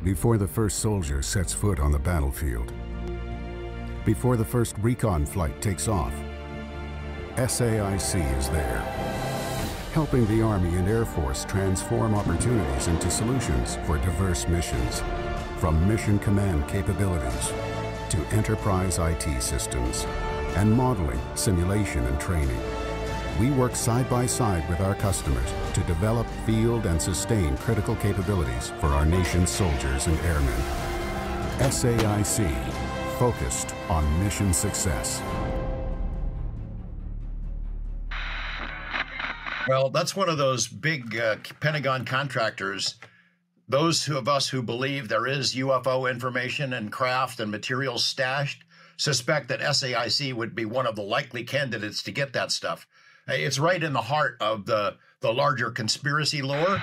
Before the first soldier sets foot on the battlefield, before the first recon flight takes off, SAIC is there, helping the Army and Air Force transform opportunities into solutions for diverse missions, from mission command capabilities to enterprise IT systems and modeling, simulation, and training. We work side by side with our customers to develop, field, and sustain critical capabilities for our nation's soldiers and airmen. SAIC, focused on mission success. Well, that's one of those big Pentagon contractors. Those of us who believe there is UFO information and craft and materials stashed suspect that SAIC would be one of the likely candidates to get that stuff. It's right in the heart of the larger conspiracy lore.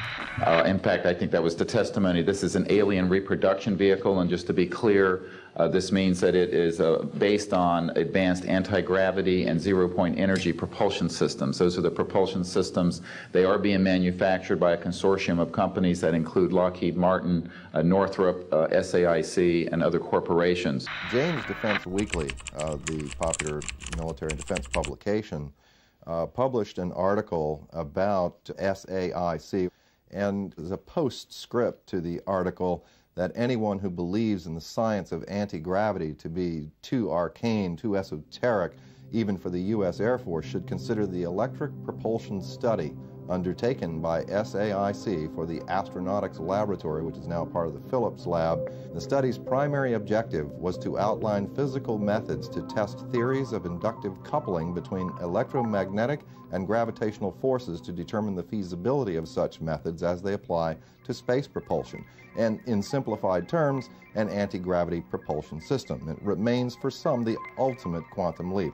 In fact, I think that was the testimony. This is an alien reproduction vehicle, and just to be clear, this means that it is based on advanced anti-gravity and zero-point energy propulsion systems. Those are the propulsion systems. They are being manufactured by a consortium of companies that include Lockheed Martin, Northrop, SAIC, and other corporations. Jane's Defense Weekly, the popular military and defense publication, published an article about SAIC, and there's a postscript to the article that anyone who believes in the science of anti-gravity to be too arcane, too esoteric, even for the U.S. Air Force, should consider the electric propulsion study undertaken by SAIC for the Astronautics Laboratory, which is now part of the Phillips Lab. The study's primary objective was to outline physical methods to test theories of inductive coupling between electromagnetic and gravitational forces to determine the feasibility of such methods as they apply to space propulsion, and in simplified terms, an anti-gravity propulsion system. It remains for some the ultimate quantum leap.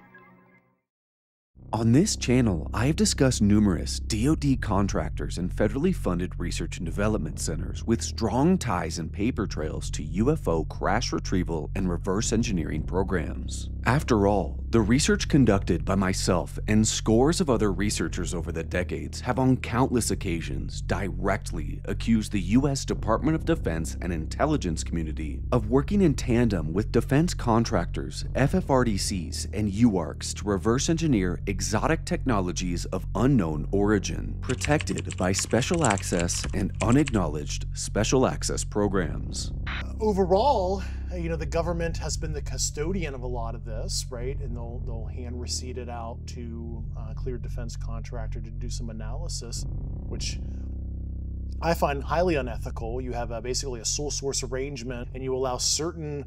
On this channel, I have discussed numerous DoD contractors and federally funded research and development centers with strong ties and paper trails to UFO crash retrieval and reverse engineering programs. After all, the research conducted by myself and scores of other researchers over the decades have on countless occasions directly accused the U.S. Department of Defense and intelligence community of working in tandem with defense contractors, FFRDCs, and UARCs to reverse engineer exotic technologies of unknown origin, protected by special access and unacknowledged special access programs. Overall, the government has been the custodian of a lot of this, right? And they'll hand receipt it out to a cleared defense contractor to do some analysis, which I find highly unethical. You have basically a sole source arrangement, and you allow certain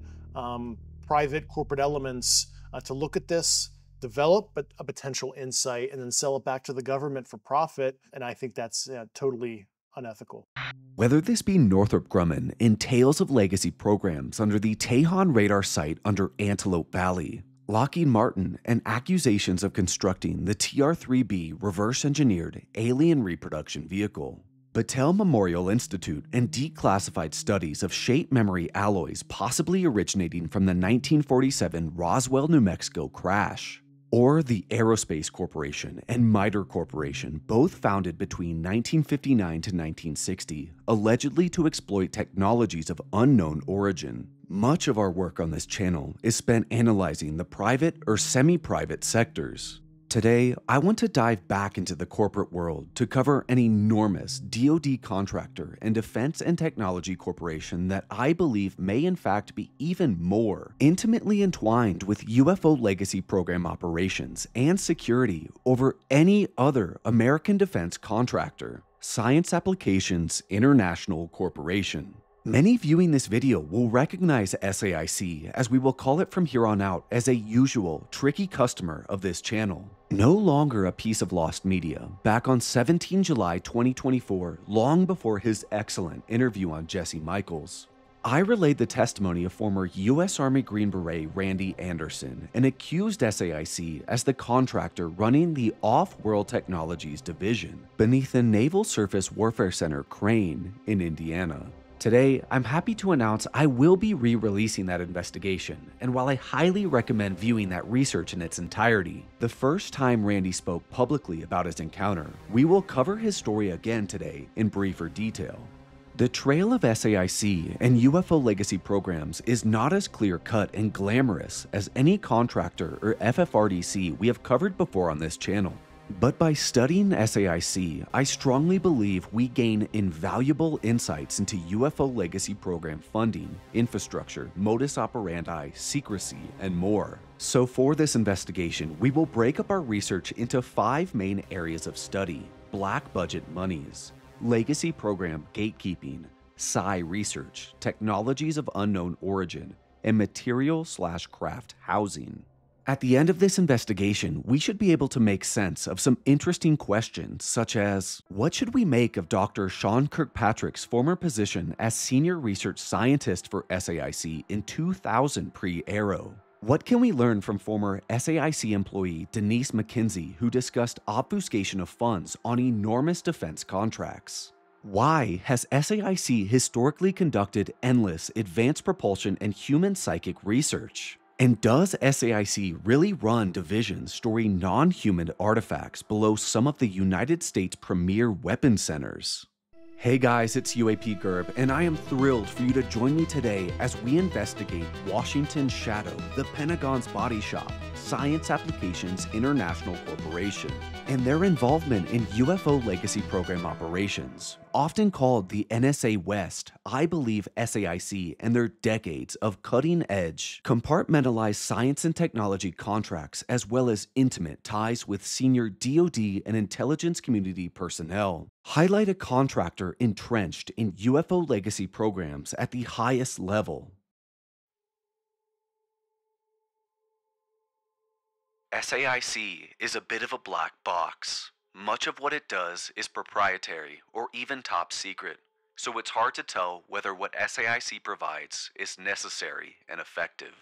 private corporate elements to look at this, develop a potential insight, and then sell it back to the government for profit. And I think that's totally unethical. Whether this be Northrop Grumman in Tales of Legacy Programs under the Tejon radar site under Antelope Valley, Lockheed Martin and accusations of constructing the TR-3B reverse-engineered alien reproduction vehicle, Battelle Memorial Institute and declassified studies of shape memory alloys possibly originating from the 1947 Roswell, New Mexico crash, or the Aerospace Corporation and MITRE Corporation, both founded between 1959 to 1960, allegedly to exploit technologies of unknown origin. Much of our work on this channel is spent analyzing the private or semi-private sectors. Today, I want to dive back into the corporate world to cover an enormous DoD contractor and defense and technology corporation that I believe may in fact be even more intimately entwined with UFO Legacy Program operations and security over any other American defense contractor, Science Applications International Corporation. Many viewing this video will recognize SAIC, as we will call it from here on out, as a usual tricky customer of this channel. No longer a piece of lost media, back on 17 July 2024, long before his excellent interview on Jesse Michaels, I relayed the testimony of former U.S. Army Green Beret Randy Anderson and accused SAIC as the contractor running the Off-World Technologies Division beneath the Naval Surface Warfare Center Crane in Indiana. Today, I'm happy to announce I will be re-releasing that investigation, and while I highly recommend viewing that research in its entirety, the first time Randy spoke publicly about his encounter, we will cover his story again today in briefer detail. The trail of SAIC and UFO legacy programs is not as clear-cut and glamorous as any contractor or FFRDC we have covered before on this channel. But by studying SAIC, I strongly believe we gain invaluable insights into UFO legacy program funding, infrastructure, modus operandi, secrecy, and more. So for this investigation, we will break up our research into 5 main areas of study: black budget monies, legacy program gatekeeping, SAI research, technologies of unknown origin, and material/craft housing. At the end of this investigation, we should be able to make sense of some interesting questions, such as, what should we make of Dr. Sean Kirkpatrick's former position as Senior Research Scientist for SAIC in 2000 pre-Arrow? What can we learn from former SAIC employee Denise McKenzie, who discussed obfuscation of funds on enormous defense contracts? Why has SAIC historically conducted endless advanced propulsion and human psychic research? And does SAIC really run divisions storing non-human artifacts below some of the United States' premier weapon centers? Hey guys, it's UAP Gerb, and I am thrilled for you to join me today as we investigate Washington's Shadow, the Pentagon's body shop, Science Applications International Corporation, and their involvement in UFO legacy program operations. Often called the NSA West, I believe SAIC and their decades of cutting-edge, compartmentalized science and technology contracts, as well as intimate ties with senior DoD and intelligence community personnel, highlight a contractor entrenched in UFO legacy programs at the highest level. SAIC is a bit of a black box. Much of what it does is proprietary or even top secret, so it's hard to tell whether what SAIC provides is necessary and effective.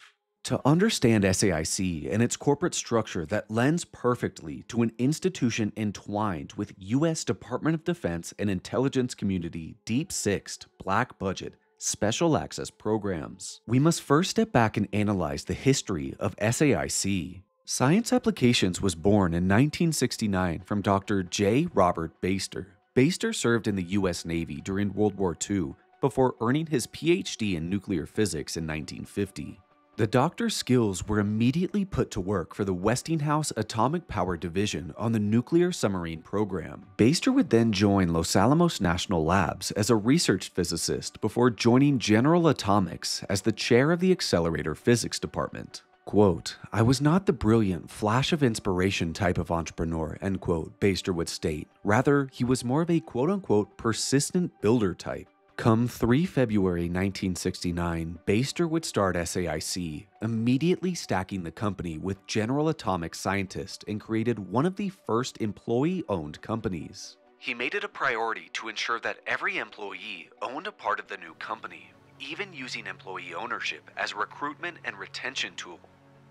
To understand SAIC and its corporate structure that lends perfectly to an institution entwined with U.S. Department of Defense and intelligence community deep sixed black budget special access programs, we must first step back and analyze the history of SAIC. Science Applications was born in 1969 from Dr. J. Robert Baister. Baister served in the U.S. Navy during World War II before earning his PhD in nuclear physics in 1950. The doctor's skills were immediately put to work for the Westinghouse Atomic Power Division on the nuclear submarine program. Baister would then join Los Alamos National Labs as a research physicist before joining General Atomics as the chair of the Accelerator Physics Department. Quote, "I was not the brilliant, flash of inspiration type of entrepreneur," end quote, Baister would state. Rather, he was more of a quote-unquote persistent builder type. Come 3 February 1969, Baister would start SAIC, immediately stacking the company with General Atomics scientists and created one of the first employee-owned companies. He made it a priority to ensure that every employee owned a part of the new company, even using employee ownership as a recruitment and retention tool.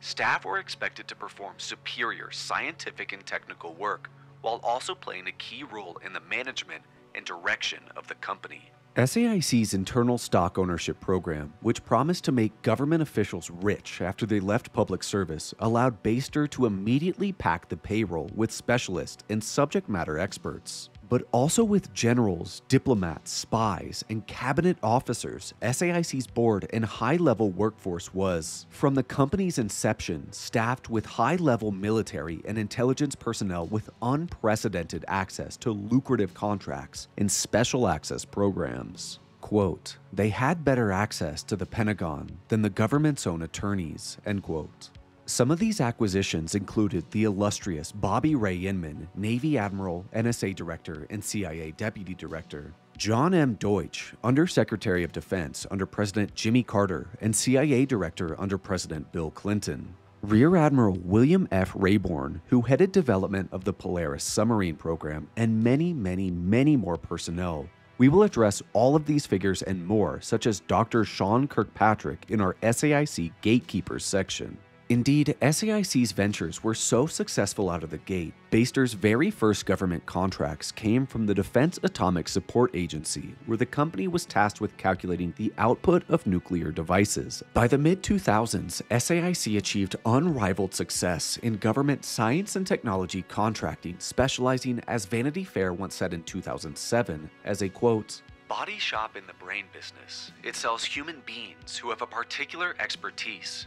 Staff were expected to perform superior scientific and technical work, while also playing a key role in the management and direction of the company. SAIC's internal stock ownership program, which promised to make government officials rich after they left public service, allowed Baister to immediately pack the payroll with specialists and subject matter experts. But also with generals, diplomats, spies, and cabinet officers, SAIC's board and high-level workforce was, from the company's inception, staffed with high-level military and intelligence personnel with unprecedented access to lucrative contracts and special access programs. Quote, "They had better access to the Pentagon than the government's own attorneys," end quote. Some of these acquisitions included the illustrious Bobby Ray Inman, Navy Admiral, NSA Director, and CIA Deputy Director, John M. Deutch, Undersecretary of Defense under President Jimmy Carter and CIA Director under President Bill Clinton, Rear Admiral William F. Rayborn, who headed development of the Polaris submarine program, and many, many, many more personnel. We will address all of these figures and more, such as Dr. Sean Kirkpatrick in our SAIC Gatekeepers section. Indeed, SAIC's ventures were so successful out of the gate, Baister's very first government contracts came from the Defense Atomic Support Agency, where the company was tasked with calculating the output of nuclear devices. By the mid-2000s, SAIC achieved unrivaled success in government science and technology contracting, specializing, as Vanity Fair once said in 2007, as a, quote, body shop in the brain business. It sells human beings who have a particular expertise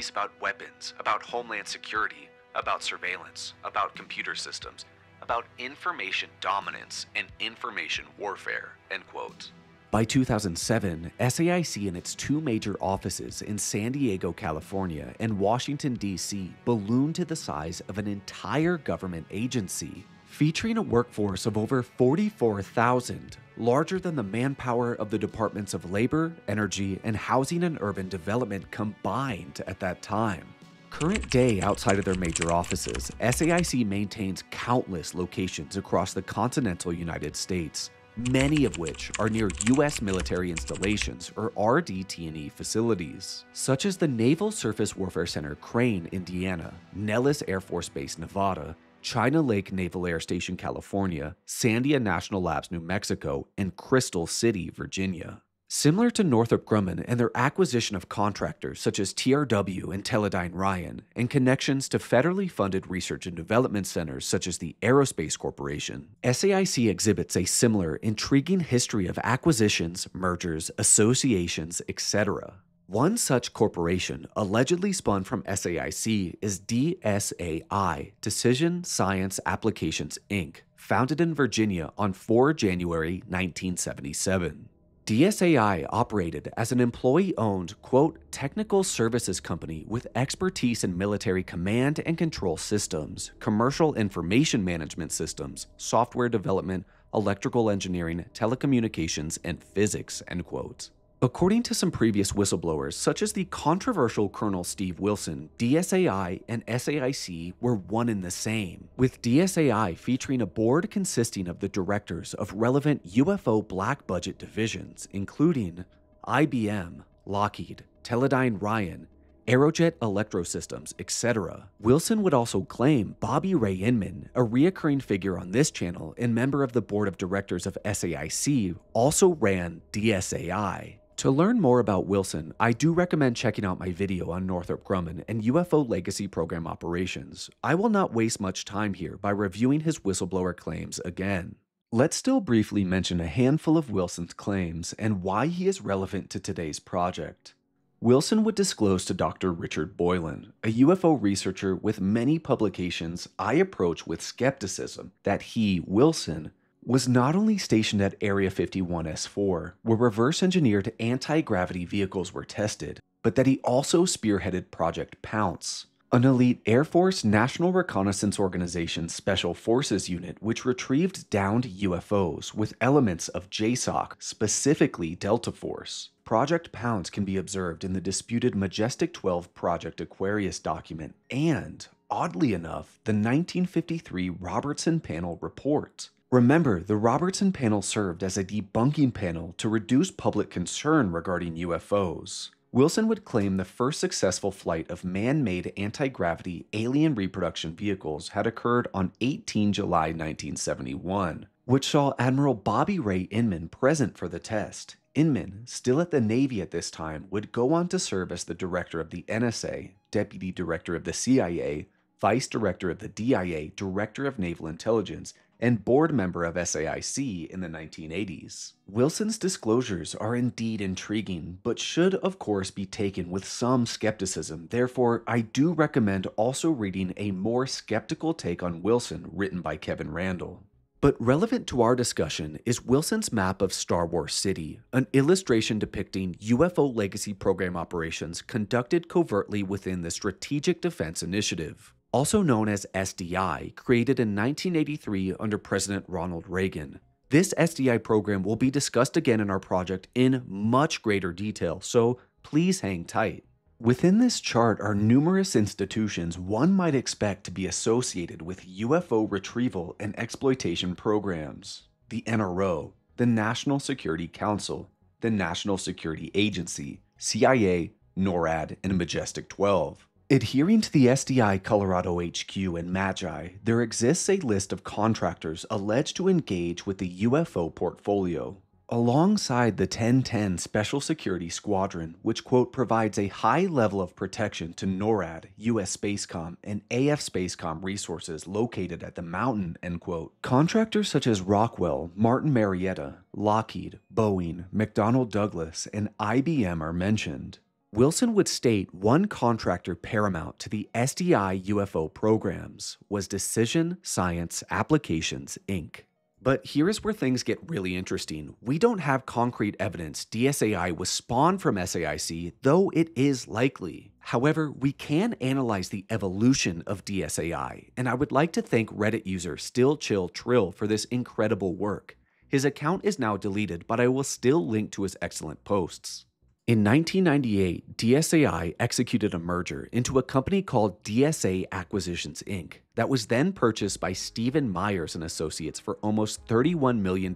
about weapons, about homeland security, about surveillance, about computer systems, about information dominance and information warfare, end quote. By 2007, SAIC and its two major offices in San Diego, California and Washington, D.C. ballooned to the size of an entire government agency, featuring a workforce of over 44,000, larger than the manpower of the Departments of Labor, Energy, and Housing and Urban Development combined at that time. Current day, outside of their major offices, SAIC maintains countless locations across the continental United States, many of which are near U.S. military installations or RDT&E facilities, such as the Naval Surface Warfare Center Crane, Indiana, Nellis Air Force Base, Nevada, China Lake Naval Air Station, California, Sandia National Labs, New Mexico, and Crystal City, Virginia. Similar to Northrop Grumman and their acquisition of contractors such as TRW and Teledyne Ryan, and connections to federally funded research and development centers such as the Aerospace Corporation, SAIC exhibits a similar, intriguing history of acquisitions, mergers, associations, etc. One such corporation allegedly spun from SAIC is DSAI, Decision Science Applications, Inc., founded in Virginia on 4 January 1977. DSAI operated as an employee-owned, quote, technical services company with expertise in military command and control systems, commercial information management systems, software development, electrical engineering, telecommunications, and physics, end quote. According to some previous whistleblowers, such as the controversial Colonel Steve Wilson, DSAI and SAIC were one and the same, with DSAI featuring a board consisting of the directors of relevant UFO black budget divisions, including IBM, Lockheed, Teledyne Ryan, Aerojet Electrosystems, etc. Wilson would also claim Bobby Ray Inman, a reoccurring figure on this channel and member of the board of directors of SAIC, also ran DSAI. To learn more about Wilson, I do recommend checking out my video on Northrop Grumman and UFO Legacy Program operations. I will not waste much time here by reviewing his whistleblower claims again. Let's still briefly mention a handful of Wilson's claims and why he is relevant to today's project. Wilson would disclose to Dr. Richard Boylan, a UFO researcher with many publications I approach with skepticism, that he, Wilson, was not only stationed at Area 51S4, where reverse-engineered anti-gravity vehicles were tested, but that he also spearheaded Project Pounce, an elite Air Force National Reconnaissance Organization Special Forces unit which retrieved downed UFOs with elements of JSOC, specifically Delta Force. Project Pounce can be observed in the disputed Majestic 12 Project Aquarius document and, oddly enough, the 1953 Robertson Panel report. Remember, the Robertson Panel served as a debunking panel to reduce public concern regarding UFOs. Wilson would claim the first successful flight of man-made anti-gravity alien reproduction vehicles had occurred on 18 July 1971, which saw Admiral Bobby Ray Inman present for the test. Inman, still at the Navy at this time, would go on to serve as the director of the NSA, deputy director of the CIA, vice director of the DIA, director of naval intelligence, and board member of SAIC in the 1980s. Wilson's disclosures are indeed intriguing, but should of course be taken with some skepticism. Therefore, I do recommend also reading a more skeptical take on Wilson written by Kevin Randall. But relevant to our discussion is Wilson's map of Star Wars City, an illustration depicting UFO Legacy Program operations conducted covertly within the Strategic Defense Initiative, also known as SDI, created in 1983 under President Ronald Reagan. This SDI program will be discussed again in our project in much greater detail, so please hang tight. Within this chart are numerous institutions one might expect to be associated with UFO retrieval and exploitation programs: the NRO, the National Security Council, the National Security Agency, CIA, NORAD, and Majestic 12. Adhering to the SDI Colorado HQ and Magi, there exists a list of contractors alleged to engage with the UFO portfolio. alongside the 1010 Special Security Squadron, which, quote, provides a high level of protection to NORAD, U.S. Spacecom, and AF Spacecom resources located at the mountain, end quote. Contractors such as Rockwell, Martin Marietta, Lockheed, Boeing, McDonnell Douglas, and IBM are mentioned. Wilson would state one contractor paramount to the SDI UFO programs was Decision Science Applications, Inc. But here is where things get really interesting. We don't have concrete evidence DSAI was spawned from SAIC, though it is likely. However, we can analyze the evolution of DSAI, and I would like to thank Reddit user StillChillTrill for this incredible work. His account is now deleted, but I will still link to his excellent posts. In 1998, DSAI executed a merger into a company called DSA Acquisitions Inc. that was then purchased by Stephen Myers and Associates for almost $31 million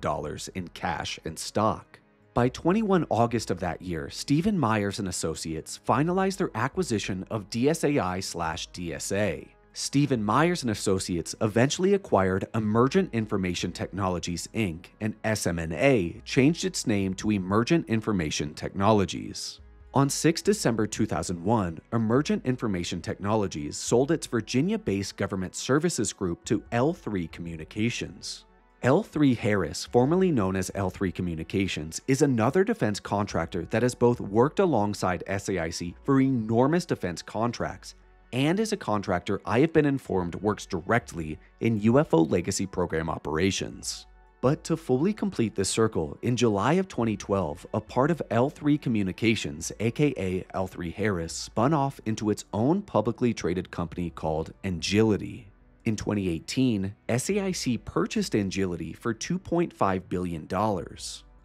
in cash and stock. By 21 August of that year, Stephen Myers and Associates finalized their acquisition of DSAI/DSA. Stephen Myers and Associates eventually acquired Emergent Information Technologies Inc., and SMNA changed its name to Emergent Information Technologies. On 6 December 2001, Emergent Information Technologies sold its Virginia-based government services group to L3 Communications. L3 Harris, formerly known as L3 Communications, is another defense contractor that has both worked alongside SAIC for enormous defense contracts and is a contractor I have been informed works directly in UFO Legacy Program operations. But to fully complete this circle, in July of 2012, a part of L3 Communications, aka L3 Harris, spun off into its own publicly traded company called Angility. In 2018, SAIC purchased Angility for $2.5 billion.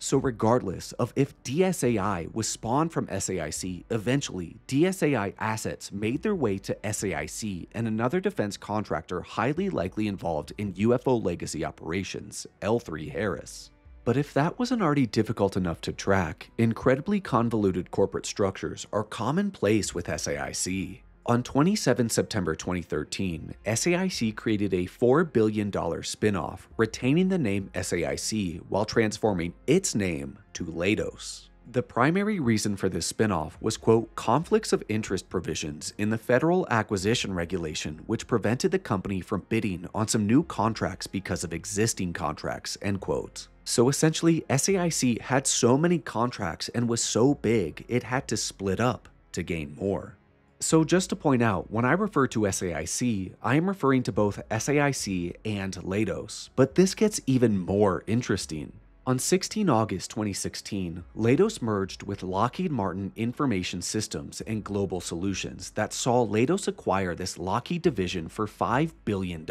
So regardless of if DSAI was spawned from SAIC, eventually DSAI assets made their way to SAIC and another defense contractor highly likely involved in UFO legacy operations, L3 Harris. But if that wasn't already difficult enough to track, incredibly convoluted corporate structures are commonplace with SAIC. On 27 September 2013, SAIC created a $4 billion spin-off, retaining the name SAIC while transforming its name to LEIDOS. The primary reason for this spin-off was, quote, conflicts of interest provisions in the Federal Acquisition Regulation, which prevented the company from bidding on some new contracts because of existing contracts, end quote. So essentially, SAIC had so many contracts and was so big, it had to split up to gain more. So just to point out, when I refer to SAIC, I am referring to both SAIC and LEIDOS, but this gets even more interesting. On 16 August 2016, LEIDOS merged with Lockheed Martin Information Systems and Global Solutions that saw LEIDOS acquire this Lockheed division for $5 billion.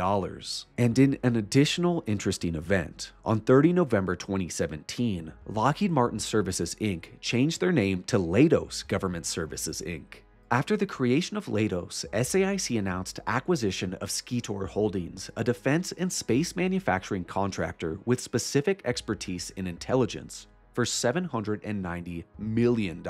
And in an additional interesting event, on 30 November 2017, Lockheed Martin Services Inc. changed their name to LEIDOS Government Services Inc. After the creation of LEIDOS, SAIC announced acquisition of Skeetor Holdings, a defense and space manufacturing contractor with specific expertise in intelligence, for $790 million.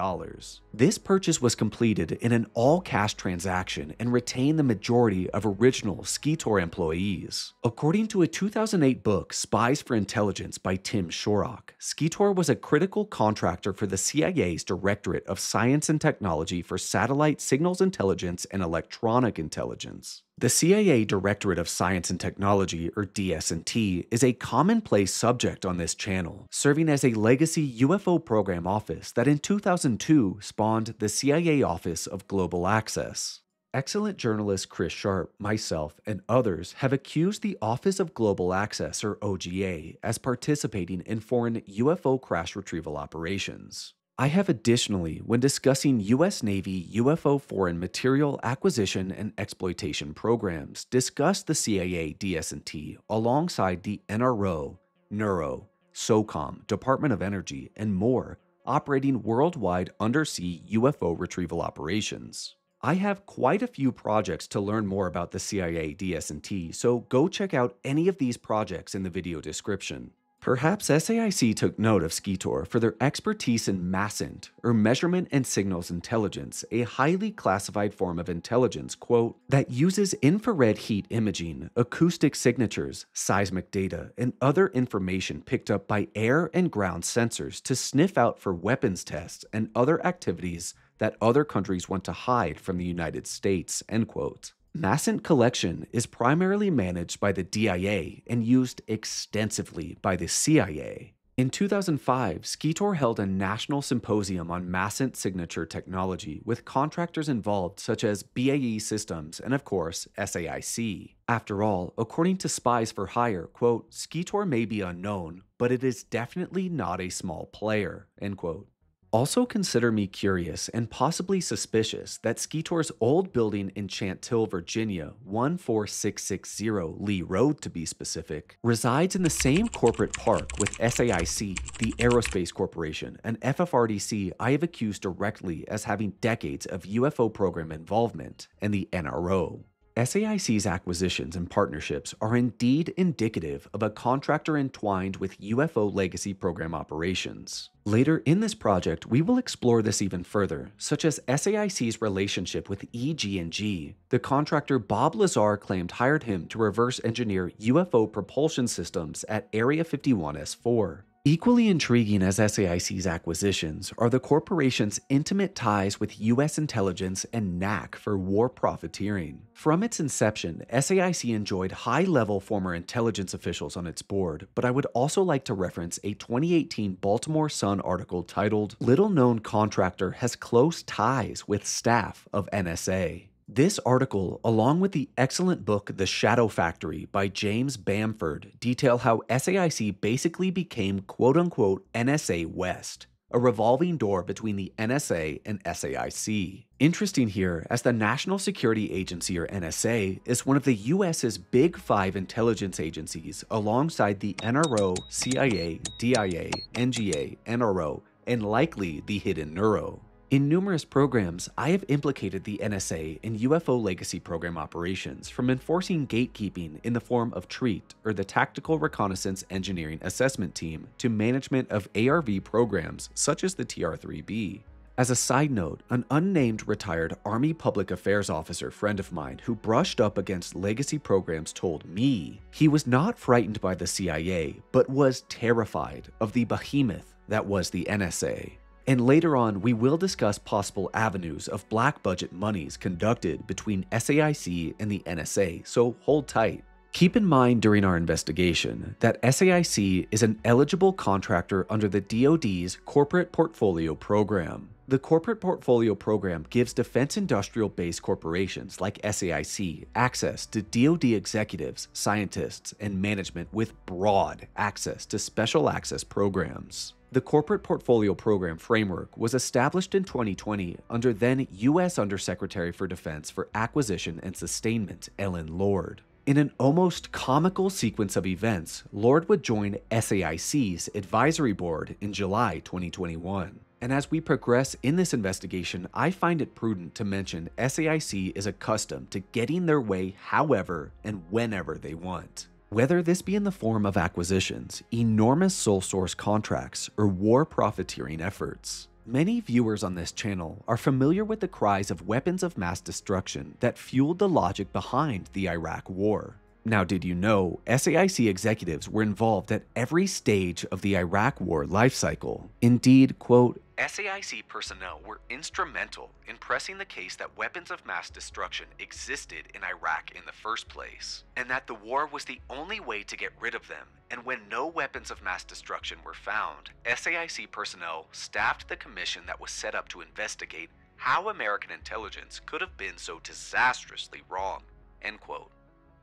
This purchase was completed in an all-cash transaction and retained the majority of original Skeetor employees. According to a 2008 book, Spies for Intelligence by Tim Shorrock, Skeetor was a critical contractor for the CIA's Directorate of Science and Technology for Satellite Signals Intelligence and Electronic Intelligence. The CIA Directorate of Science and Technology, or DS&T, is a commonplace subject on this channel, serving as a legacy UFO program office that in 2002 spawned the CIA Office of Global Access. Excellent journalist Chris Sharp, myself, and others have accused the Office of Global Access, or OGA, as participating in foreign UFO crash retrieval operations. I have additionally, when discussing U.S. Navy UFO foreign material acquisition and exploitation programs, discussed the CIA DS&T alongside the NRO, NURO, SOCOM, Department of Energy, and more, operating worldwide undersea UFO retrieval operations. I have quite a few projects to learn more about the CIA DS&T, so go check out any of these projects in the video description. Perhaps SAIC took note of Skeetor for their expertise in MASINT, or Measurement and Signals Intelligence, a highly classified form of intelligence, quote, that uses infrared heat imaging, acoustic signatures, seismic data, and other information picked up by air and ground sensors to sniff out for weapons tests and other activities that other countries want to hide from the United States, end quote. MASINT collection is primarily managed by the DIA and used extensively by the CIA. In 2005, Skeetor held a national symposium on MASINT signature technology with contractors involved such as BAE Systems and, of course, SAIC. After all, according to Spies for Hire, quote, Skeetor may be unknown, but it is definitely not a small player, end quote. Also consider me curious and possibly suspicious that Skeetor's old building in Chantilly, Virginia, 14660 Lee Road to be specific, resides in the same corporate park with SAIC, the Aerospace Corporation, and FFRDC I have accused directly as having decades of UFO program involvement, and the NRO. SAIC's acquisitions and partnerships are indeed indicative of a contractor entwined with UFO Legacy Program operations. Later in this project, we will explore this even further, such as SAIC's relationship with EG&G. The contractor Bob Lazar claimed hired him to reverse engineer UFO propulsion systems at Area 51S4. Equally intriguing as SAIC's acquisitions are the corporation's intimate ties with U.S. intelligence and knack for war profiteering. From its inception, SAIC enjoyed high-level former intelligence officials on its board, but I would also like to reference a 2018 Baltimore Sun article titled "Little Known Contractor Has Close Ties with Staff of NSA." This article, along with the excellent book The Shadow Factory by James Bamford, detail how SAIC basically became quote-unquote NSA West, a revolving door between the NSA and SAIC. Interesting here, as the National Security Agency, or NSA, is one of the US's Big Five intelligence agencies alongside the NRO, CIA, DIA, NGA, NRO, and likely the Hidden Neuro. In numerous programs, I have implicated the NSA in UFO Legacy Program operations, from enforcing gatekeeping in the form of TREAT, or the Tactical Reconnaissance Engineering Assessment Team, to management of ARV programs such as the TR-3B. As a side note, an unnamed retired Army Public Affairs officer friend of mine who brushed up against legacy programs told me he was not frightened by the CIA, but was terrified of the behemoth that was the NSA. And later on, we will discuss possible avenues of black budget monies conducted between SAIC and the NSA, so hold tight. Keep in mind during our investigation that SAIC is an eligible contractor under the DoD's Corporate Portfolio Program. The Corporate Portfolio Program gives defense industrial base corporations like SAIC access to DoD executives, scientists, and management with broad access to special access programs. The Corporate Portfolio Program framework was established in 2020 under then U.S. Undersecretary for Defense for Acquisition and Sustainment, Ellen Lord. In an almost comical sequence of events, Lord would join SAIC's advisory board in July 2021. And as we progress in this investigation, I find it prudent to mention SAIC is accustomed to getting their way however and whenever they want. Whether this be in the form of acquisitions, enormous sole source contracts, or war profiteering efforts. Many viewers on this channel are familiar with the cries of weapons of mass destruction that fueled the logic behind the Iraq War. Now, did you know SAIC executives were involved at every stage of the Iraq War lifecycle? Indeed, quote, SAIC personnel were instrumental in pressing the case that weapons of mass destruction existed in Iraq in the first place, and that the war was the only way to get rid of them. And when no weapons of mass destruction were found, SAIC personnel staffed the commission that was set up to investigate how American intelligence could have been so disastrously wrong, end quote.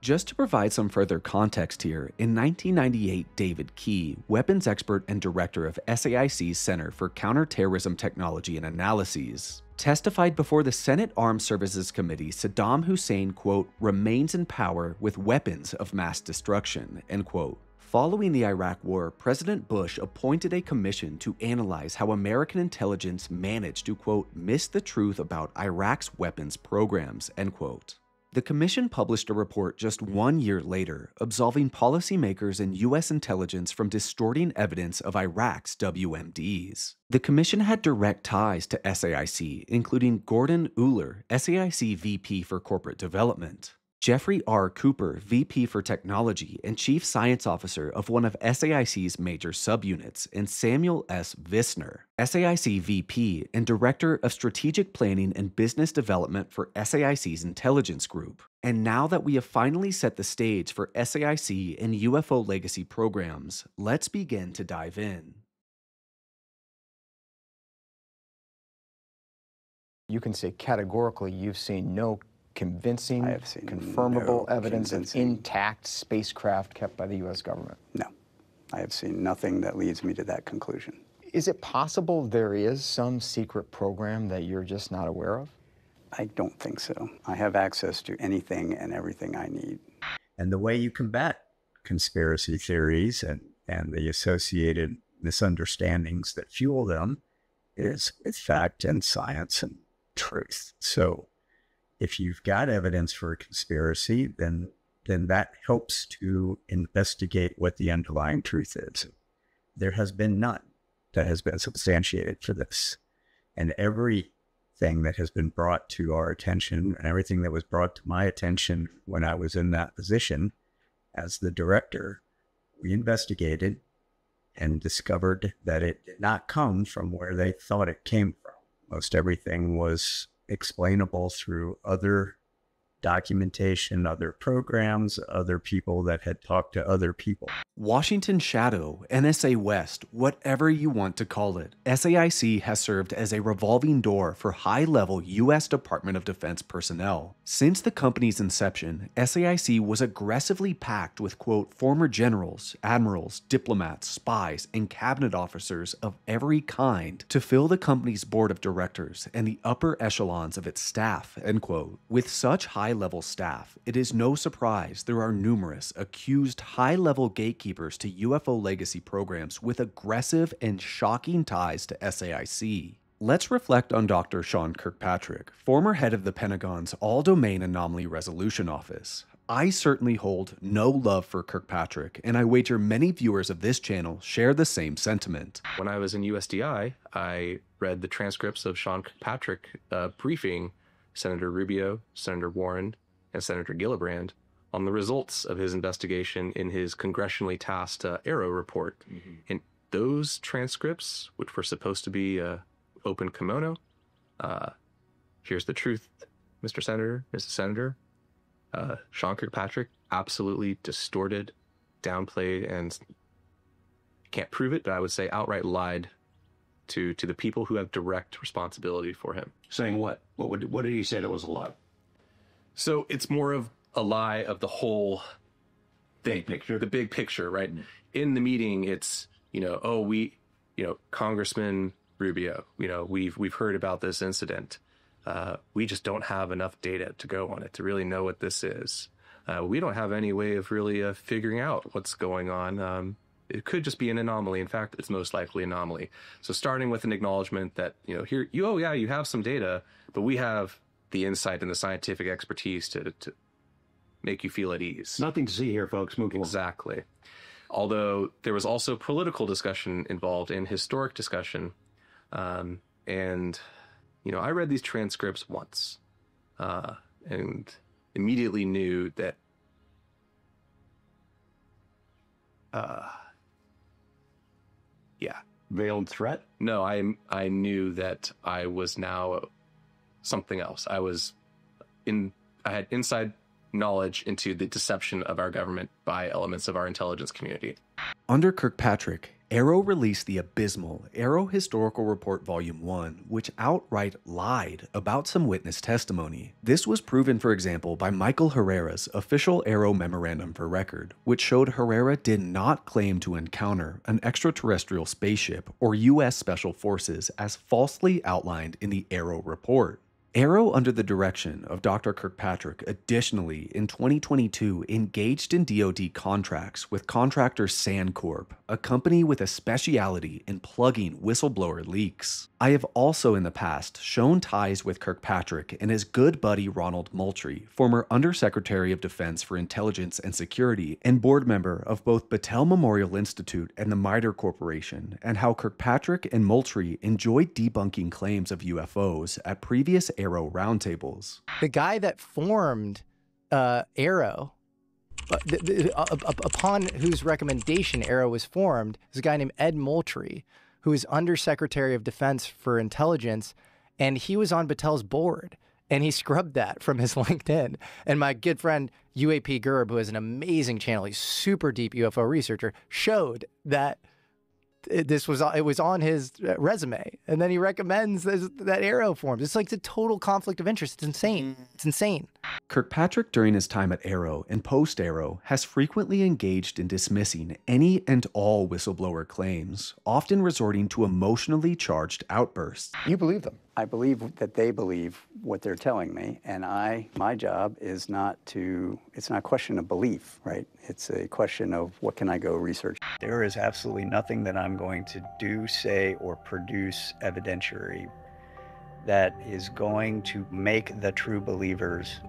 Just to provide some further context here, in 1998, David Key, weapons expert and director of SAIC's Center for Counterterrorism Technology and Analyses, testified before the Senate Armed Services Committee Saddam Hussein, quote, remains in power with weapons of mass destruction, end quote. Following the Iraq War, President Bush appointed a commission to analyze how American intelligence managed to, quote, miss the truth about Iraq's weapons programs, end quote. The commission published a report just 1 year later, absolving policymakers and U.S. intelligence from distorting evidence of Iraq's WMDs. The commission had direct ties to SAIC, including Gordon Uhler, SAIC VP for Corporate Development, Jeffrey R. Cooper, VP for Technology and Chief Science Officer of one of SAIC's major subunits, and Samuel S. Vissner, SAIC VP and Director of Strategic Planning and Business Development for SAIC's Intelligence Group. And now that we have finally set the stage for SAIC and UFO Legacy programs, let's begin to dive in. You can say categorically you've seen no convincing, confirmable evidence of intact spacecraft kept by the U.S. government? No. I have seen nothing that leads me to that conclusion. Is it possible there is some secret program that you're just not aware of? I don't think so. I have access to anything and everything I need. And the way you combat conspiracy theories and the associated misunderstandings that fuel them is with fact and science and truth. So if you've got evidence for a conspiracy, then that helps to investigate what the underlying truth is. There has been none that has been substantiated for this. And everything that has been brought to our attention and everything that was brought to my attention when I was in that position as the director, we investigated and discovered that it did not come from where they thought it came from. Most everything was explainable through other documentation, other programs, other people that had talked to other people. Washington Shadow, NSA West, whatever you want to call it, SAIC has served as a revolving door for high-level U.S. Department of Defense personnel. Since the company's inception, SAIC was aggressively packed with, quote, former generals, admirals, diplomats, spies, and cabinet officers of every kind to fill the company's board of directors and the upper echelons of its staff, end quote. With such high-level staff, it is no surprise there are numerous accused high-level gatekeepers to UFO legacy programs with aggressive and shocking ties to SAIC. Let's reflect on Dr. Sean Kirkpatrick, former head of the Pentagon's All-Domain Anomaly Resolution Office. I certainly hold no love for Kirkpatrick, and I wager many viewers of this channel share the same sentiment. When I was in USDI, I read the transcripts of Sean Kirkpatrick briefing Senator Rubio, Senator Warren, and Senator Gillibrand on the results of his investigation in his congressionally tasked Arrow report. And those transcripts, which were supposed to be open kimono, here's the truth, Mr. Senator, Mrs. Senator, Sean Kirkpatrick absolutely distorted, downplayed, and can't prove it, but I would say outright lied to the people who have direct responsibility for him. Saying what? What did he say that was a lie? So it's more of a lie of the whole thing, picture. The big picture, right? In the meeting, it's, Congressman Rubio, we've heard about this incident. We just don't have enough data to go on it to really know what this is. We don't have any way of really figuring out what's going on. It could just be an anomaly. In fact, it's most likely an anomaly. So starting with an acknowledgement that, here, you have some data, but we have the insight and the scientific expertise to make you feel at ease. Nothing to see here, folks. Move along. Exactly. Although there was also political discussion involved and historic discussion. And I read these transcripts once and immediately knew that Veiled threat? No, I knew that I was now something else. I had inside knowledge into the deception of our government by elements of our intelligence community. Under Kirkpatrick, Arrow released the abysmal Arrow Historical Report Volume 1, which outright lied about some witness testimony. This was proven, for example, by Michael Herrera's official Arrow Memorandum for Record, which showed Herrera did not claim to encounter an extraterrestrial spaceship or U.S. Special Forces as falsely outlined in the Arrow report. ARROW, under the direction of Dr. Kirkpatrick, additionally, in 2022, engaged in DoD contracts with contractor Sandcorp, a company with a specialty in plugging whistleblower leaks. I have also in the past shown ties with Kirkpatrick and his good buddy Ronald Moultrie, former Undersecretary of Defense for Intelligence and Security and board member of both Battelle Memorial Institute and the MITRE Corporation, and how Kirkpatrick and Moultrie enjoyed debunking claims of UFOs at previous ARROW roundtables. The guy that formed ARROW, upon whose recommendation ARROW was formed, is a guy named Ed Moultrie, who is Undersecretary of Defense for Intelligence, and he was on Battelle's board, and he scrubbed that from his LinkedIn. And my good friend UAP Gerb, who has an amazing channel, he's super deep UFO researcher, showed that it was on his resume, and then he recommends that ARROW forms. It's like the total conflict of interest. It's insane. It's insane. Kirkpatrick, during his time at ARROW and post-ARROW, has frequently engaged in dismissing any and all whistleblower claims, often resorting to emotionally charged outbursts. You believe them. I believe that they believe what they're telling me, and my job is it's not a question of belief, right? It's a question of what can I go research. There is absolutely nothing that I'm going to do, say, or produce evidentiary that is going to make the true believers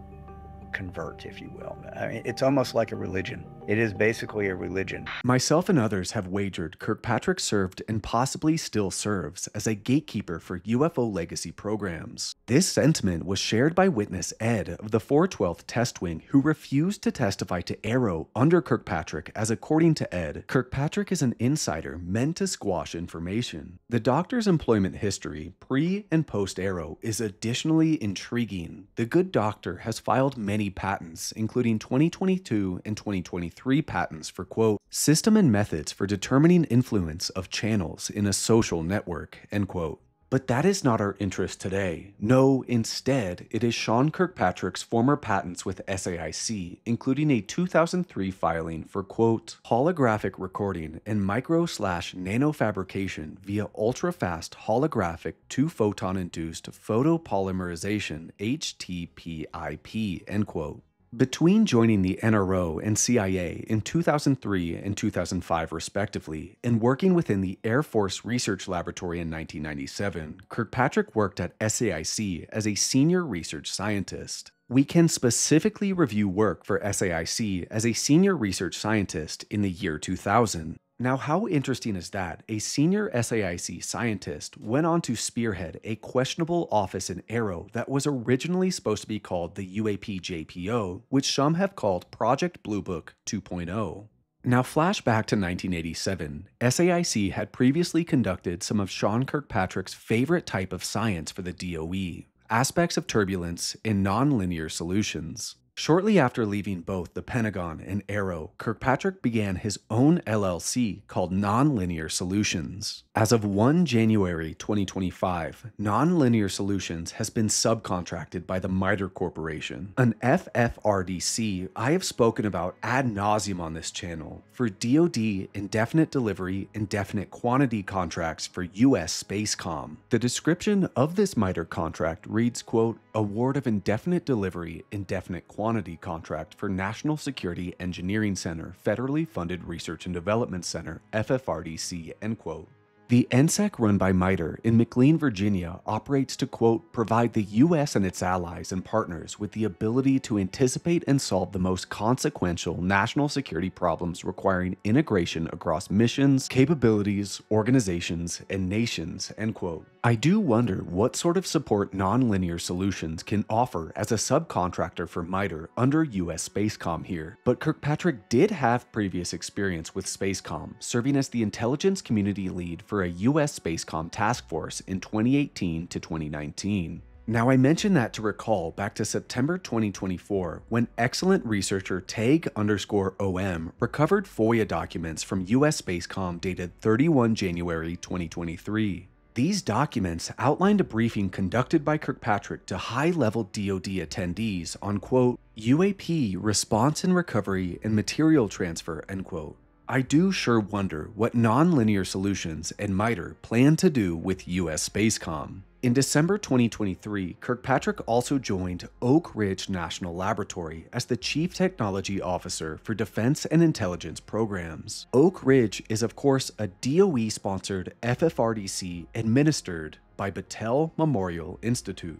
convert, if you will. I mean, it's almost like a religion. It is basically a religion. Myself and others have wagered Kirkpatrick served and possibly still serves as a gatekeeper for UFO legacy programs. This sentiment was shared by witness Ed of the 412th Test Wing, who refused to testify to ARROW under Kirkpatrick, as according to Ed, Kirkpatrick is an insider meant to squash information. The doctor's employment history, pre and post ARROW, is additionally intriguing. The good doctor has filed many patents, including 2022 and 2023 patents for, quote, system and methods for determining influence of channels in a social network, end quote. But that is not our interest today. No, instead, it is Sean Kirkpatrick's former patents with SAIC, including a 2003 filing for, quote, holographic recording and micro/nano fabrication via ultra-fast holographic two-photon-induced photopolymerization HTPIP, end quote. Between joining the NRO and CIA in 2003 and 2005 respectively, and working within the Air Force Research Laboratory in 1997, Kirkpatrick worked at SAIC as a senior research scientist. We can specifically review work for SAIC as a senior research scientist in the year 2000. Now, how interesting is that? A senior SAIC scientist went on to spearhead a questionable office in ARROW that was originally supposed to be called the UAP JPO, which some have called Project Blue Book 2.0. Now, flash back to 1987. SAIC had previously conducted some of Sean Kirkpatrick's favorite type of science for the DOE, aspects of turbulence in nonlinear solutions. Shortly after leaving both the Pentagon and ARROW, Kirkpatrick began his own LLC called Nonlinear Solutions. As of 1 January 2025, Nonlinear Solutions has been subcontracted by the MITRE Corporation, an FFRDC I have spoken about ad nauseum on this channel, for DoD indefinite delivery, indefinite quantity contracts for US Spacecom. The description of this MITRE contract reads, quote, award of indefinite delivery, indefinite quantity contract for National Security Engineering Center, Federally Funded Research and Development Center, FFRDC, end quote. The NSEC run by MITRE in McLean, Virginia operates to, quote, provide the U.S. and its allies and partners with the ability to anticipate and solve the most consequential national security problems requiring integration across missions, capabilities, organizations, and nations, end quote. I do wonder what sort of support Nonlinear Solutions can offer as a subcontractor for MITRE under U.S. Spacecom here, but Kirkpatrick did have previous experience with Spacecom, serving as the intelligence community lead for a U.S. Spacecom task force in 2018 to 2019. Now, I mention that to recall back to September 2024, when excellent researcher TAG_OM recovered FOIA documents from U.S. Spacecom dated 31 January 2023. These documents outlined a briefing conducted by Kirkpatrick to high-level DoD attendees on, quote, UAP response and recovery and material transfer, end quote. I do sure wonder what Nonlinear Solutions and MITRE plan to do with US Spacecom. In December 2023, Kirkpatrick also joined Oak Ridge National Laboratory as the Chief Technology Officer for Defense and Intelligence Programs. Oak Ridge is, of course, a DOE-sponsored FFRDC administered by Battelle Memorial Institute.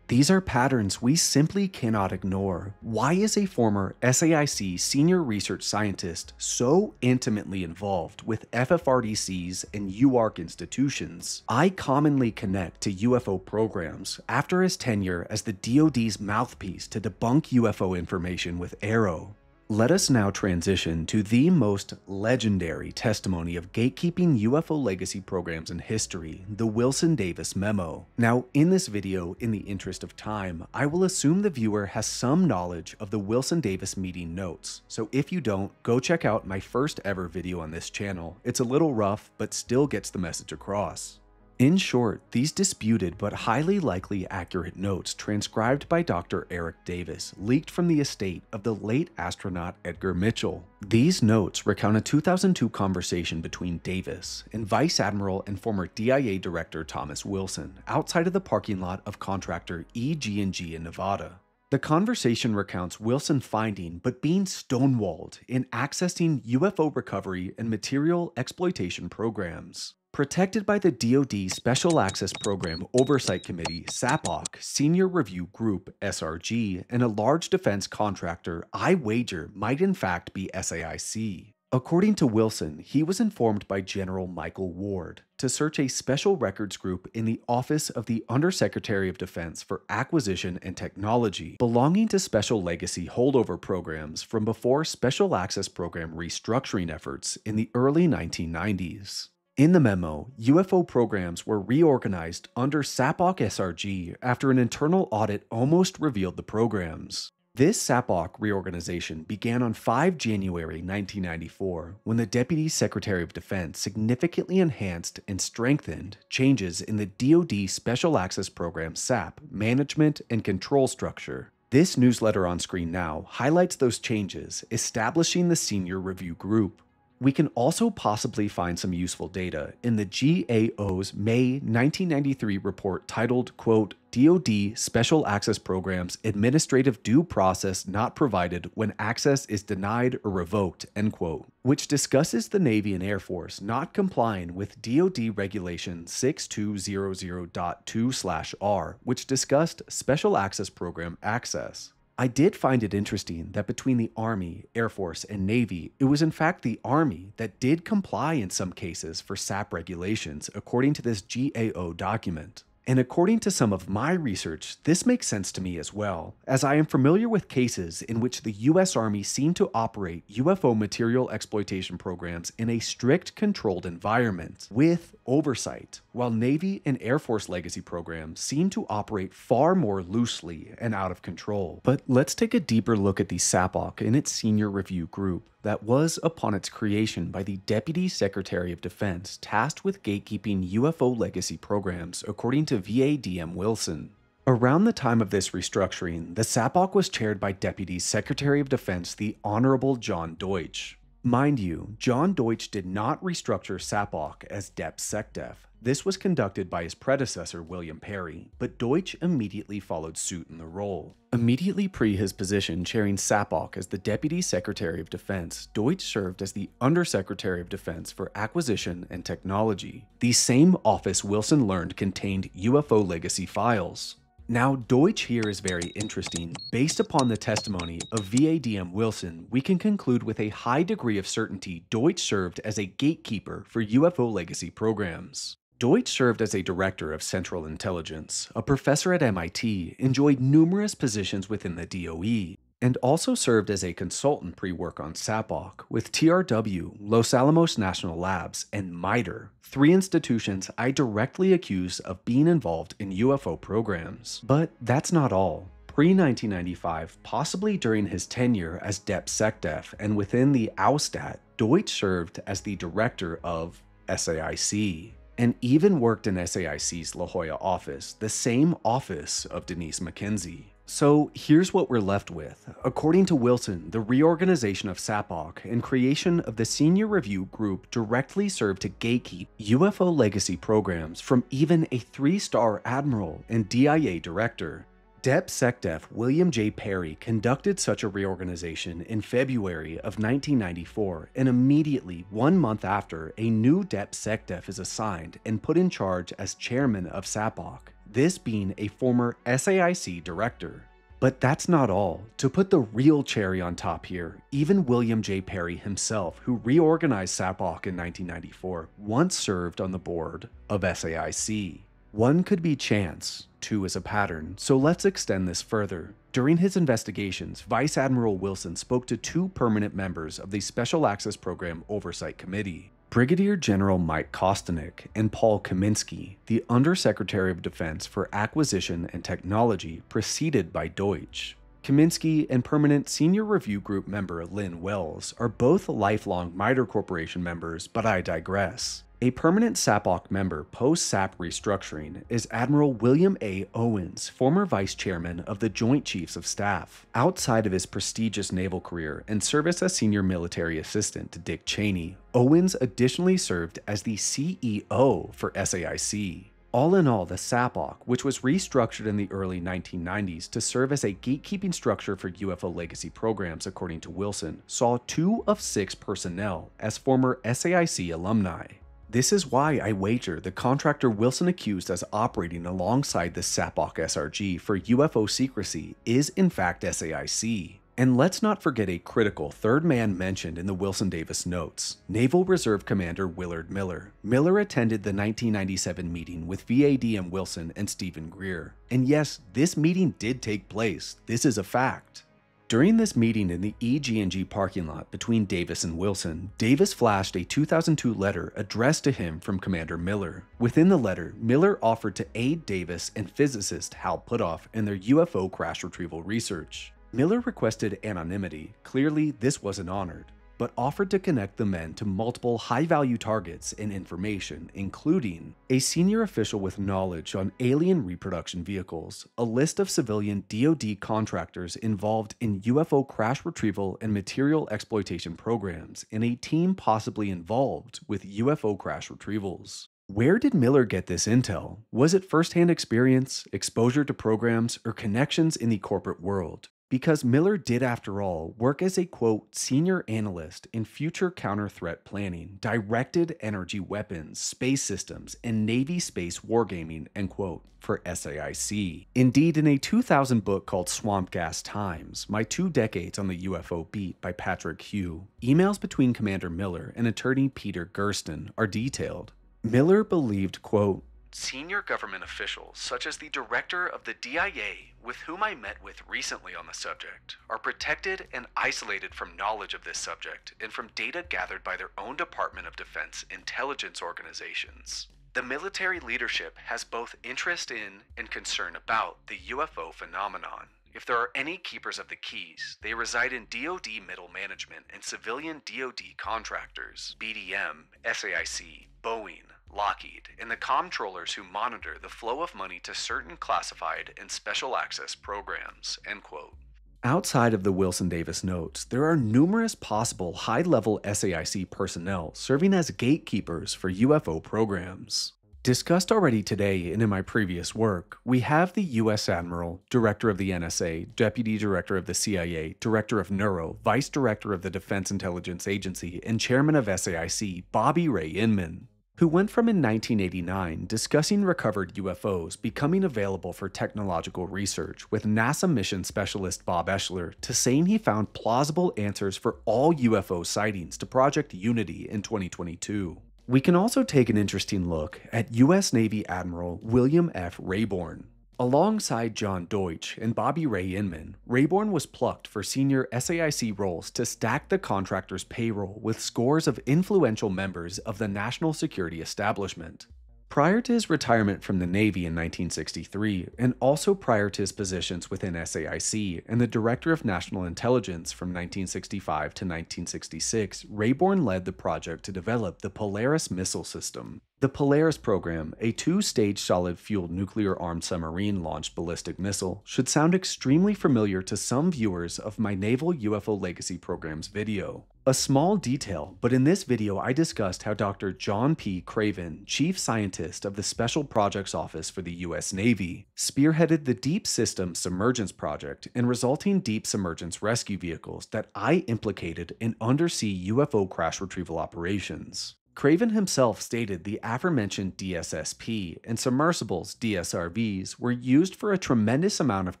These are patterns we simply cannot ignore. Why is a former SAIC senior research scientist so intimately involved with FFRDCs and UARC institutions? I commonly connect to UFO programs after his tenure as the DoD's mouthpiece to debunk UFO information with AARO. Let us now transition to the most legendary testimony of gatekeeping UFO legacy programs in history, the Wilson Davis memo. Now, in this video, in the interest of time, I will assume the viewer has some knowledge of the Wilson Davis meeting notes, so if you don't, go check out my first ever video on this channel. It's a little rough, but still gets the message across. In short, these disputed but highly likely accurate notes transcribed by Dr. Eric Davis leaked from the estate of the late astronaut Edgar Mitchell. These notes recount a 2002 conversation between Davis and Vice Admiral and former DIA Director Thomas Wilson outside of the parking lot of contractor EG&G in Nevada. The conversation recounts Wilson finding but being stonewalled in accessing UFO recovery and material exploitation programs. Protected by the DoD Special Access Program Oversight Committee, SAPOC, Senior Review Group, SRG, and a large defense contractor, I wager might in fact be SAIC. According to Wilson, he was informed by General Michael Ward to search a special records group in the Office of the Undersecretary of Defense for Acquisition and Technology, belonging to Special Legacy holdover programs from before Special Access Program restructuring efforts in the early 1990s. In the memo, UFO programs were reorganized under SAPOC SRG after an internal audit almost revealed the programs. This SAPOC reorganization began on 5 January 1994 when the Deputy Secretary of Defense significantly enhanced and strengthened changes in the DoD Special Access Program SAP management and control structure. This newsletter on screen now highlights those changes, establishing the Senior Review Group. We can also possibly find some useful data in the GAO's May 1993 report titled, quote, DoD Special Access Programs Administrative Due Process Not Provided When Access is Denied or Revoked, end quote, which discusses the Navy and Air Force not complying with DoD Regulation 6200.2/R, which discussed Special Access Program access. I did find it interesting that between the Army, Air Force, and Navy, it was in fact the Army that did comply in some cases for SAP regulations, according to this GAO document. And according to some of my research, this makes sense to me as well, as I am familiar with cases in which the US Army seemed to operate UFO material exploitation programs in a strict controlled environment, with oversight, while Navy and Air Force legacy programs seem to operate far more loosely and out of control. But let's take a deeper look at the SAPOC and its Senior Review Group that was, upon its creation, by the Deputy Secretary of Defense tasked with gatekeeping UFO legacy programs, according to VADM Wilson. Around the time of this restructuring, the SAPOC was chaired by Deputy Secretary of Defense the Honorable John Deutch. Mind you, John Deutch did not restructure SAPOC as DEPSECDEF. This was conducted by his predecessor, William Perry, but Deutch immediately followed suit in the role. Immediately pre his position chairing SAPOC as the Deputy Secretary of Defense, Deutch served as the Undersecretary of Defense for Acquisition and Technology, the same office Wilson learned contained UFO legacy files. Now, Deutch here is very interesting. Based upon the testimony of VADM Wilson, we can conclude with a high degree of certainty Deutch served as a gatekeeper for UFO legacy programs. Deutch served as a director of Central Intelligence, a professor at MIT, enjoyed numerous positions within the DOE, and also served as a consultant pre-work on SAPOC with TRW, Los Alamos National Labs, and MITRE, 3 institutions I directly accuse of being involved in UFO programs. But that's not all. Pre-1995, possibly during his tenure as DEPSECDEF and within the AUSTAT, Deutch served as the director of SAIC, and even worked in SAIC's La Jolla office, the same office of Denise McKenzie. So here's what we're left with. According to Wilson, the reorganization of SAPOC and creation of the Senior Review Group directly served to gatekeep UFO legacy programs from even a 3-star admiral and DIA director. DEPSECDEF William J. Perry conducted such a reorganization in February of 1994, and immediately 1 month after, a new DEPSECDEF is assigned and put in charge as chairman of SAPOC, this being a former SAIC director. But that's not all. To put the real cherry on top here, even William J. Perry himself, who reorganized SAPOC in 1994, once served on the board of SAIC. 1 could be chance, 2 is a pattern, so let's extend this further. During his investigations, Vice Admiral Wilson spoke to 2 permanent members of the Special Access Program Oversight Committee, Brigadier General Mike Kostanek and Paul Kaminsky, the Undersecretary of Defense for Acquisition and Technology, preceded by Deutch. Kaminsky and permanent Senior Review Group member Lynn Wells are both lifelong MITRE Corporation members, but I digress. A permanent SAPOC member post-SAP restructuring is Admiral William A. Owens, former vice chairman of the Joint Chiefs of Staff. Outside of his prestigious naval career and service as senior military assistant to Dick Cheney, Owens additionally served as the CEO for SAIC. All in all, the SAPOC, which was restructured in the early 1990s to serve as a gatekeeping structure for UFO legacy programs, according to Wilson, saw 2 of 6 personnel as former SAIC alumni. This is why I wager the contractor Wilson accused as operating alongside the SAPOC SRG for UFO secrecy is in fact SAIC. And let's not forget a critical third man mentioned in the Wilson-Davis notes, Naval Reserve Commander Willard Miller. Miller attended the 1997 meeting with VADM Wilson and Stephen Greer. And yes, this meeting did take place. This is a fact. During this meeting in the EG&G parking lot between Davis and Wilson, Davis flashed a 2002 letter addressed to him from Commander Miller. Within the letter, Miller offered to aid Davis and physicist Hal Puthoff in their UFO crash retrieval research. Miller requested anonymity. Clearly, this wasn't honored, but offered to connect the men to multiple high-value targets and information, including a senior official with knowledge on alien reproduction vehicles, a list of civilian DoD contractors involved in UFO crash retrieval and material exploitation programs, and a team possibly involved with UFO crash retrievals. Where did Miller get this intel? Was it first-hand experience, exposure to programs, or connections in the corporate world? Because Miller did, after all, work as a, quote, senior analyst in future counter-threat planning, directed energy weapons, space systems, and Navy space wargaming, end quote, for SAIC. Indeed, in a 2000 book called Swamp Gas Times, My 2 Decades on the UFO Beat by Patrick Hugh, emails between Commander Miller and attorney Peter Gersten are detailed. Miller believed, quote, senior government officials, such as the director of the DIA, with whom I met with recently on the subject, are protected and isolated from knowledge of this subject and from data gathered by their own Department of Defense intelligence organizations. The military leadership has both interest in and concern about the UFO phenomenon. If there are any keepers of the keys, they reside in DoD middle management and civilian DoD contractors, BDM, SAIC, Boeing, Lockheed, and the comptrollers who monitor the flow of money to certain classified and special access programs, end quote. Outside of the Wilson-Davis notes, there are numerous possible high-level SAIC personnel serving as gatekeepers for UFO programs. Discussed already today and in my previous work, we have the U.S. Admiral, Director of the NSA, Deputy Director of the CIA, Director of Neuro, Vice Director of the Defense Intelligence Agency, and Chairman of SAIC, Bobby Ray Inman, who went from in 1989 discussing recovered UFOs becoming available for technological research with NASA mission specialist Bob Eschler to saying he found plausible answers for all UFO sightings to Project Unity in 2022. We can also take an interesting look at U.S. Navy Admiral William F. Rayborn. Alongside John Deutch and Bobby Ray Inman, Rayborn was plucked for senior SAIC roles to stack the contractor's payroll with scores of influential members of the national security establishment. Prior to his retirement from the Navy in 1963, and also prior to his positions within SAIC and the Director of National Intelligence from 1965 to 1966, Rayborn led the project to develop the Polaris missile system. The Polaris program, a two-stage solid-fueled nuclear-armed submarine-launched ballistic missile, should sound extremely familiar to some viewers of my Naval UFO Legacy Program's video. A small detail, but in this video I discussed how Dr. John P. Craven, Chief Scientist of the Special Projects Office for the U.S. Navy, spearheaded the Deep System Submergence Project and resulting deep submergence rescue vehicles that I implicated in undersea UFO crash retrieval operations. Craven himself stated the aforementioned DSSP and submersibles DSRVs were used for a tremendous amount of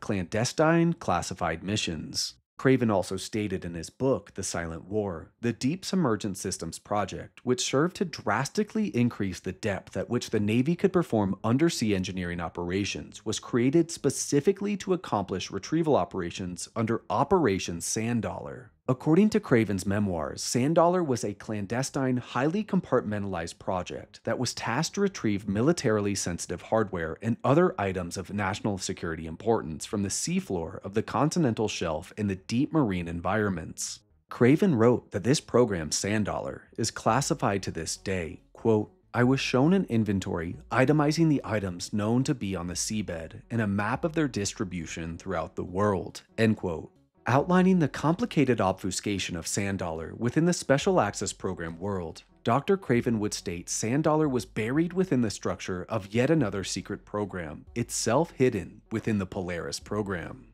clandestine, classified missions. Craven also stated in his book, The Silent War, the Deep Submergence Systems Project, which served to drastically increase the depth at which the Navy could perform undersea engineering operations, was created specifically to accomplish retrieval operations under Operation Sand Dollar. According to Craven's memoirs, Sand Dollar was a clandestine, highly compartmentalized project that was tasked to retrieve militarily sensitive hardware and other items of national security importance from the seafloor of the continental shelf in the deep marine environments. Craven wrote that this program, Sand Dollar, is classified to this day, quote, I was shown an inventory itemizing the items known to be on the seabed and a map of their distribution throughout the world, end quote. Outlining the complicated obfuscation of Sand Dollar within the Special Access Program world, Dr. Craven would state Sand Dollar was buried within the structure of yet another secret program, itself hidden within the Polaris program.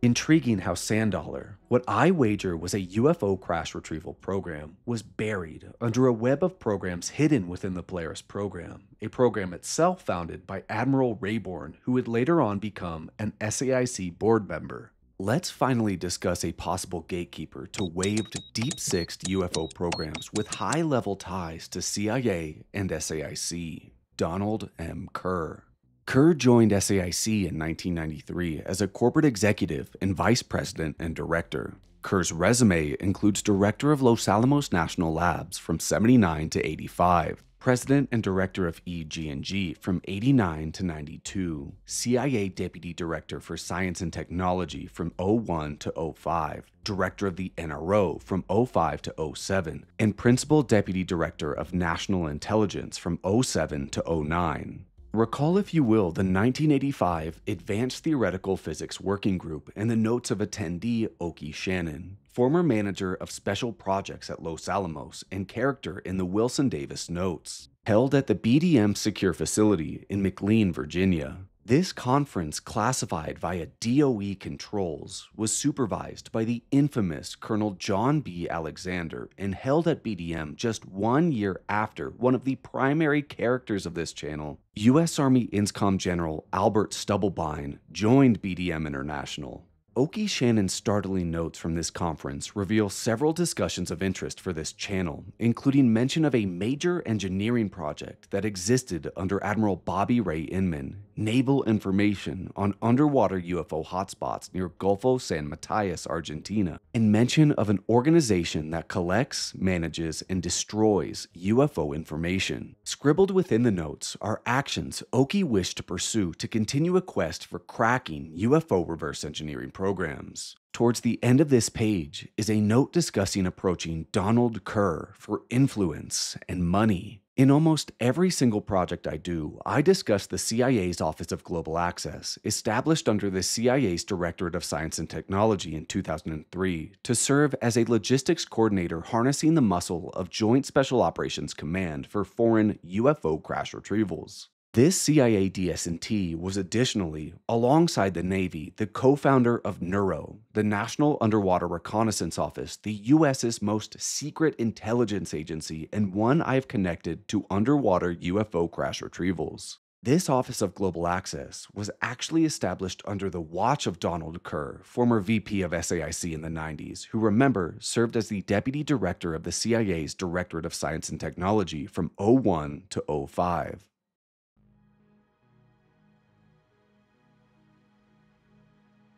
Intriguing how Sand Dollar, what I wager was a UFO crash retrieval program, was buried under a web of programs hidden within the Polaris program, a program itself founded by Admiral Rayborn, who would later on become an SAIC board member. Let's finally discuss a possible gatekeeper to waived Deep Sixth UFO programs with high-level ties to CIA and SAIC, Donald M. Kerr. Kerr joined SAIC in 1993 as a corporate executive and vice president and director. Kerr's resume includes director of Los Alamos National Labs from 79 to 85, president and director of EG&G from 89 to 92, CIA Deputy Director for Science and Technology from 01 to 05, Director of the NRO from 05 to 07, and Principal Deputy Director of National Intelligence from 07 to 09. Recall, if you will, the 1985 Advanced Theoretical Physics Working Group and the notes of attendee Oki Shannon, former manager of special projects at Los Alamos and character in the Wilson Davis notes, held at the BDM Secure Facility in McLean, Virginia. This conference, classified via DOE controls, was supervised by the infamous Colonel John B. Alexander and held at BDM just 1 year after one of the primary characters of this channel, U.S. Army INSCOM General Albert Stubblebine, joined BDM International. Oki Shannon's startling notes from this conference reveal several discussions of interest for this channel, including mention of a major engineering project that existed under Admiral Bobby Ray Inman, naval information on underwater UFO hotspots near Golfo San Matias, Argentina, and mention of an organization that collects, manages, and destroys UFO information. Scribbled within the notes are actions Oki wished to pursue to continue a quest for cracking UFO reverse engineering programs. Towards the end of this page is a note discussing approaching Donald Kerr for influence and money. In almost every single project I do, I discuss the CIA's Office of Global Access, established under the CIA's Directorate of Science and Technology in 2003, to serve as a logistics coordinator harnessing the muscle of Joint Special Operations Command for foreign UFO crash retrievals. This CIA DS&T was additionally, alongside the Navy, the co-founder of NURO, the National Underwater Reconnaissance Office, the U.S.'s most secret intelligence agency and one I've connected to underwater UFO crash retrievals. This Office of Global Access was actually established under the watch of Donald Kerr, former VP of SAIC in the 90s, who, remember, served as the Deputy Director of the CIA's Directorate of Science and Technology from 01 to 05.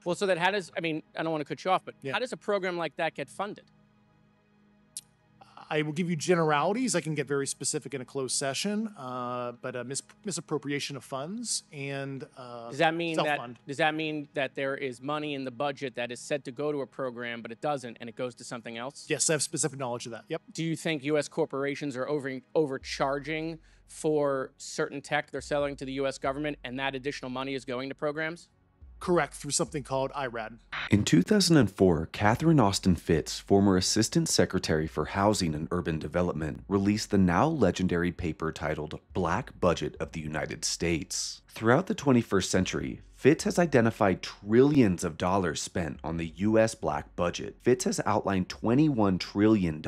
Well, so then how does, I mean, I don't want to cut you off, but how does a program like that get funded? I will give you generalities. I can get very specific in a closed session, but misappropriation of funds and does that mean self-fund. does that mean that there is money in the budget that is said to go to a program, but it doesn't, and it goes to something else? Yes, I have specific knowledge of that. Yep. Do you think U.S. corporations are overcharging for certain tech they're selling to the U.S. government, and that additional money is going to programs? Correct, through something called IRAD. In 2004, Catherine Austin Fitts, former Assistant Secretary for Housing and Urban Development, released the now legendary paper titled Black Budget of the United States. Throughout the 21st century, Fitts has identified trillions of dollars spent on the U.S. black budget. Fitts has outlined $21 trillion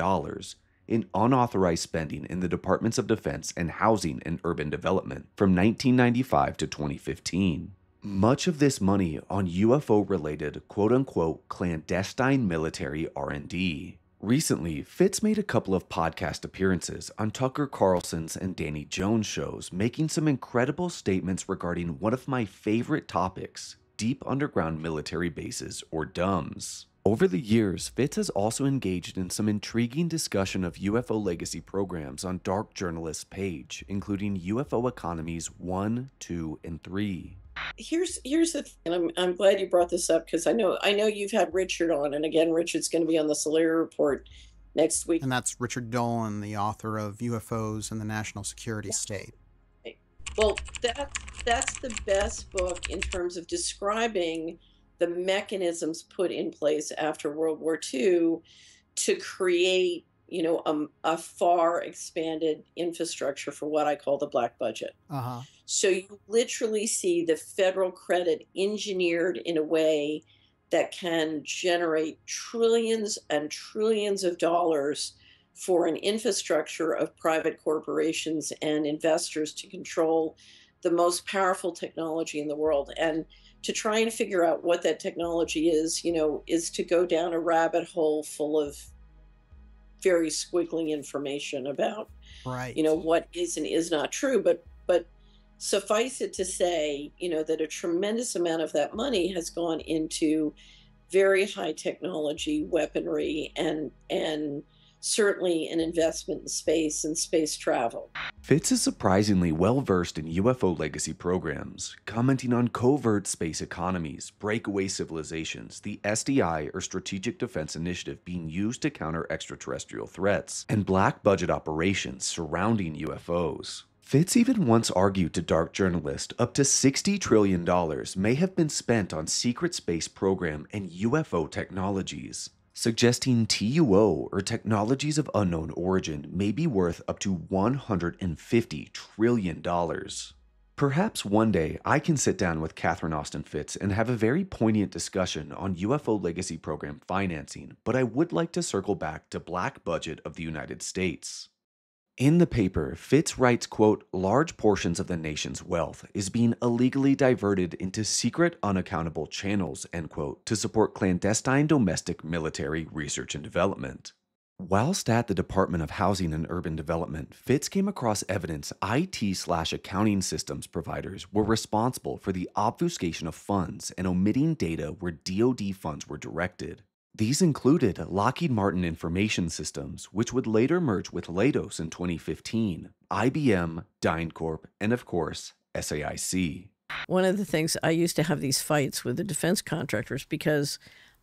in unauthorized spending in the Departments of Defense and Housing and Urban Development from 1995 to 2015. Much of this money on UFO-related quote-unquote clandestine military R&D. Recently, Fitts made a couple of podcast appearances on Tucker Carlson's and Danny Jones shows, making some incredible statements regarding one of my favorite topics, deep underground military bases, or DUMBs. Over the years, Fitts has also engaged in some intriguing discussion of UFO legacy programs on Dark Journalist's page, including UFO Economies 1, 2, and 3. Here's the thing, and I'm glad you brought this up, because I know you've had Richard on, and again, Richard's going to be on the Solera Report next week. And that's Richard Dolan, the author of UFOs and the National Security State. Well, that's the best book in terms of describing the mechanisms put in place after World War II to create, a far expanded infrastructure for what I call the black budget. Uh-huh. So you literally see the federal credit engineered in a way that can generate trillions and trillions of dollars for an infrastructure of private corporations and investors to control the most powerful technology in the world. And to try and figure out what that technology is, is to go down a rabbit hole full of very squiggly information about, what is and is not true. But suffice it to say, that a tremendous amount of that money has gone into very high technology weaponry and certainly an investment in space and space travel. Fitts is surprisingly well-versed in UFO legacy programs, commenting on covert space economies, breakaway civilizations, the SDI or Strategic Defense Initiative being used to counter extraterrestrial threats, and black budget operations surrounding UFOs. Fitts even once argued to Dark Journalist up to $60 trillion may have been spent on secret space program and UFO technologies, suggesting TUO or technologies of unknown origin may be worth up to $150 trillion. Perhaps one day I can sit down with Catherine Austin Fitts and have a very poignant discussion on UFO legacy program financing, but I would like to circle back to black budget of the United States. In the paper, Fitts writes, quote, large portions of the nation's wealth is being illegally diverted into secret, unaccountable channels, end quote, to support clandestine domestic military research and development. Whilst at the Department of Housing and Urban Development, Fitts came across evidence IT/accounting systems providers were responsible for the obfuscation of funds and omitting data where DoD funds were directed. These included Lockheed Martin Information Systems, which would later merge with LEIDOS in 2015, IBM, DynCorp, and of course, SAIC. One of the things, I used to have these fights with the defense contractors because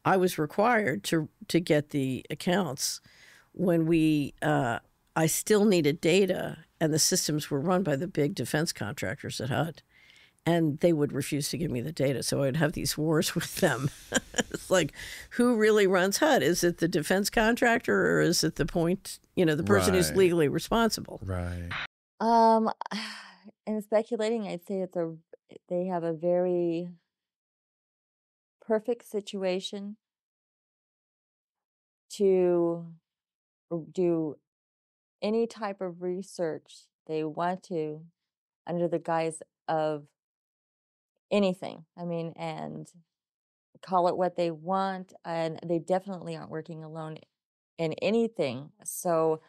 I was required to get the accounts when I still needed data, and the systems were run by the big defense contractors at HUD. And they would refuse to give me the data, so I'd have these wars with them. It's like, who really runs HUD? Is it the defense contractor, or is it the person who's legally responsible? Right. In speculating, I'd say they have a very perfect situation to do any type of research they want to under the guise of anything. And call it what they want, and they definitely aren't working alone in anything. So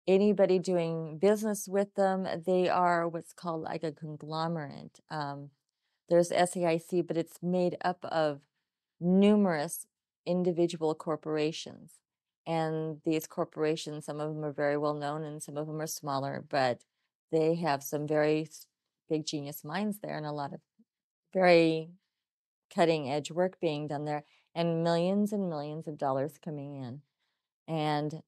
anybody doing business with them, they are what's called like a conglomerate. There's SAIC, but it's made up of numerous individual corporations. And these corporations, some of them are very well known and some of them are smaller, but they have some very big genius minds there and a lot of very cutting edge work being done there and millions of dollars coming in. And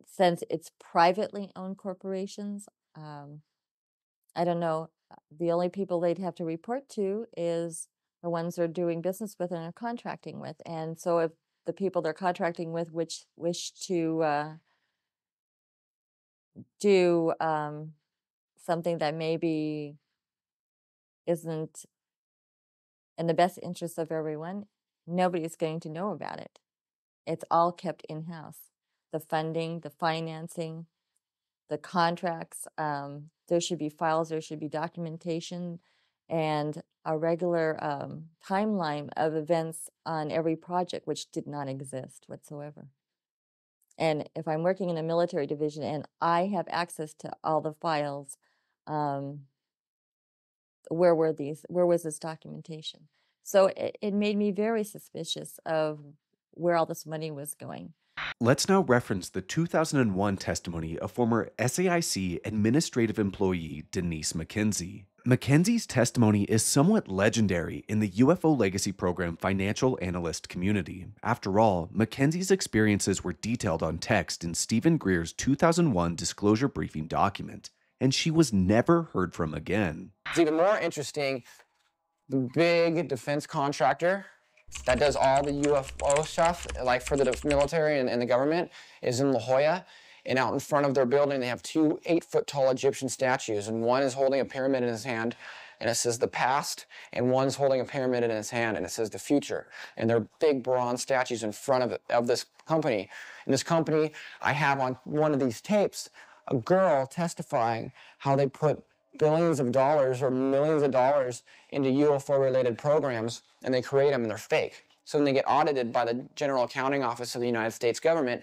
since it's privately owned corporations, I don't know, the only people they'd have to report to is the ones they're doing business with and are contracting with. And so if the people they're contracting with which wish to do something that maybe isn't in the best interest of everyone, nobody's going to know about it. It's all kept in-house. The funding, the financing, the contracts, there should be files, there should be documentation, and a regular timeline of events on every project, which did not exist whatsoever. And if I'm working in a military division and I have access to all the files, where was this documentation? So it made me very suspicious of where all this money was going. Let's now reference the 2001 testimony of former SAIC administrative employee Denise McKenzie. McKenzie's testimony is somewhat legendary in the UFO Legacy Program financial analyst community. After all, McKenzie's experiences were detailed on text in Stephen Greer's 2001 disclosure briefing document, and she was never heard from again. It's even more interesting, the big defense contractor that does all the UFO stuff, like for the military and the government, is in La Jolla. And out in front of their building, they have two 8-foot-tall Egyptian statues. And one is holding a pyramid in his hand, and it says the past. And one's holding a pyramid in his hand, and it says the future. And they're big bronze statues in front of this company. And this company, I have on one of these tapes, a girl testifying how they put billions of dollars or millions of dollars into UFO-related programs, and they create them, and they're fake. So when they get audited by the General Accounting Office of the United States government,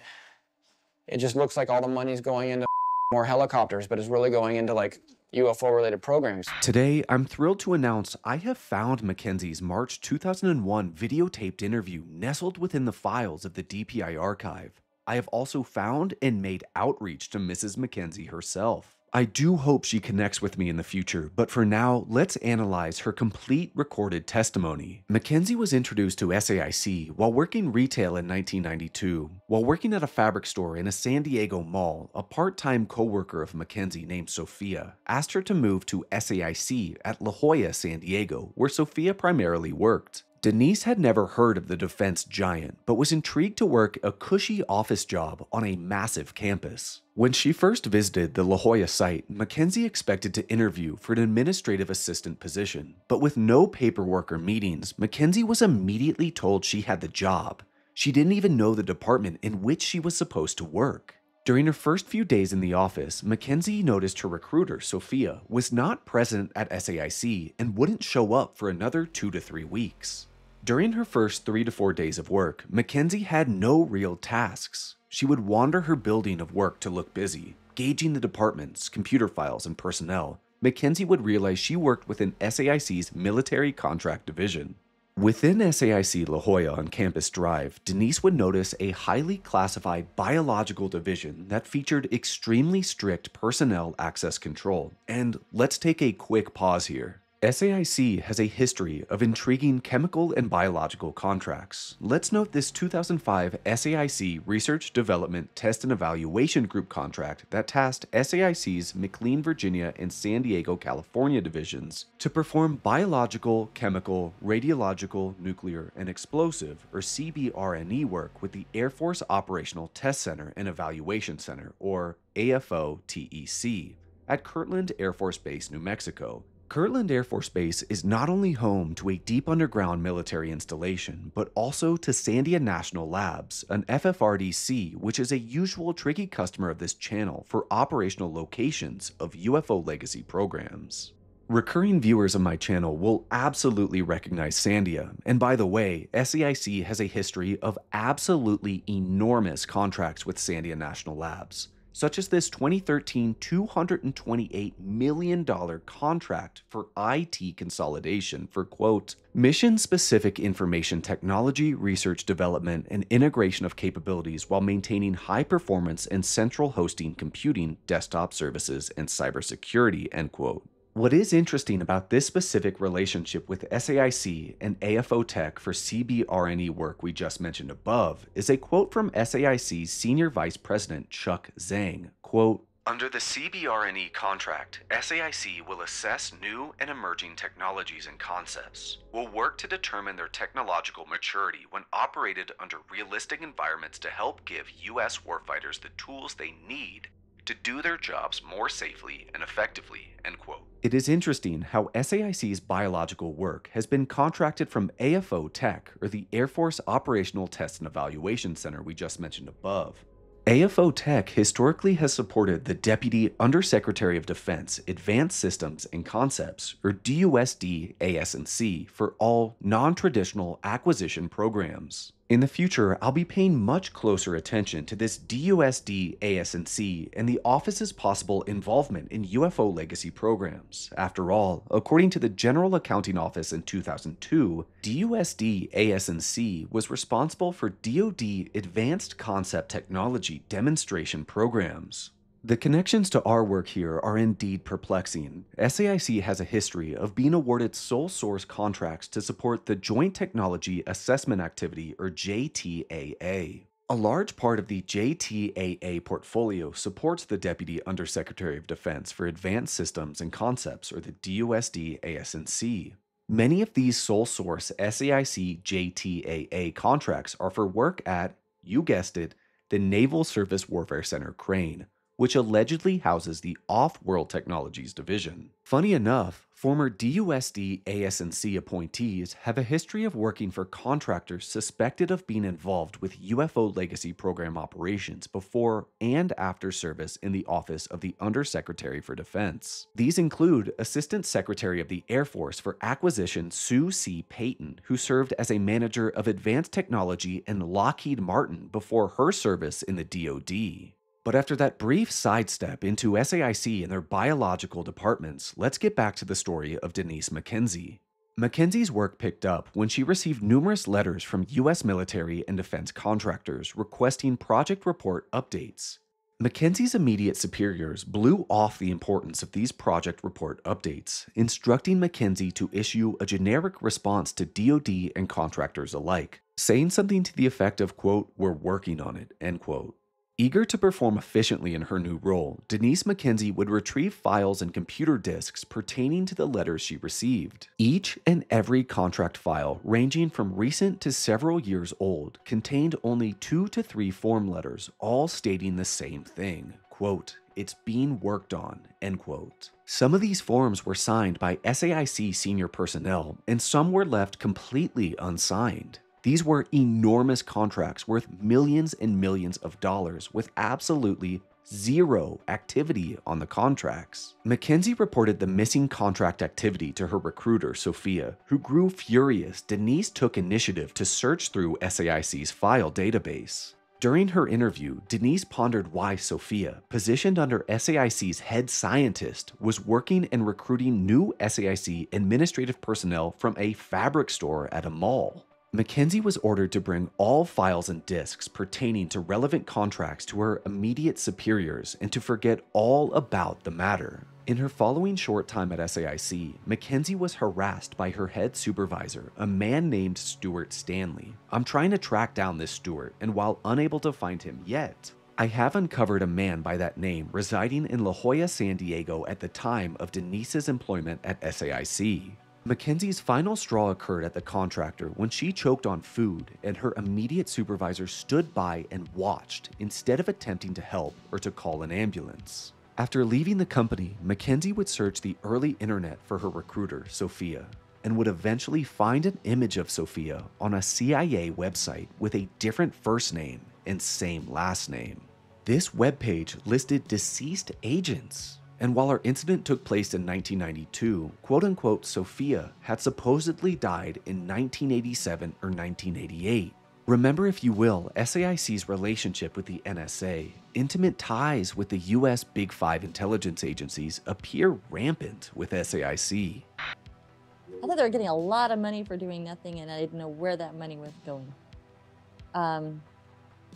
it just looks like all the money's going into more helicopters, but it's really going into like UFO-related programs. Today, I'm thrilled to announce I have found McKenzie's March 2001 videotaped interview nestled within the files of the DPI archive. I have also found and made outreach to Mrs. McKenzie herself. I do hope she connects with me in the future, but for now, let's analyze her complete recorded testimony. McKenzie was introduced to SAIC while working retail in 1992. While working at a fabric store in a San Diego mall, a part-time co-worker of McKenzie named Sophia asked her to move to SAIC at La Jolla, San Diego, where Sophia primarily worked. Denise had never heard of the defense giant, but was intrigued to work a cushy office job on a massive campus. When she first visited the La Jolla site, McKenzie expected to interview for an administrative assistant position, but with no paperwork or meetings, McKenzie was immediately told she had the job. She didn't even know the department in which she was supposed to work. During her first few days in the office, McKenzie noticed her recruiter, Sophia, was not present at SAIC and wouldn't show up for another 2 to 3 weeks. During her first 3 to 4 days of work, McKenzie had no real tasks. She would wander her building of work to look busy, gauging the departments, computer files, and personnel. McKenzie would realize she worked within SAIC's military contract division. Within SAIC La Jolla on Campus Drive, Denise would notice a highly classified biological division that featured extremely strict personnel access control. And let's take a quick pause here. SAIC has a history of intriguing chemical and biological contracts. Let's note this 2005 SAIC Research, Development, Test and Evaluation Group contract that tasked SAIC's McLean, Virginia and San Diego, California divisions to perform biological, chemical, radiological, nuclear, and explosive, or CBRNE work with the Air Force Operational Test Center and Evaluation Center, or AFO-TEC, at Kirtland Air Force Base, New Mexico. Kirtland Air Force Base is not only home to a deep underground military installation, but also to Sandia National Labs, an FFRDC, which is a usual tricky customer of this channel for operational locations of UFO Legacy programs. Recurring viewers of my channel will absolutely recognize Sandia, and by the way, SAIC has a history of absolutely enormous contracts with Sandia National Labs. such as this 2013 $228 million contract for IT consolidation for, quote, mission-specific information technology, research development, and integration of capabilities while maintaining high performance and central hosting computing, desktop services, and cybersecurity, end quote. What is interesting about this specific relationship with SAIC and AFO Tech for CBRNE work we just mentioned above is a quote from SAIC's Senior Vice President Chuck Zhang, quote, "Under the CBRNE contract, SAIC will assess new and emerging technologies and concepts, will work to determine their technological maturity when operated under realistic environments to help give U.S. warfighters the tools they need to do their jobs more safely and effectively," end quote. It is interesting how SAIC's biological work has been contracted from AFO Tech, or the Air Force Operational Test and Evaluation Center we just mentioned above. AFO Tech historically has supported the Deputy Undersecretary of Defense Advanced Systems and Concepts, or DUSD AS&C, for all non-traditional acquisition programs. In the future, I'll be paying much closer attention to this DUSD AS&C and the office's possible involvement in UFO legacy programs. After all, according to the General Accounting Office in 2002, DUSD AS&C was responsible for DoD Advanced Concept Technology demonstration programs. The connections to our work here are indeed perplexing. SAIC has a history of being awarded sole source contracts to support the Joint Technology Assessment Activity, or JTAA. A large part of the JTAA portfolio supports the Deputy Undersecretary of Defense for Advanced Systems and Concepts, or the DUSD AS&C. Many of these sole source SAIC JTAA contracts are for work at, you guessed it, the Naval Surface Warfare Center Crane, which allegedly houses the Off-World Technologies Division. Funny enough, former DUSD AS&C appointees have a history of working for contractors suspected of being involved with UFO Legacy Program operations before and after service in the Office of the Undersecretary for Defense. These include Assistant Secretary of the Air Force for Acquisition Sue C. Payton, who served as a manager of advanced technology in Lockheed Martin before her service in the DoD. But after that brief sidestep into SAIC and their biological departments, let's get back to the story of Denise McKenzie. McKenzie's work picked up when she received numerous letters from U.S. military and defense contractors requesting project report updates. McKenzie's immediate superiors blew off the importance of these project report updates, instructing McKenzie to issue a generic response to DoD and contractors alike, saying something to the effect of, quote, "We're working on it," end quote. Eager to perform efficiently in her new role, Denise McKenzie would retrieve files and computer disks pertaining to the letters she received. Each and every contract file, ranging from recent to several years old, contained only 2 to 3 form letters, all stating the same thing, quote, "It's being worked on," end quote. Some of these forms were signed by SAIC senior personnel, and some were left completely unsigned. These were enormous contracts worth millions and millions of dollars with absolutely zero activity on the contracts. McKenzie reported the missing contract activity to her recruiter, Sophia, who grew furious. Denise took initiative to search through SAIC's file database. During her interview, Denise pondered why Sophia, positioned under SAIC's head scientist, was working and recruiting new SAIC administrative personnel from a fabric store at a mall. McKenzie was ordered to bring all files and disks pertaining to relevant contracts to her immediate superiors and to forget all about the matter. In her following short time at SAIC, McKenzie was harassed by her head supervisor, a man named Stuart Stanley. I'm trying to track down this Stuart, and while unable to find him yet, I have uncovered a man by that name residing in La Jolla, San Diego at the time of Denise's employment at SAIC. McKenzie's final straw occurred at the contractor when she choked on food and her immediate supervisor stood by and watched instead of attempting to help or to call an ambulance. After leaving the company, McKenzie would search the early internet for her recruiter, Sophia, and would eventually find an image of Sophia on a CIA website with a different first name and same last name. This webpage listed deceased agents. And while our incident took place in 1992, quote-unquote Sophia had supposedly died in 1987 or 1988. Remember, if you will, SAIC's relationship with the NSA. Intimate ties with the US Big Five intelligence agencies appear rampant with SAIC. I thought they were getting a lot of money for doing nothing, and I didn't know where that money was going.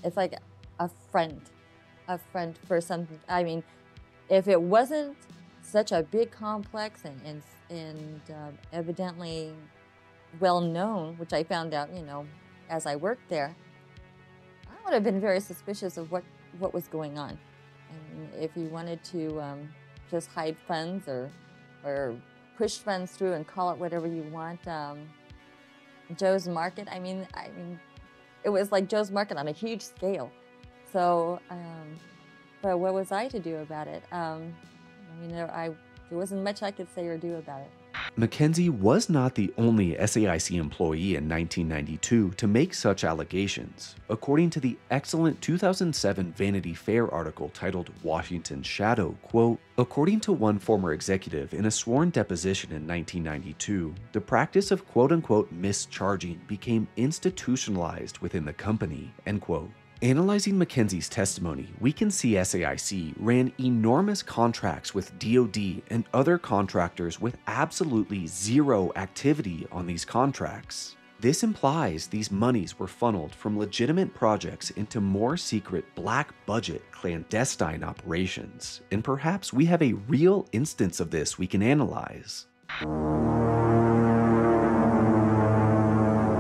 It's like a front for something. I mean, if it wasn't such a big complex and evidently well known, which I found out, you know, as I worked there, I would have been very suspicious of what was going on. I mean, if you wanted to just hide funds or push funds through and call it whatever you want, Joe's Market. I mean, it was like Joe's Market on a huge scale. So, but what was I to do about it? I mean, there wasn't much I could say or do about it. Mackenzie was not the only SAIC employee in 1992 to make such allegations. According to the excellent 2007 Vanity Fair article titled Washington's Shadow, quote, according to one former executive in a sworn deposition in 1992, the practice of quote-unquote mischarging became institutionalized within the company, end quote. Analyzing Mackenzie's testimony, we can see SAIC ran enormous contracts with DoD and other contractors with absolutely zero activity on these contracts. This implies these monies were funneled from legitimate projects into more secret black budget clandestine operations, and perhaps we have a real instance of this we can analyze.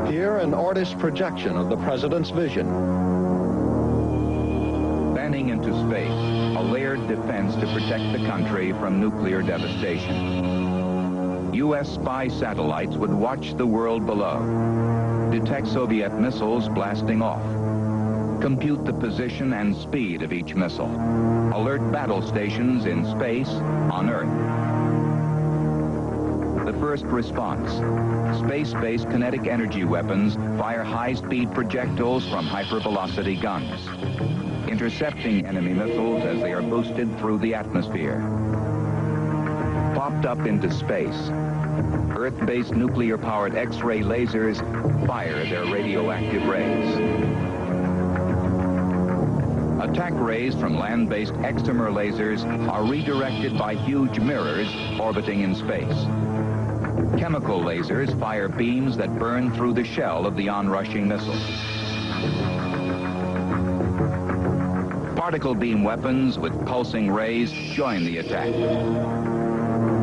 Here, an artist's projection of the president's vision. Into space, a layered defense to protect the country from nuclear devastation. U.S. spy satellites would watch the world below, detect Soviet missiles blasting off, compute the position and speed of each missile, alert battle stations in space, on Earth. The first response, space-based kinetic energy weapons fire high-speed projectiles from hypervelocity guns, intercepting enemy missiles as they are boosted through the atmosphere. Popped up into space, Earth-based nuclear-powered X-ray lasers fire their radioactive rays. Attack rays from land-based excimer lasers are redirected by huge mirrors orbiting in space. Chemical lasers fire beams that burn through the shell of the onrushing missile. Particle beam weapons with pulsing rays join the attack.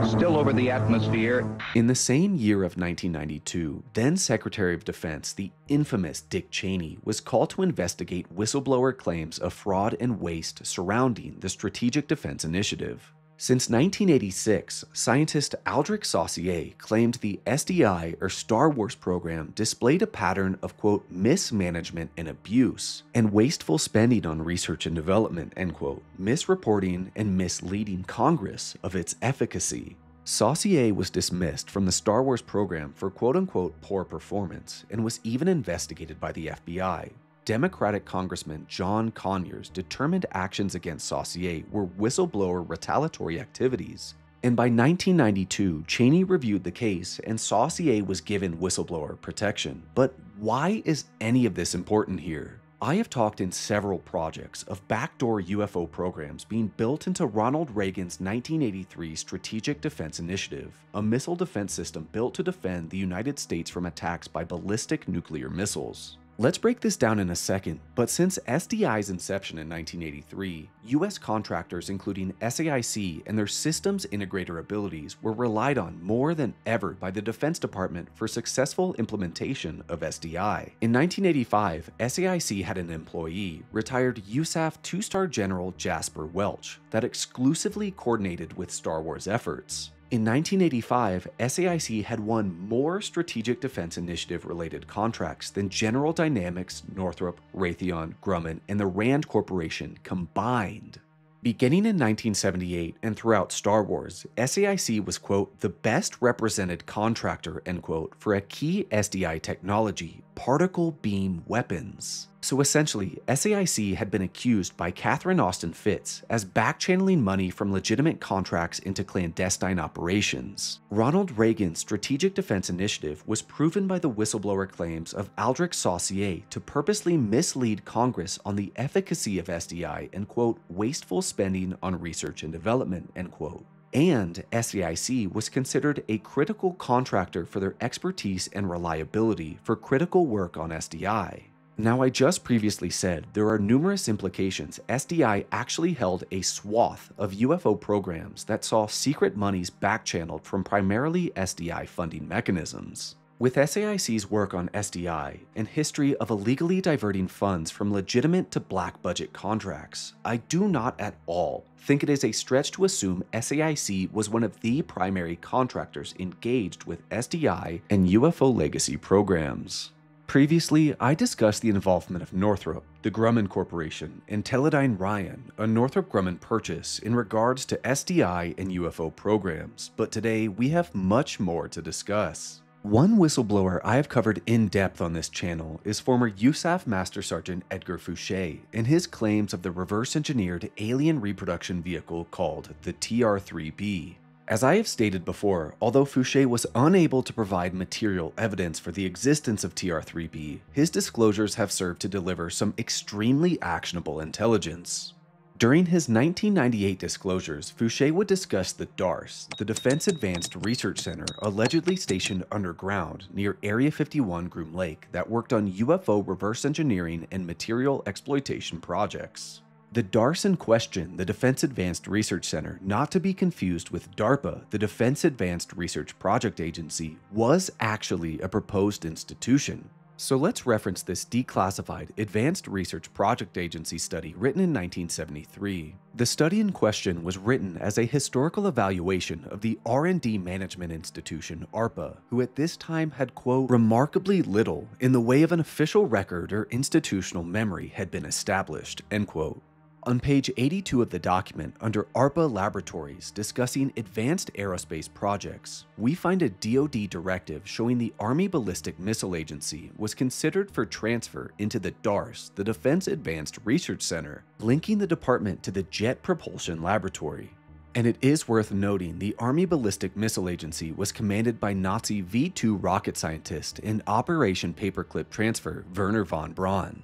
Still over the atmosphere. In the same year of 1992, then Secretary of Defense, the infamous Dick Cheney, was called to investigate whistleblower claims of fraud and waste surrounding the Strategic Defense Initiative. Since 1986, scientist Aldrich Saussure claimed the SDI or Star Wars program displayed a pattern of, quote, mismanagement and abuse, and wasteful spending on research and development, end quote, misreporting and misleading Congress of its efficacy. Saussure was dismissed from the Star Wars program for quote-unquote poor performance and was even investigated by the FBI. Democratic Congressman John Conyers determined actions against Saussure were whistleblower retaliatory activities, and by 1992, Cheney reviewed the case and Saussure was given whistleblower protection. But why is any of this important here? I have talked in several projects of backdoor UFO programs being built into Ronald Reagan's 1983 Strategic Defense Initiative, a missile defense system built to defend the United States from attacks by ballistic nuclear missiles. Let's break this down in a second, but since SDI's inception in 1983, US contractors including SAIC and their systems integrator abilities were relied on more than ever by the Defense Department for successful implementation of SDI. In 1985, SAIC had an employee, retired USAF 2-star General Jasper Welch, that exclusively coordinated with Star Wars efforts. In 1985, SAIC had won more Strategic Defense Initiative-related contracts than General Dynamics, Northrop, Raytheon, Grumman, and the RAND Corporation combined. Beginning in 1978 and throughout Star Wars, SAIC was, quote, the best represented contractor, end quote, for a key SDI technology, particle beam weapons. So essentially, SAIC had been accused by Catherine Austin Fitts as back-channeling money from legitimate contracts into clandestine operations. Ronald Reagan's Strategic Defense Initiative was proven by the whistleblower claims of Aldrich Saussure to purposely mislead Congress on the efficacy of SDI and, quote, wasteful spending on research and development, end quote. And SAIC was considered a critical contractor for their expertise and reliability for critical work on SDI. Now, I just previously said there are numerous implications SDI actually held a swath of UFO programs that saw secret monies back-channeled from primarily SDI funding mechanisms. With SAIC's work on SDI and history of illegally diverting funds from legitimate to black budget contracts, I do not at all think it is a stretch to assume SAIC was one of the primary contractors engaged with SDI and UFO legacy programs. Previously, I discussed the involvement of Northrop, the Grumman Corporation, and Teledyne Ryan, a Northrop Grumman purchase in regards to SDI and UFO programs, but today we have much more to discuss. One whistleblower I have covered in depth on this channel is former USAF Master Sergeant Edgar Fouché and his claims of the reverse-engineered alien reproduction vehicle called the TR-3B. As I have stated before, although Fouché was unable to provide material evidence for the existence of TR-3B, his disclosures have served to deliver some extremely actionable intelligence. During his 1998 disclosures, Fouché would discuss the DARS, the Defense Advanced Research Center allegedly stationed underground near Area 51 Groom Lake that worked on UFO reverse engineering and material exploitation projects. The DARS in question, the Defense Advanced Research Center, not to be confused with DARPA, the Defense Advanced Research Project Agency, was actually a proposed institution. So let's reference this declassified Advanced Research Project Agency study written in 1973. The study in question was written as a historical evaluation of the R&D Management Institution, ARPA, who at this time had, quote, remarkably little in the way of an official record or institutional memory had been established, end quote. On page 82 of the document, under ARPA Laboratories discussing advanced aerospace projects, we find a DoD directive showing the Army Ballistic Missile Agency was considered for transfer into the DARS, the Defense Advanced Research Center, linking the department to the Jet Propulsion Laboratory. And it is worth noting the Army Ballistic Missile Agency was commanded by Nazi V-2 rocket scientist in Operation Paperclip Transfer Werner von Braun.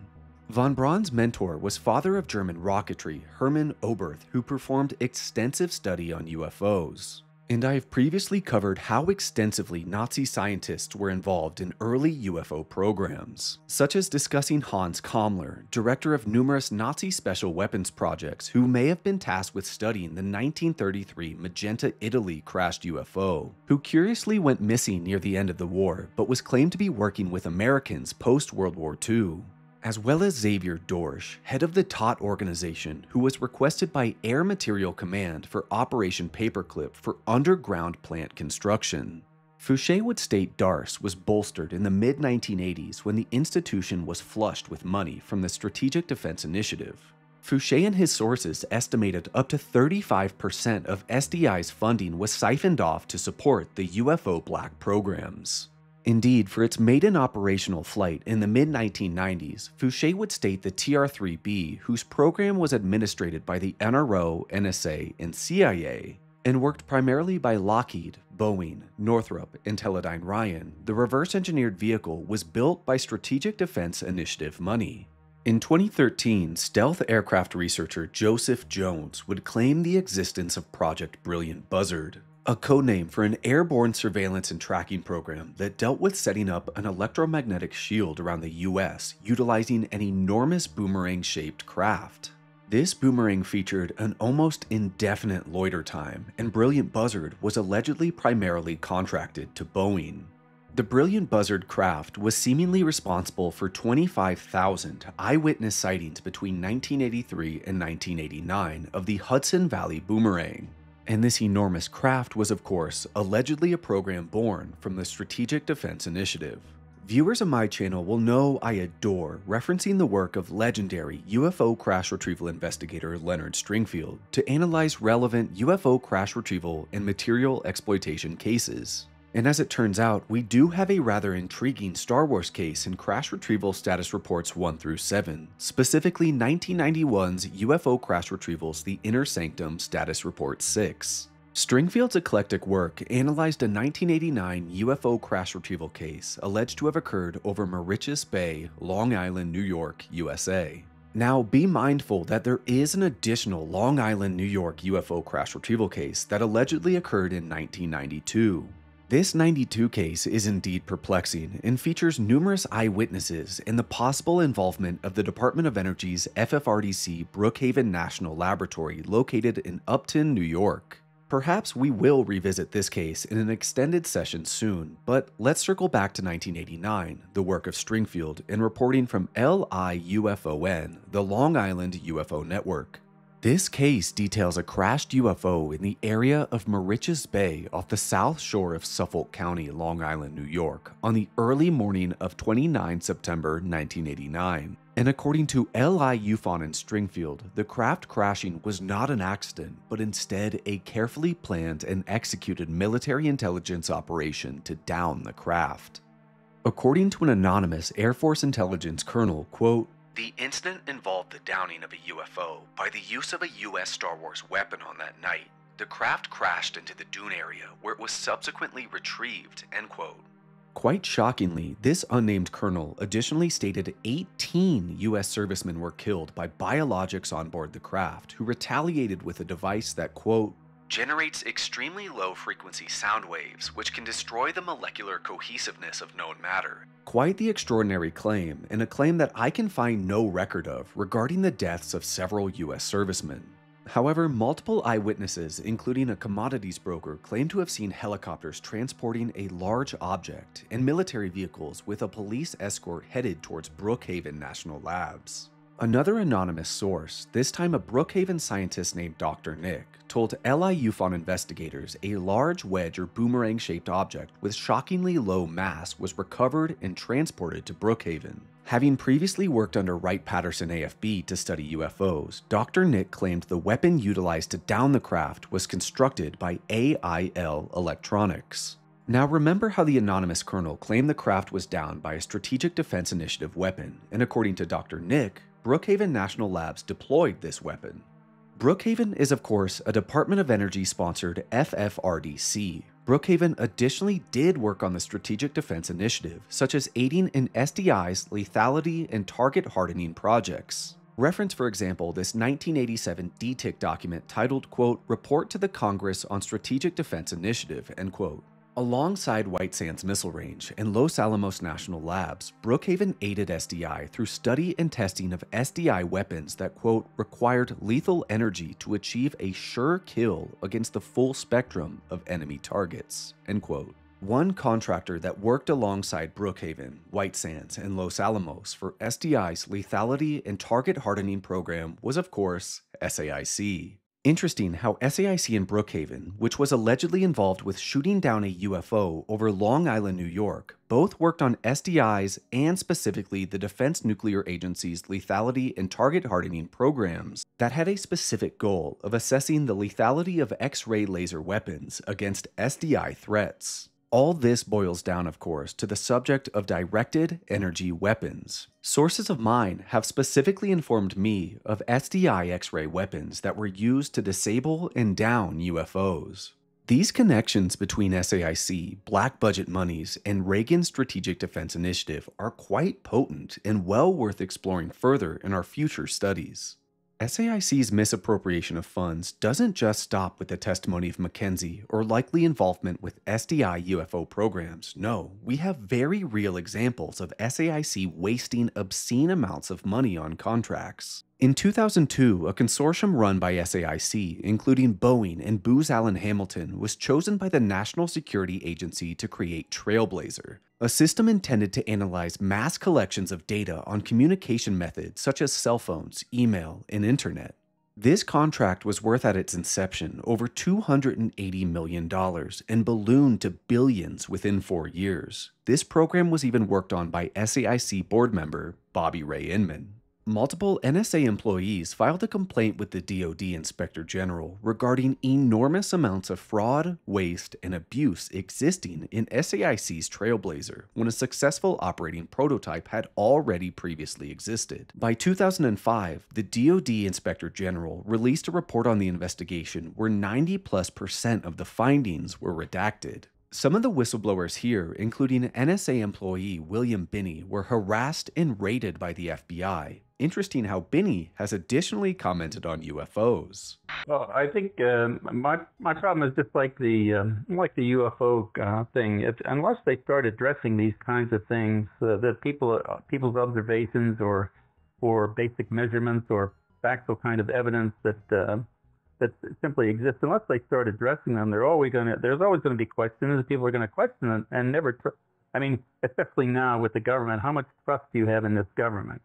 Von Braun's mentor was father of German rocketry Hermann Oberth, who performed extensive study on UFOs. And I have previously covered how extensively Nazi scientists were involved in early UFO programs, such as discussing Hans Kammler, director of numerous Nazi special weapons projects who may have been tasked with studying the 1933 Magenta Italy crashed UFO, who curiously went missing near the end of the war but was claimed to be working with Americans post-World War II. As well as Xavier Dorsch, head of the TOT organization, who was requested by Air Material Command for Operation Paperclip for underground plant construction. Fouché would state DARS was bolstered in the mid-1980s when the institution was flushed with money from the Strategic Defense Initiative. Fouché and his sources estimated up to 35% of SDI's funding was siphoned off to support the UFO black programs. Indeed, for its maiden operational flight in the mid-1990s, Fouché would state the TR-3B, whose program was administered by the NRO, NSA, and CIA, and worked primarily by Lockheed, Boeing, Northrop, and Teledyne Ryan, the reverse-engineered vehicle was built by Strategic Defense Initiative money. In 2013, stealth aircraft researcher Joseph Jones would claim the existence of Project Brilliant Buzzard, a codename for an airborne surveillance and tracking program that dealt with setting up an electromagnetic shield around the US utilizing an enormous boomerang-shaped craft. This boomerang featured an almost indefinite loiter time, and Brilliant Buzzard was allegedly primarily contracted to Boeing. The Brilliant Buzzard craft was seemingly responsible for 25,000 eyewitness sightings between 1983 and 1989 of the Hudson Valley boomerang. And this enormous craft was, of course, allegedly a program born from the Strategic Defense Initiative. Viewers of my channel will know I adore referencing the work of legendary UFO crash retrieval investigator Leonard Stringfield to analyze relevant UFO crash retrieval and material exploitation cases. And as it turns out, we do have a rather intriguing Star Wars case in Crash Retrieval Status Reports 1 through 7, specifically 1991's UFO Crash Retrieval's The Inner Sanctum Status Report 6. Stringfield's eclectic work analyzed a 1989 UFO crash retrieval case alleged to have occurred over Mauritius Bay, Long Island, New York, USA. Now, be mindful that there is an additional Long Island, New York UFO crash retrieval case that allegedly occurred in 1992. This 92 case is indeed perplexing and features numerous eyewitnesses and the possible involvement of the Department of Energy's FFRDC Brookhaven National Laboratory located in Upton, New York. Perhaps we will revisit this case in an extended session soon, but let's circle back to 1989, the work of Stringfield, and reporting from LIUFON, the Long Island UFO Network. This case details a crashed UFO in the area of Mauritius Bay off the south shore of Suffolk County, Long Island, New York, on the early morning of 29 September 1989. And according to LIUFON and Stringfield, the craft crashing was not an accident, but instead a carefully planned and executed military intelligence operation to down the craft. According to an anonymous Air Force intelligence colonel, quote, "The incident involved the downing of a UFO by the use of a U.S. Star Wars weapon on that night. The craft crashed into the dune area where it was subsequently retrieved," end quote. Quite shockingly, this unnamed colonel additionally stated 18 U.S. servicemen were killed by biologics on board the craft who retaliated with a device that, quote, "generates extremely low-frequency sound waves which can destroy the molecular cohesiveness of known matter." Quite the extraordinary claim, and a claim that I can find no record of regarding the deaths of several U.S. servicemen. However, multiple eyewitnesses, including a commodities broker, claim to have seen helicopters transporting a large object and military vehicles with a police escort headed towards Brookhaven National Labs. Another anonymous source, this time a Brookhaven scientist named Dr. Nick, told LIUFON investigators a large wedge or boomerang-shaped object with shockingly low mass was recovered and transported to Brookhaven. Having previously worked under Wright-Patterson AFB to study UFOs, Dr. Nick claimed the weapon utilized to down the craft was constructed by AIL Electronics. Now remember how the anonymous colonel claimed the craft was downed by a Strategic Defense Initiative weapon, and according to Dr. Nick, Brookhaven National Labs deployed this weapon. Brookhaven is of course a Department of Energy sponsored FFRDC. Brookhaven additionally did work on the Strategic Defense Initiative, such as aiding in SDI's lethality and target hardening projects. Reference, for example, this 1987 DTIC document titled, quote, "Report to the Congress on Strategic Defense Initiative," end quote. Alongside White Sands Missile Range and Los Alamos National Labs, Brookhaven aided SDI through study and testing of SDI weapons that, quote, "required lethal energy to achieve a sure kill against the full spectrum of enemy targets," end quote. One contractor that worked alongside Brookhaven, White Sands, and Los Alamos for SDI's lethality and target hardening program was, of course, SAIC. Interesting how SAIC in Brookhaven, which was allegedly involved with shooting down a UFO over Long Island, New York, both worked on SDI's and specifically the Defense Nuclear Agency's lethality and target hardening programs that had a specific goal of assessing the lethality of X-ray laser weapons against SDI threats. All this boils down, of course, to the subject of directed energy weapons. Sources of mine have specifically informed me of SDI X-ray weapons that were used to disable and down UFOs. These connections between SAIC, black budget monies, and Reagan's Strategic Defense Initiative are quite potent and well worth exploring further in our future studies. SAIC's misappropriation of funds doesn't just stop with the testimony of McKenzie or likely involvement with SDI UFO programs. No, we have very real examples of SAIC wasting obscene amounts of money on contracts. In 2002, a consortium run by SAIC, including Boeing and Booz Allen Hamilton, was chosen by the National Security Agency to create Trailblazer, a system intended to analyze mass collections of data on communication methods such as cell phones, email, and internet. This contract was worth at its inception over $280 million and ballooned to billions within 4 years. This program was even worked on by SAIC board member Bobby Ray Inman. multiple NSA employees filed a complaint with the DoD Inspector General regarding enormous amounts of fraud, waste, and abuse existing in SAIC's Trailblazer when a successful operating prototype had already previously existed. By 2005, the DoD Inspector General released a report on the investigation where 90+% of the findings were redacted. Some of the whistleblowers here, including NSA employee William Binney, were harassed and raided by the FBI. Interesting how Binney has additionally commented on UFOs. Well, I think my problem is just like the UFO thing. Unless they start addressing these kinds of things, that people's observations or basic measurements or factual kind of evidence that simply exist, unless they start addressing them, there's always going to be questions. People are going to question them and never. Especially now with the government, how much trust do you have in this government?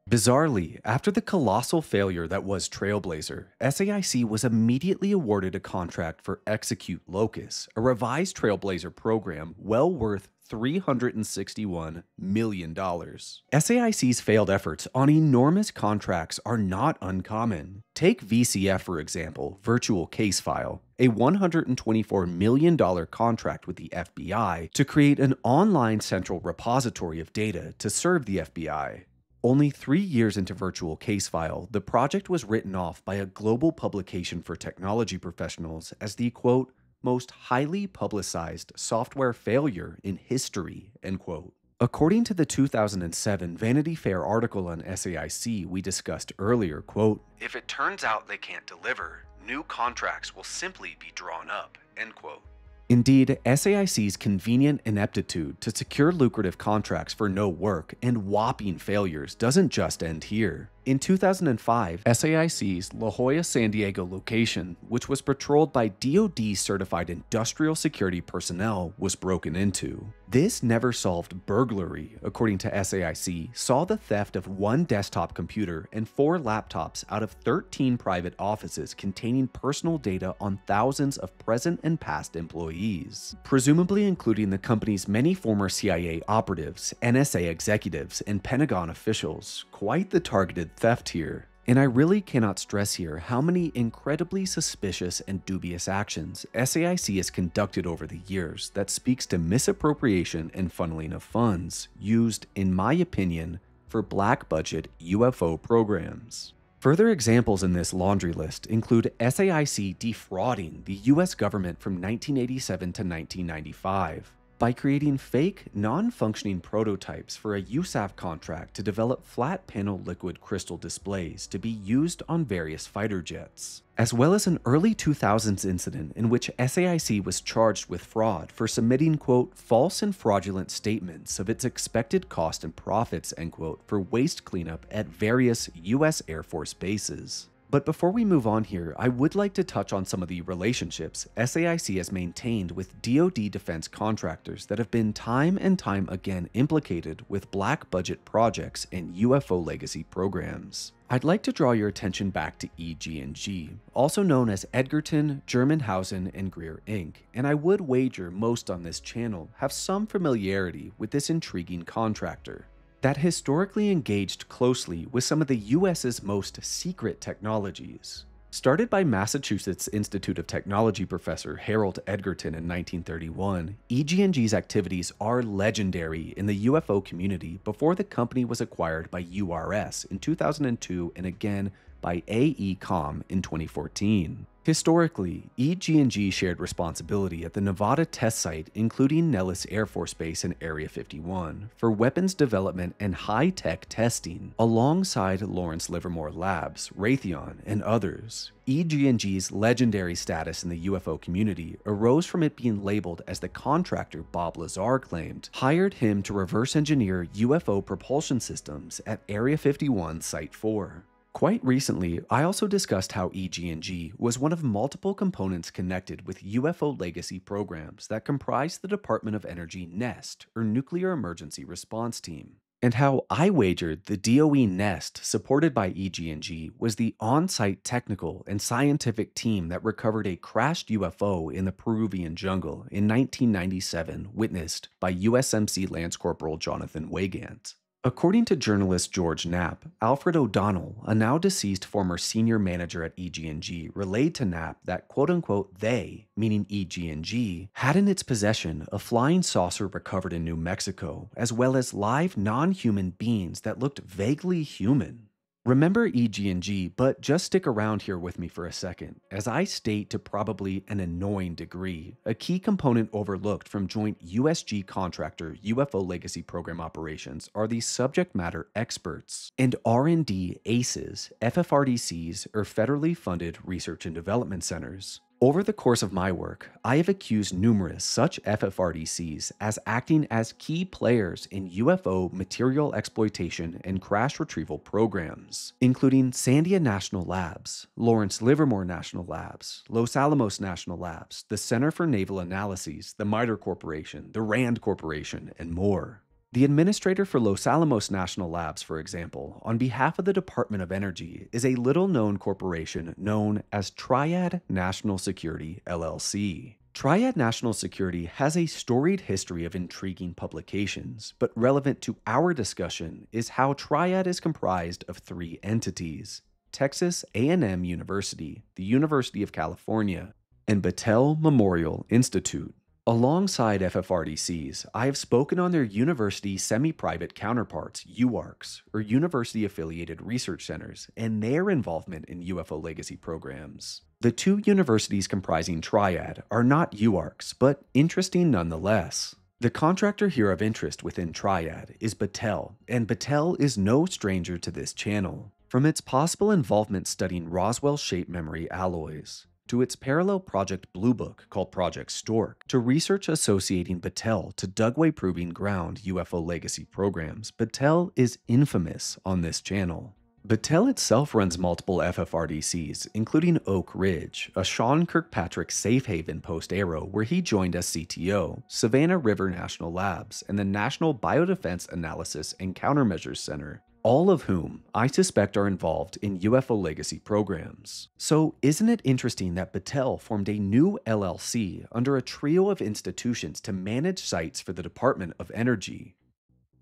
Bizarrely, after the colossal failure that was Trailblazer, SAIC was immediately awarded a contract for Execute Locus, a revised Trailblazer program well worth $361 million. SAIC's failed efforts on enormous contracts are not uncommon. Take V.C.F, for example, Virtual Case File, a $124 million contract with the FBI to create an online central repository of data to serve the FBI. Only 3 years into Virtual Case File, the project was written off by a global publication for technology professionals as the, quote, most highly publicized software failure in history, end quote. According to the 2007 Vanity Fair article on SAIC we discussed earlier, quote, if it turns out they can't deliver, new contracts will simply be drawn up, end quote. Indeed, SAIC's convenient ineptitude to secure lucrative contracts for no work and whopping failures doesn't just end here. In 2005, SAIC's La Jolla, San Diego location, which was patrolled by DoD-certified industrial security personnel, was broken into. This never-solved burglary, according to SAIC, saw the theft of 1 desktop computer and 4 laptops out of 13 private offices containing personal data on thousands of present and past employees, presumably including the company's many former CIA operatives, NSA executives, and Pentagon officials. Quite the targeted theft here. And I really cannot stress here how many incredibly suspicious and dubious actions SAIC has conducted over the years that speaks to misappropriation and funneling of funds used, in my opinion, for black budget UFO programs. Further examples in this laundry list include SAIC defrauding the US government from 1987 to 1995. By creating fake, non-functioning prototypes for a USAF contract to develop flat panel liquid crystal displays to be used on various fighter jets, as well as an early 2000s incident in which SAIC was charged with fraud for submitting, quote, false and fraudulent statements of its expected cost and profits, end quote, for waste cleanup at various US Air Force bases. But before we move on here, I would like to touch on some of the relationships SAIC has maintained with DoD defense contractors that have been time and time again implicated with black budget projects and UFO legacy programs. I'd like to draw your attention back to EG&G, also known as Edgerton, Germanhausen, and Greer Inc., and I would wager most on this channel have some familiarity with this intriguing contractor that historically engaged closely with some of the US's most secret technologies. Started by Massachusetts Institute of Technology professor Harold Edgerton in 1931, EG&G's activities are legendary in the UFO community before the company was acquired by URS in 2002 and again by AECOM in 2014. Historically, EG&G shared responsibility at the Nevada test site, including Nellis Air Force Base and Area 51, for weapons development and high-tech testing, alongside Lawrence Livermore Labs, Raytheon, and others. EG&G's legendary status in the UFO community arose from it being labeled as the contractor Bob Lazar claimed hired him to reverse engineer UFO propulsion systems at Area 51 Site 4. Quite recently, I also discussed how EG&G was one of multiple components connected with UFO legacy programs that comprise the Department of Energy NEST, or Nuclear Emergency Response Team, and how I wagered the DOE NEST, supported by EG&G, was the on-site technical and scientific team that recovered a crashed UFO in the Peruvian jungle in 1997, witnessed by USMC Lance Corporal Jonathan Weygandt. According to journalist George Knapp, Alfred O'Donnell, a now deceased former senior manager at EG&G, relayed to Knapp that quote-unquote they, meaning EG&G, had in its possession a flying saucer recovered in New Mexico, as well as live non-human beings that looked vaguely human. Remember EG&G, but just stick around here with me for a second, as I state to probably an annoying degree, a key component overlooked from joint USG contractor UFO Legacy Program operations are the subject matter experts and R&D ACEs, FFRDCs, or federally funded research and development centers. Over the course of my work, I have accused numerous such FFRDCs as acting as key players in UFO material exploitation and crash retrieval programs, including Sandia National Labs, Lawrence Livermore National Labs, Los Alamos National Labs, the Center for Naval Analyses, the MITRE Corporation, the RAND Corporation, and more. The administrator for Los Alamos National Labs, for example, on behalf of the Department of Energy, is a little-known corporation known as Triad National Security, LLC. Triad National Security has a storied history of intriguing publications, but relevant to our discussion is how Triad is comprised of three entities: Texas A&M University, the University of California, and Battelle Memorial Institute. Alongside FFRDCs, I have spoken on their university semi-private counterparts, UARCs, or University-Affiliated Research Centers, and their involvement in UFO legacy programs. The two universities comprising Triad are not UARCs, but interesting nonetheless. The contractor here of interest within Triad is Battelle, and Battelle is no stranger to this channel. From its possible involvement studying Roswell shape memory alloys, to its parallel Project Blue Book called Project Stork, to research associating Battelle to Dugway Proving Ground UFO legacy programs, Battelle is infamous on this channel. Battelle itself runs multiple FFRDCs, including Oak Ridge, a Sean Kirkpatrick safe haven post-Aero where he joined as CTO, Savannah River National Labs, and the National Biodefense Analysis and Countermeasures Center, all of whom I suspect are involved in UFO legacy programs. So isn't it interesting that Battelle formed a new LLC under a trio of institutions to manage sites for the Department of Energy?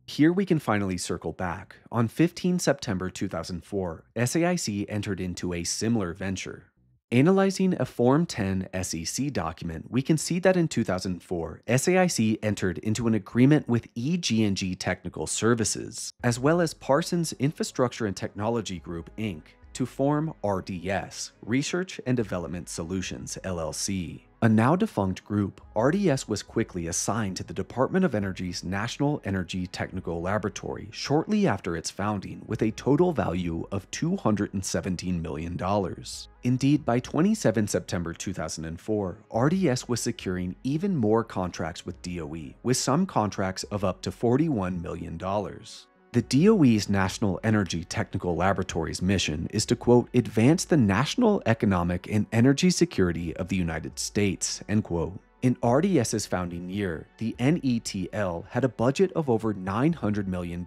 Here we can finally circle back. On 15 September 2004, SAIC entered into a similar venture. Analyzing a Form 10 SEC document, we can see that in 2004, SAIC entered into an agreement with EG&G Technical Services, as well as Parsons Infrastructure and Technology Group, Inc., to form RDS, Research and Development Solutions, LLC. A now defunct group, RDS was quickly assigned to the Department of Energy's National Energy Technical Laboratory shortly after its founding with a total value of $217 million. Indeed, by 27 September 2004, RDS was securing even more contracts with DOE, with some contracts of up to $41 million. The DOE's National Energy Technical Laboratory's mission is to, quote, advance the national economic and energy security of the United States, end quote. In RDS's founding year, the NETL had a budget of over $900 million,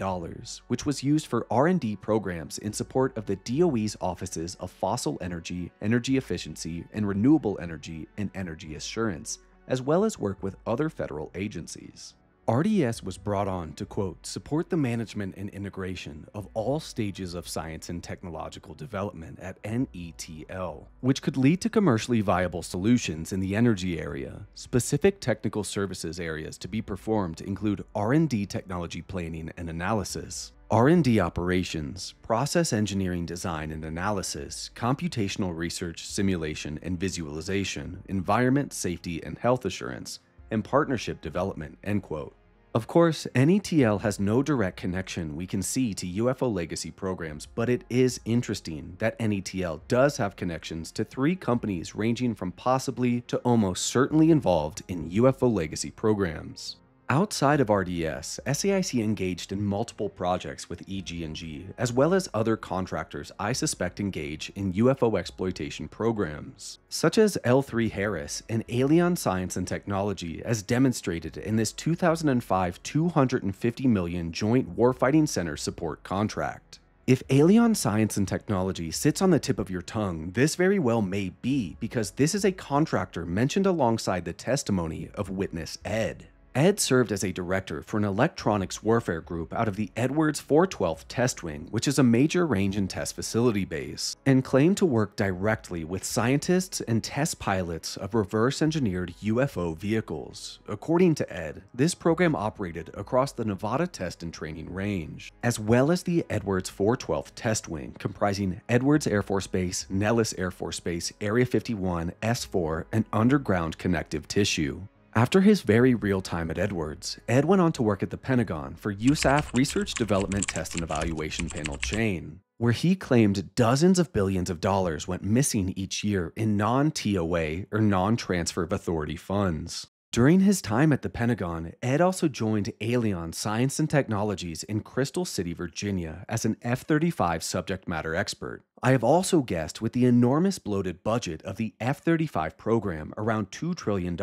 which was used for R&D programs in support of the DOE's offices of fossil energy, energy efficiency, and renewable energy and energy assurance, as well as work with other federal agencies. RDS was brought on to, quote, support the management and integration of all stages of science and technological development at NETL, which could lead to commercially viable solutions in the energy area. Specific technical services areas to be performed include R&D technology planning and analysis, R&D operations, process engineering design and analysis, computational research, simulation and visualization, environment, safety and health assurance, and partnership development, end quote. Of course, NETL has no direct connection we can see to UFO legacy programs, but it is interesting that NETL does have connections to three companies ranging from possibly to almost certainly involved in UFO legacy programs. Outside of RDS, SAIC engaged in multiple projects with EG&G, as well as other contractors I suspect engage in UFO exploitation programs, such as L3 Harris and Alien Science and Technology, as demonstrated in this 2005 $250 million Joint Warfighting Center support contract. If Alien Science and Technology sits on the tip of your tongue, this very well may be because this is a contractor mentioned alongside the testimony of witness Ed. Ed served as a director for an electronics warfare group out of the Edwards 412th Test Wing, which is a major range and test facility base, and claimed to work directly with scientists and test pilots of reverse-engineered UFO vehicles. According to Ed, this program operated across the Nevada Test and Training Range, as well as the Edwards 412th Test Wing, comprising Edwards Air Force Base, Nellis Air Force Base, Area 51, S4, and underground connective tissue. After his very real time at Edwards, Ed went on to work at the Pentagon for USAF Research Development Test and Evaluation Panel Chain, where he claimed dozens of billions of dollars went missing each year in non-TOA or non-transfer of authority funds. During his time at the Pentagon, Ed also joined Allion Science and Technologies in Crystal City, Virginia as an F-35 subject matter expert. I have also guessed with the enormous bloated budget of the F-35 program, around $2 trillion,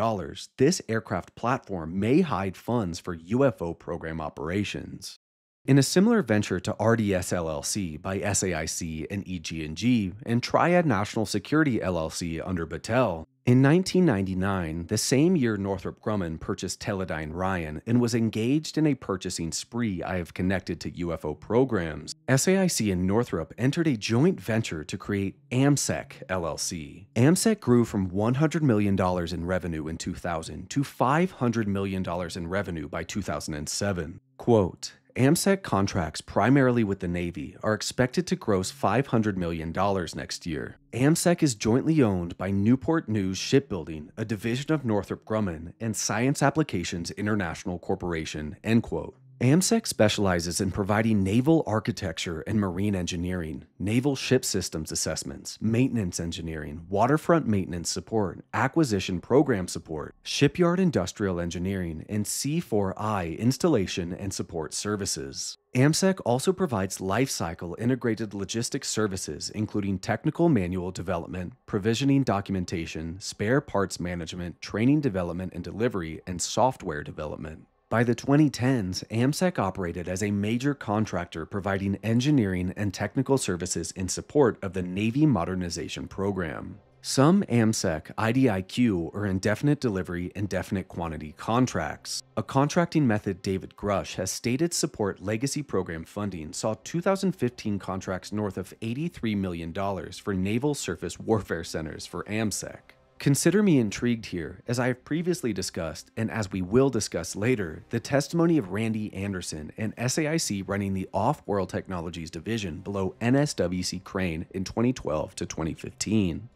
this aircraft platform may hide funds for UFO program operations. In a similar venture to RDS LLC by SAIC and EG&G and Triad National Security LLC under Battelle, in 1999, the same year Northrop Grumman purchased Teledyne Ryan and was engaged in a purchasing spree I have connected to UFO programs, SAIC and Northrop entered a joint venture to create AMSEC LLC. AMSEC grew from $100 million in revenue in 2000 to $500 million in revenue by 2007. Quote, AMSEC contracts primarily with the Navy are expected to gross $500 million next year. AMSEC is jointly owned by Newport News Shipbuilding, a division of Northrop Grumman, and Science Applications International Corporation, end quote. AMSEC specializes in providing naval architecture and marine engineering, naval ship systems assessments, maintenance engineering, waterfront maintenance support, acquisition program support, shipyard industrial engineering, and C4I installation and support services. AMSEC also provides lifecycle integrated logistics services, including technical manual development, provisioning documentation, spare parts management, training development and delivery, and software development. By the 2010s, AMSEC operated as a major contractor providing engineering and technical services in support of the Navy Modernization Program. Some AMSEC IDIQ or indefinite delivery, indefinite quantity contracts, a contracting method David Grush has stated support legacy program funding, saw 2015 contracts north of $83 million for naval surface warfare centers for AMSEC. Consider me intrigued here, as I have previously discussed, and as we will discuss later, the testimony of Randy Anderson and SAIC running the Off-World Technologies division below NSWC Crane in 2012 to 2015.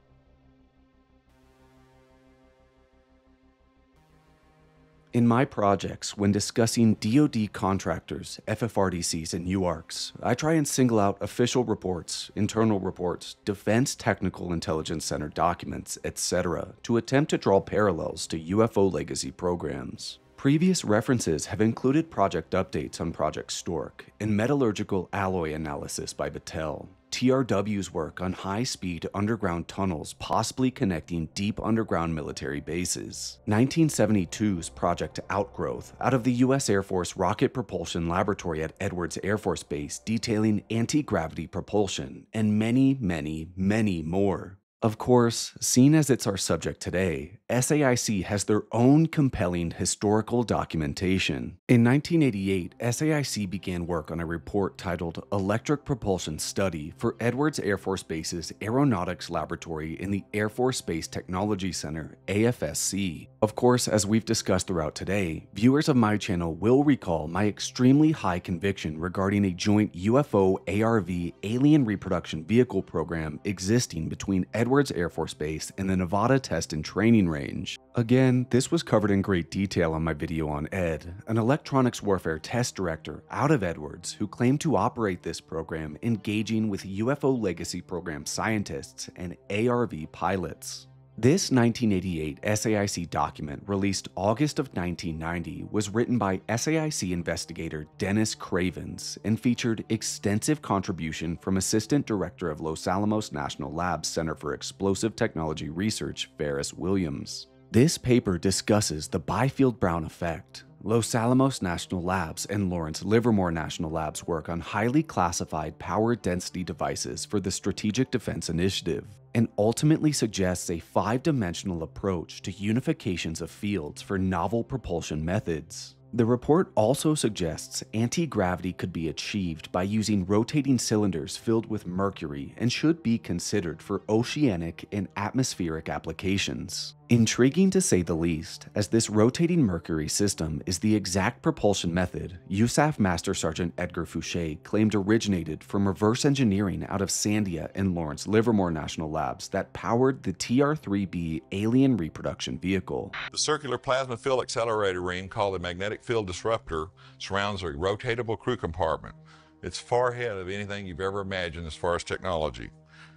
In my projects, when discussing DoD contractors, FFRDCs, and UARCs, I try and single out official reports, internal reports, Defense Technical Intelligence Center documents, etc., to attempt to draw parallels to UFO legacy programs. Previous references have included project updates on Project Stork and metallurgical alloy analysis by Battelle, TRW's work on high-speed underground tunnels possibly connecting deep underground military bases, 1972's Project Outgrowth out of the U.S. Air Force Rocket Propulsion Laboratory at Edwards Air Force Base detailing anti-gravity propulsion, and many, many, many more. Of course, seen as it's our subject today, SAIC has their own compelling historical documentation. In 1988, SAIC began work on a report titled Electric Propulsion Study for Edwards Air Force Base's Aeronautics Laboratory in the Air Force Space Technology Center, AFSC. Of course, as we've discussed throughout today, viewers of my channel will recall my extremely high conviction regarding a joint UFO ARV alien reproduction vehicle program existing between Edwards Air Force Base and the Nevada Test and Training Range. Again, this was covered in great detail on my video on Ed, an electronics warfare test director out of Edwards who claimed to operate this program engaging with UFO Legacy Program scientists and ARV pilots. This 1988 SAIC document, released August of 1990, was written by SAIC investigator Dennis Cravens and featured extensive contribution from Assistant Director of Los Alamos National Labs Center for Explosive Technology Research, Ferris Williams. This paper discusses the Byfield-Brown effect, Los Alamos National Labs and Lawrence Livermore National Labs work on highly classified power density devices for the Strategic Defense Initiative, and ultimately suggests a 5-dimensional approach to unifications of fields for novel propulsion methods. The report also suggests anti-gravity could be achieved by using rotating cylinders filled with mercury and should be considered for oceanic and atmospheric applications. Intriguing to say the least, as this rotating mercury system is the exact propulsion method USAF Master Sergeant Edgar Fouché claimed originated from reverse engineering out of Sandia and Lawrence Livermore National Labs that powered the TR-3B alien reproduction vehicle. The circular plasma field accelerator ring, called a magnetic field disruptor, surrounds a rotatable crew compartment. It's far ahead of anything you've ever imagined as far as technology.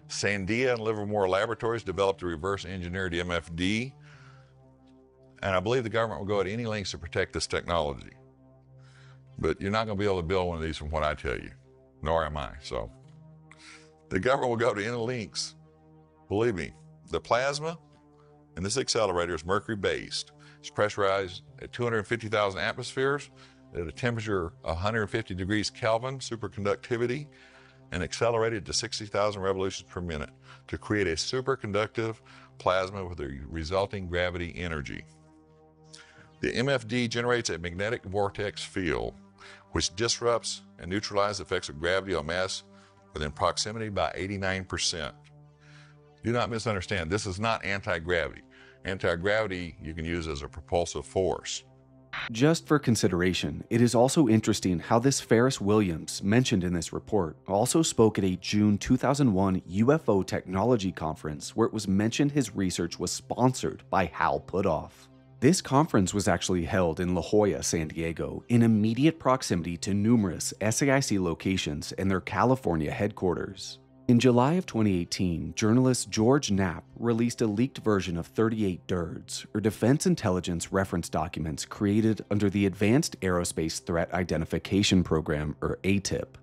Sandia and Livermore Laboratories developed a reverse-engineered MFD, and I believe the government will go at any lengths to protect this technology. But you're not going to be able to build one of these from what I tell you, nor am I. So the government will go to any lengths. Believe me, the plasma in this accelerator is mercury-based. It's pressurized at 250,000 atmospheres at a temperature of 150 degrees Kelvin, superconductivity, and accelerated to 60,000 revolutions per minute to create a superconductive plasma with a resulting gravity energy. The MFD generates a magnetic vortex field which disrupts and neutralizes the effects of gravity on mass within proximity by 89%. Do not misunderstand, this is not anti-gravity. Anti-gravity you can use as a propulsive force. Just for consideration, it is also interesting how this Ferris Williams, mentioned in this report, also spoke at a June 2001 UFO technology conference where it was mentioned his research was sponsored by Hal Puthoff. This conference was actually held in La Jolla, San Diego, in immediate proximity to numerous SAIC locations and their California headquarters. In July of 2018, journalist George Knapp released a leaked version of 38 DIRDs, or Defense Intelligence Reference Documents created under the Advanced Aerospace Threat Identification Program, or ATIP.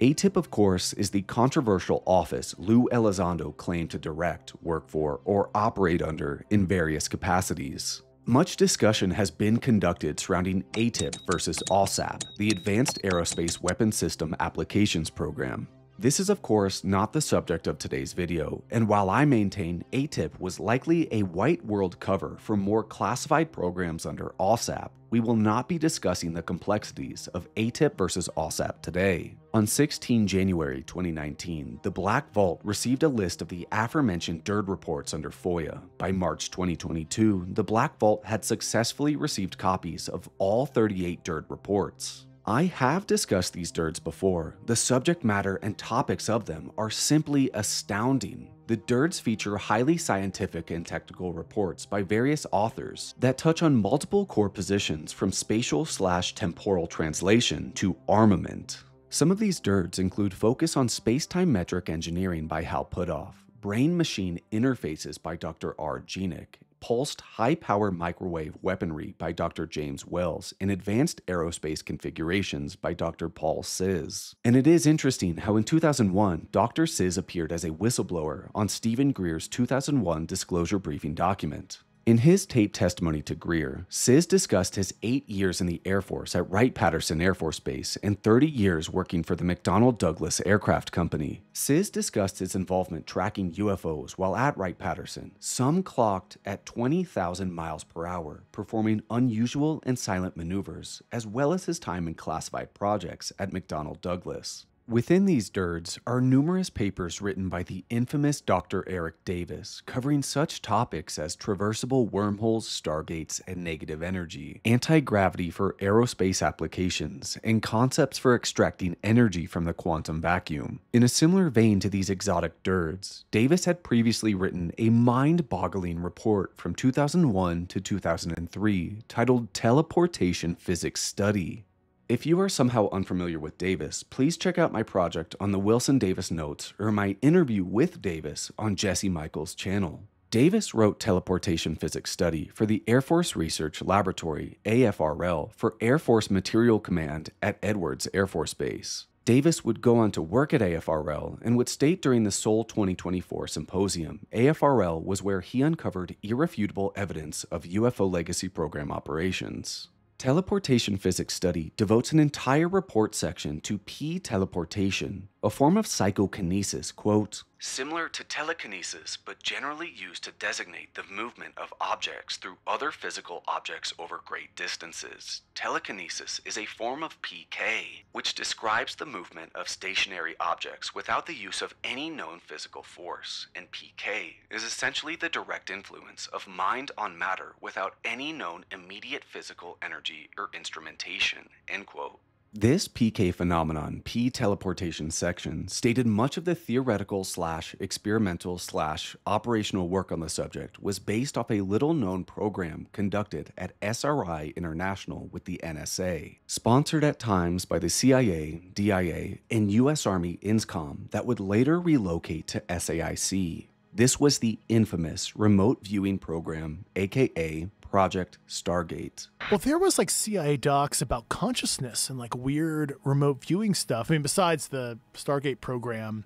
ATIP, of course, is the controversial office Lou Elizondo claimed to direct, work for, or operate under in various capacities. Much discussion has been conducted surrounding ATIP versus ALSAP, the Advanced Aerospace Weapons System Applications Program. This is of course not the subject of today's video, and while I maintain ATIP was likely a white world cover for more classified programs under ALSAP, we will not be discussing the complexities of ATIP versus ALSAP today. On 16 January 2019, the Black Vault received a list of the aforementioned DIRD reports under FOIA. By March 2022, the Black Vault had successfully received copies of all 38 DIRD reports. I have discussed these DIRDs before. The subject matter and topics of them are simply astounding. The DIRDs feature highly scientific and technical reports by various authors that touch on multiple core positions from spatial/temporal translation to armament. Some of these DIRDs include focus on space-time metric engineering by Hal Puthoff, brain-machine interfaces by Dr. R. Genick, pulsed high-power microwave weaponry by Dr. James Wells, and advanced aerospace configurations by Dr. Paul Siz. And it is interesting how in 2001, Dr. Siz appeared as a whistleblower on Stephen Greer's 2001 disclosure briefing document. In his taped testimony to Greer, Siz discussed his 8 years in the Air Force at Wright-Patterson Air Force Base and 30 years working for the McDonnell Douglas Aircraft Company. Siz discussed his involvement tracking UFOs while at Wright-Patterson, some clocked at 20,000 miles per hour, performing unusual and silent maneuvers, as well as his time in classified projects at McDonnell Douglas. Within these DIRDs are numerous papers written by the infamous Dr. Eric Davis, covering such topics as traversable wormholes, stargates, and negative energy, anti-gravity for aerospace applications, and concepts for extracting energy from the quantum vacuum. In a similar vein to these exotic DIRDs, Davis had previously written a mind-boggling report from 2001 to 2003 titled Teleportation Physics Study. If you are somehow unfamiliar with Davis, please check out my project on the Wilson Davis Notes or my interview with Davis on Jesse Michaels' channel. Davis wrote Teleportation Physics Study for the Air Force Research Laboratory, AFRL, for Air Force Material Command at Edwards Air Force Base. Davis would go on to work at AFRL and would state during the Seoul 2024 symposium, AFRL was where he uncovered irrefutable evidence of UFO Legacy Program operations. Teleportation Physics Study devotes an entire report section to p-teleportation, a form of psychokinesis, quote, similar to telekinesis, but generally used to designate the movement of objects through other physical objects over great distances. Telekinesis is a form of PK, which describes the movement of stationary objects without the use of any known physical force, and PK is essentially the direct influence of mind on matter without any known immediate physical energy or instrumentation, end quote. This PK phenomenon, p-teleportation section, stated much of the theoretical / experimental / operational work on the subject was based off a little-known program conducted at SRI International with the NSA, sponsored at times by the CIA, DIA, and U.S. Army INSCOM that would later relocate to SAIC. This was the infamous remote viewing program, aka Project Stargate. Well, there was like CIA docs about consciousness and like weird remote viewing stuff. I mean, besides the Stargate program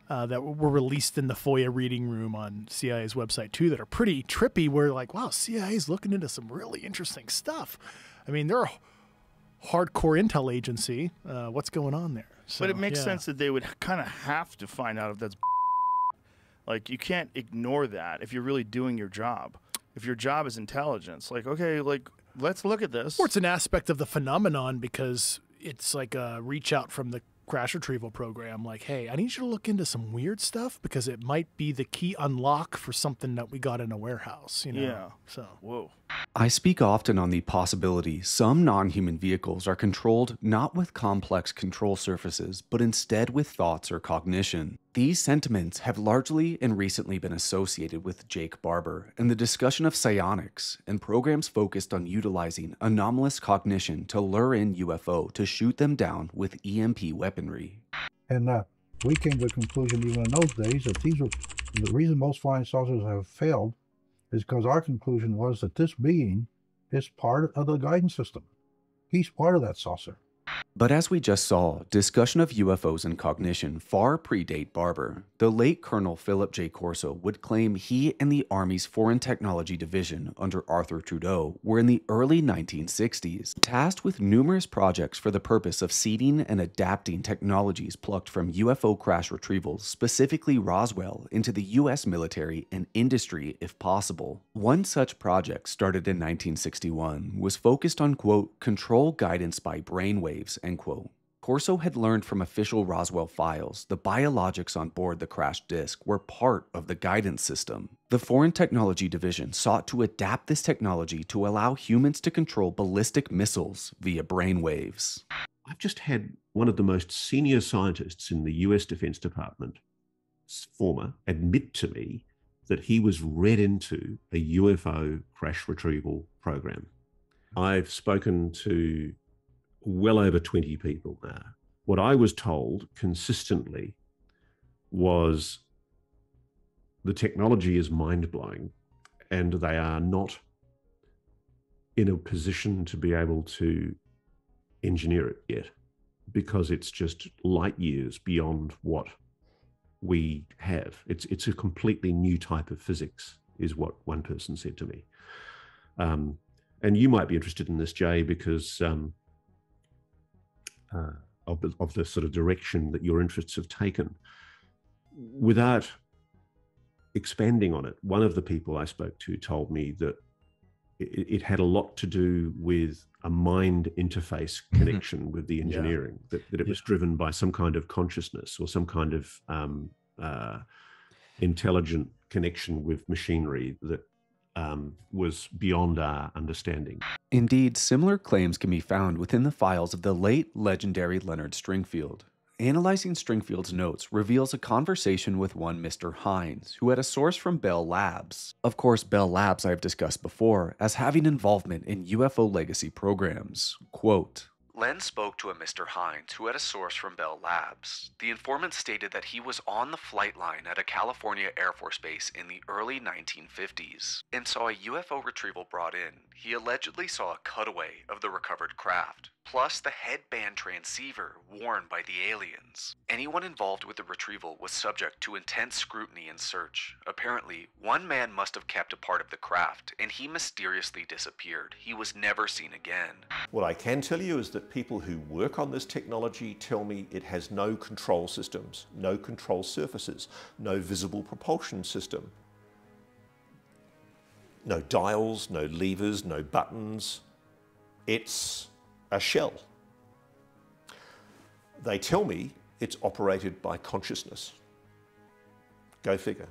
that were released in the FOIA reading room on CIA's website too, that are pretty trippy. We're like, wow, CIA's looking into some really interesting stuff. I mean, they're a hardcore intel agency. What's going on there? So, but it makes sense that they would kind of have to find out if that's like, you can't ignore that if you're really doing your job. If your job is intelligence, like, okay, like, let's look at this. Or it's an aspect of the phenomenon because it's like a reach out from the crash retrieval program. Like, hey, I need you to look into some weird stuff because it might be the key unlock for something that we got in a warehouse, you know? Yeah. So, whoa. I speak often on the possibility some non-human vehicles are controlled not with complex control surfaces, but instead with thoughts or cognition. These sentiments have largely and recently been associated with Jake Barber and the discussion of psionics and programs focused on utilizing anomalous cognition to lure in UFO to shoot them down with EMP weaponry. And we came to the conclusion even in those days that these were the reason most flying saucers have failed is because our conclusion was that this being is part of the guidance system. He's part of that saucer. But as we just saw, discussion of UFOs and cognition far predate Barber. The late Colonel Philip J. Corso would claim he and the Army's Foreign Technology Division under Arthur Trudeau were in the early 1960s, tasked with numerous projects for the purpose of seeding and adapting technologies plucked from UFO crash retrievals, specifically Roswell, into the U.S. military and industry if possible. One such project, started in 1961, was focused on, quote, control guidance by brainwaves, end quote. Corso had learned from official Roswell files the biologics on board the crashed disk were part of the guidance system. The Foreign Technology Division sought to adapt this technology to allow humans to control ballistic missiles via brainwaves. I've just had one of the most senior scientists in the US Defense Department, former, admit to me that he was read into a UFO crash retrieval program. I've spoken to well over 20 people now. What I was told consistently was the technology is mind-blowing and they are not in a position to be able to engineer it yet because it's just light years beyond what we have. It's a completely new type of physics, is what one person said to me. And you might be interested in this, Jay, because of the sort of direction that your interests have taken. Without expanding on it, one of the people I spoke to told me that it had a lot to do with a mind interface connection with the engineering, that it was driven by some kind of consciousness or some kind of intelligent connection with machinery that was beyond our understanding. Indeed, similar claims can be found within the files of the late legendary Leonard Stringfield. Analyzing Stringfield's notes reveals a conversation with one Mr. Hines, who had a source from Bell Labs. Of course, Bell Labs I have discussed before as having involvement in UFO legacy programs. Quote, Len spoke to a Mr. Hines who had a source from Bell Labs. The informant stated that he was on the flight line at a California Air Force base in the early 1950s and saw a UFO retrieval brought in. He allegedly saw a cutaway of the recovered craft, plus the headband transceiver worn by the aliens. Anyone involved with the retrieval was subject to intense scrutiny and search. Apparently, one man must have kept a part of the craft, and he mysteriously disappeared. He was never seen again. What I can tell you is that people who work on this technology tell me it has no control systems, no control surfaces, no visible propulsion system, no dials, no levers, no buttons. It's a shell. They tell me it's operated by consciousness. Go figure.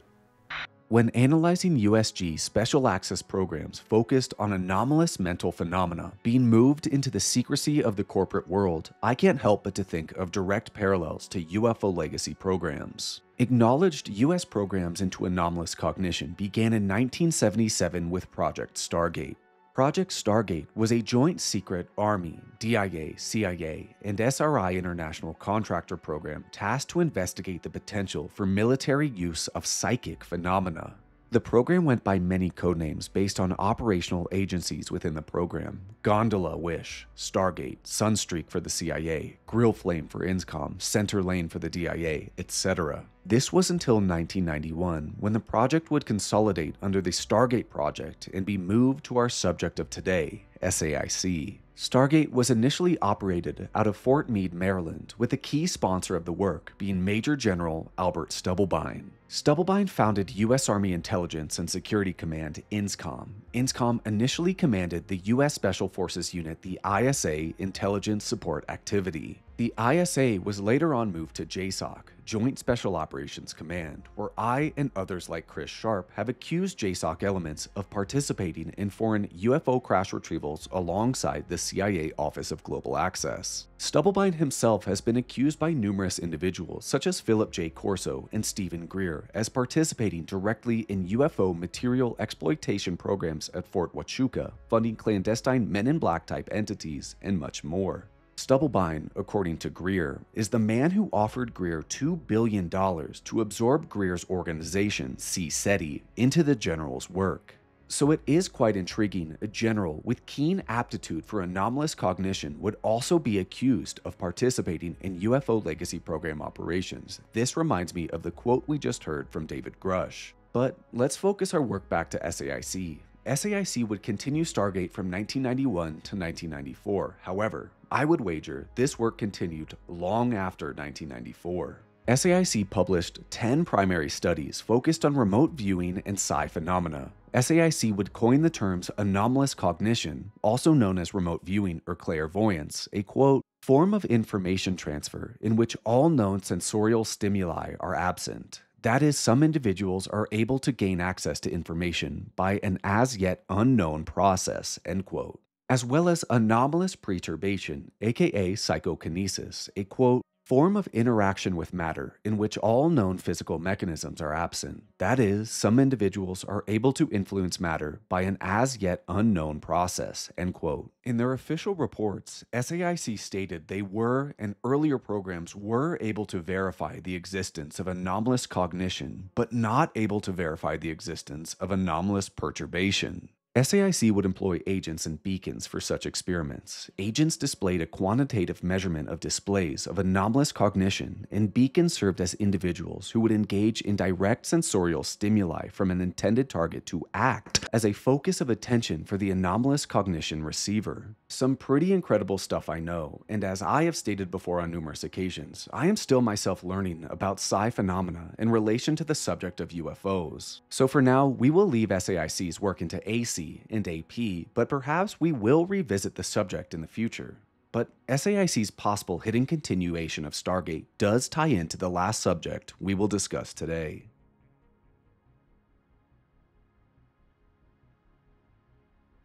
When analyzing USG special access programs focused on anomalous mental phenomena being moved into the secrecy of the corporate world, I can't help but to think of direct parallels to UFO legacy programs. Acknowledged US programs into anomalous cognition began in 1977 with Project Stargate. Project Stargate was a joint secret Army, DIA, CIA, and SRI international contractor program tasked to investigate the potential for military use of psychic phenomena. The program went by many codenames based on operational agencies within the program: Gondola Wish, Stargate, Sunstreak for the CIA, Grill Flame for INSCOM, Center Lane for the DIA, etc. This was until 1991, when the project would consolidate under the Stargate project and be moved to our subject of today, SAIC. Stargate was initially operated out of Fort Meade, Maryland, with the key sponsor of the work being Major General Albert Stubblebine. Stubblebine founded U.S. Army Intelligence and Security Command, INSCOM. INSCOM initially commanded the U.S. Special Forces Unit, the ISA Intelligence Support Activity. The ISA was later on moved to JSOC, Joint Special Operations Command, where I and others like Chris Sharp have accused JSOC elements of participating in foreign UFO crash retrievals alongside the CIA Office of Global Access. Stubblebine himself has been accused by numerous individuals such as Philip J. Corso and Stephen Greer as participating directly in UFO material exploitation programs at Fort Huachuca, funding clandestine Men in Black type entities, and much more. Stubblebine, according to Greer, is the man who offered Greer $2 billion to absorb Greer's organization, SETI, into the general's work. So it is quite intriguing a general with keen aptitude for anomalous cognition would also be accused of participating in UFO legacy program operations. This reminds me of the quote we just heard from David Grush. But let's focus our work back to SAIC. SAIC would continue Stargate from 1991 to 1994. However, I would wager this work continued long after 1994. SAIC published 10 primary studies focused on remote viewing and psi phenomena. SAIC would coin the terms anomalous cognition, also known as remote viewing or clairvoyance, a quote, form of information transfer in which all known sensorial stimuli are absent. That is, some individuals are able to gain access to information by an as yet unknown process, end quote. As well as anomalous perturbation, aka psychokinesis, a quote, form of interaction with matter in which all known physical mechanisms are absent. That is, some individuals are able to influence matter by an as yet unknown process, end quote. In their official reports, SAIC stated they were, and earlier programs were, able to verify the existence of anomalous cognition, but not able to verify the existence of anomalous perturbation. SAIC would employ agents and beacons for such experiments. Agents displayed a quantitative measurement of displays of anomalous cognition, and beacons served as individuals who would engage in direct sensorial stimuli from an intended target to act as a focus of attention for the anomalous cognition receiver. Some pretty incredible stuff, I know, and as I have stated before on numerous occasions, I am still myself learning about psi phenomena in relation to the subject of UFOs. So for now, we will leave SAIC's work into AC and AP, but perhaps we will revisit the subject in the future. But SAIC's possible hidden continuation of Stargate does tie into the last subject we will discuss today.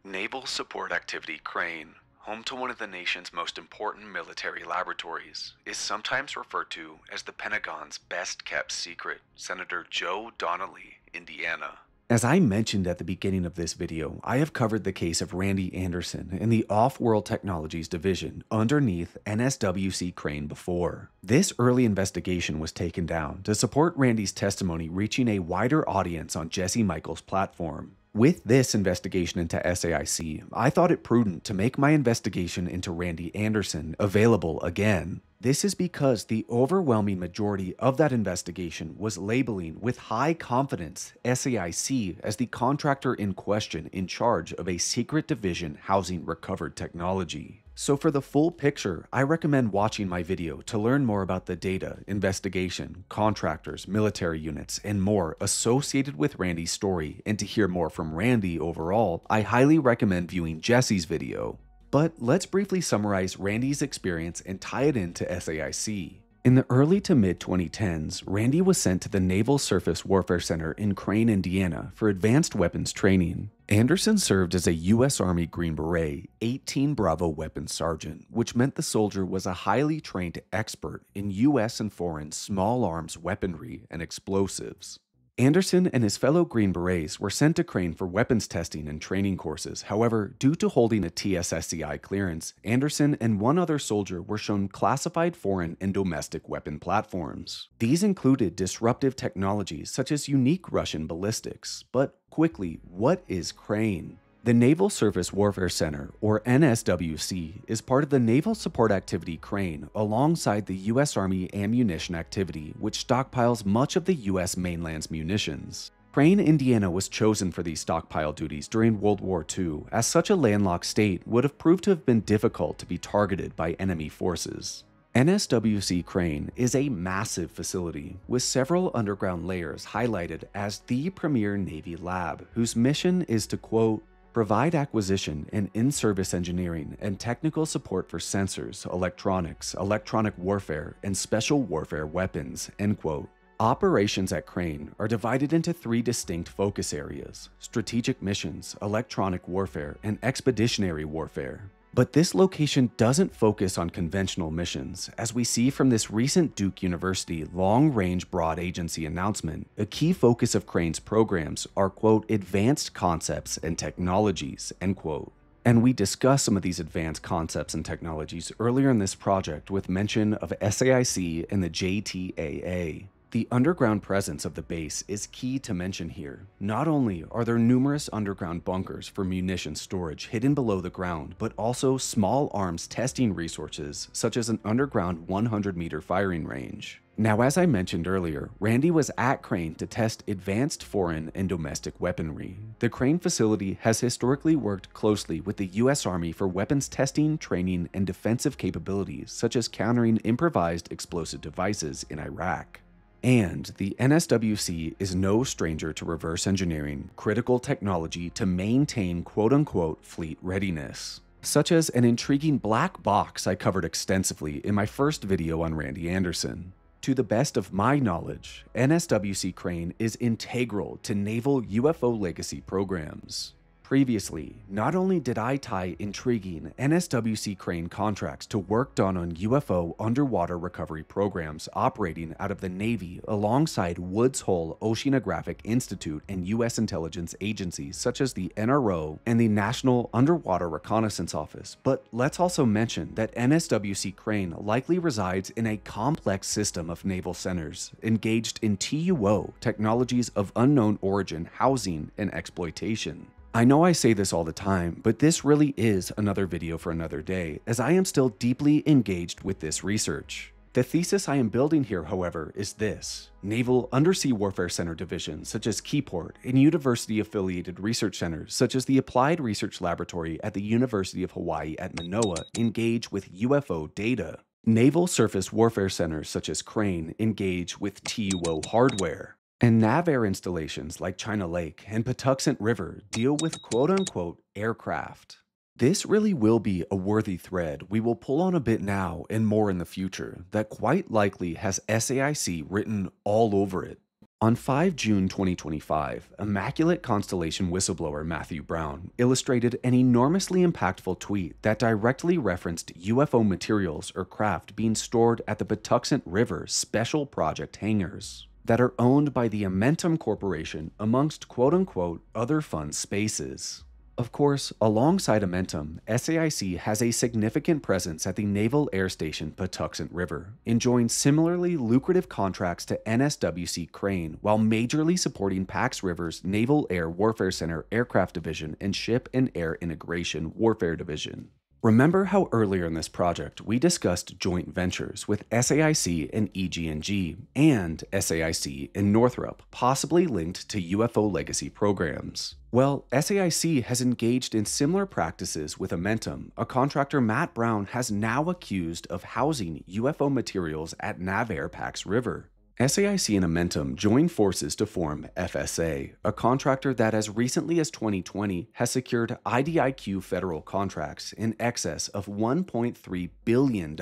Naval Support Activity Crane, home to one of the nation's most important military laboratories, is sometimes referred to as the Pentagon's best-kept secret, Senator Joe Donnelly, Indiana. As I mentioned at the beginning of this video, I have covered the case of Randy Anderson in the Off-World Technologies Division underneath NSWC Crane before. This early investigation was taken down to support Randy's testimony reaching a wider audience on Jesse Michaels' platform. With this investigation into SAIC, I thought it prudent to make my investigation into Randy Anderson available again. This is because the overwhelming majority of that investigation was labeling with high confidence SAIC as the contractor in question in charge of a secret division housing recovered technology. So for the full picture, I recommend watching my video to learn more about the data, investigation, contractors, military units, and more associated with Randy's story, and to hear more from Randy overall, I highly recommend viewing Jesse's video. But let's briefly summarize Randy's experience and tie it into SAIC. In the early to mid-2010s, Randy was sent to the Naval Surface Warfare Center in Crane, Indiana for advanced weapons training. Anderson served as a U.S. Army Green Beret 18 Bravo weapons sergeant, which meant the soldier was a highly trained expert in U.S. and foreign small arms weaponry and explosives. Anderson and his fellow Green Berets were sent to Crane for weapons testing and training courses. However, due to holding a TSSCI clearance, Anderson and one other soldier were shown classified foreign and domestic weapon platforms. These included disruptive technologies such as unique Russian ballistics. But quickly, what is Crane? The Naval Surface Warfare Center, or NSWC, is part of the Naval Support Activity Crane alongside the U.S. Army Ammunition Activity, which stockpiles much of the U.S. mainland's munitions. Crane, Indiana was chosen for these stockpile duties during World War II, as such a landlocked state would have proved to have been difficult to be targeted by enemy forces. NSWC Crane is a massive facility with several underground layers highlighted as the premier Navy lab, whose mission is to, quote, provide acquisition and in-service engineering and technical support for sensors, electronics, electronic warfare, and special warfare weapons, end quote. Operations at Crane are divided into 3 distinct focus areas: strategic missions, electronic warfare, and expeditionary warfare. But this location doesn't focus on conventional missions. As we see from this recent Duke University long-range broad agency announcement, a key focus of Crane's programs are, quote, advanced concepts and technologies, end quote. And we discussed some of these advanced concepts and technologies earlier in this project with mention of SAIC and the JTAA. The underground presence of the base is key to mention here. Not only are there numerous underground bunkers for munition storage hidden below the ground, but also small arms testing resources such as an underground 100-meter firing range. Now, as I mentioned earlier, Randy was at Crane to test advanced foreign and domestic weaponry. The Crane facility has historically worked closely with the U.S. Army for weapons testing, training, and defensive capabilities such as countering improvised explosive devices in Iraq. And the NSWC is no stranger to reverse engineering critical technology to maintain quote-unquote fleet readiness, such as an intriguing black box I covered extensively in my first video on Randy Anderson. To the best of my knowledge, NSWC Crane is integral to naval UFO legacy programs. Previously, not only did I tie intriguing NSWC Crane contracts to work done on UFO underwater recovery programs operating out of the Navy alongside Woods Hole Oceanographic Institute and U.S. intelligence agencies such as the NRO and the National Underwater Reconnaissance Office, but let's also mention that NSWC Crane likely resides in a complex system of naval centers engaged in TUO, technologies of unknown origin, housing, and exploitation. I know I say this all the time, but this really is another video for another day, as I am still deeply engaged with this research. The thesis I am building here, however, is this: Naval Undersea Warfare Center divisions such as Keyport and university-affiliated research centers such as the Applied Research Laboratory at the University of Hawaii at Manoa engage with UFO data. Naval Surface Warfare Centers such as Crane engage with TUO hardware. And NAVAIR installations like China Lake and Patuxent River deal with quote-unquote aircraft. This really will be a worthy thread we will pull on a bit now and more in the future that quite likely has SAIC written all over it. On 5 June 2025, Immaculate Constellation whistleblower Matthew Brown illustrated an enormously impactful tweet that directly referenced UFO materials or craft being stored at the Patuxent River Special Project hangars. that are owned by the Amentum Corporation amongst quote-unquote other fun spaces. Of course, alongside Amentum, SAIC has a significant presence at the Naval Air Station Patuxent River, enjoying similarly lucrative contracts to NSWC Crane while majorly supporting Pax River's Naval Air Warfare Center Aircraft Division and Ship and Air Integration Warfare Division. Remember how earlier in this project we discussed joint ventures with SAIC and EG&G and SAIC and Northrop, possibly linked to UFO legacy programs? Well, SAIC has engaged in similar practices with Amentum, a contractor Matt Brown has now accused of housing UFO materials at NAVAIR Pax River. SAIC and Amentum joined forces to form FSA, a contractor that as recently as 2020 has secured IDIQ federal contracts in excess of $1.3 billion.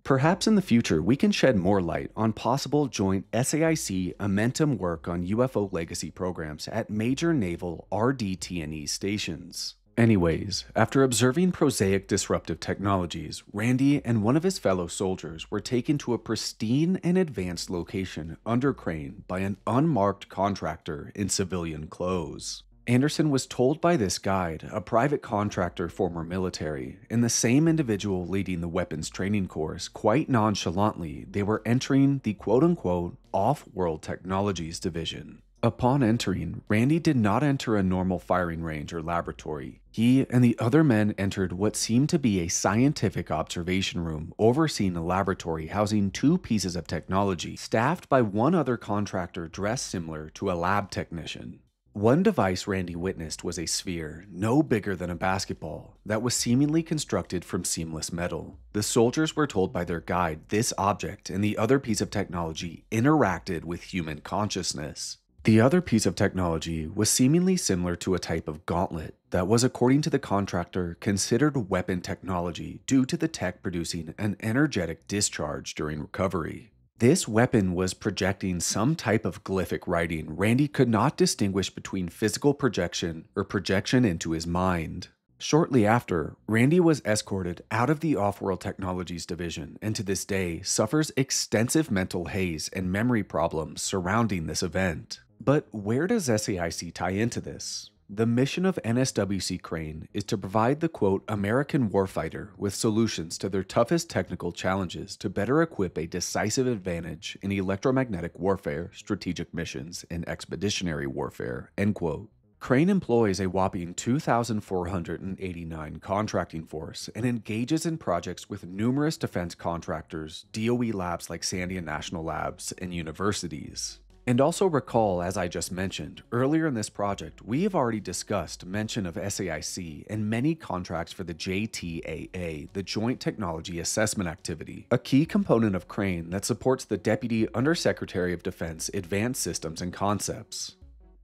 Perhaps in the future we can shed more light on possible joint SAIC-Amentum work on UFO legacy programs at major naval RDT&E stations. Anyways, after observing prosaic disruptive technologies, Randy and one of his fellow soldiers were taken to a pristine and advanced location under crane by an unmarked contractor in civilian clothes. Anderson was told by this guide, a private contractor former military, and the same individual leading the weapons training course, quite nonchalantly they were entering the quote-unquote off-world technologies division. Upon entering, Randy did not enter a normal firing range or laboratory. He and the other men entered what seemed to be a scientific observation room overseeing a laboratory housing 2 pieces of technology, staffed by one other contractor dressed similar to a lab technician. One device Randy witnessed was a sphere, no bigger than a basketball, that was seemingly constructed from seamless metal. The soldiers were told by their guide this object and the other piece of technology interacted with human consciousness. The other piece of technology was seemingly similar to a type of gauntlet that was, according to the contractor, considered weapon technology due to the tech producing an energetic discharge during recovery. This weapon was projecting some type of glyphic writing Randy could not distinguish between physical projection or projection into his mind. Shortly after, Randy was escorted out of the Off-World Technologies Division and to this day suffers extensive mental haze and memory problems surrounding this event. But where does SAIC tie into this? The mission of NSWC Crane is to provide the quote American warfighter with solutions to their toughest technical challenges to better equip a decisive advantage in electromagnetic warfare, strategic missions, and expeditionary warfare, end quote. Crane employs a whopping 2,489 contracting force and engages in projects with numerous defense contractors, DOE labs like Sandia National Labs, and universities. And also recall, as I just mentioned, earlier in this project, we have already discussed mention of SAIC and many contracts for the JTAA, the Joint Technology Assessment Activity, a key component of Crane that supports the Deputy Undersecretary of Defense Advanced Systems and Concepts.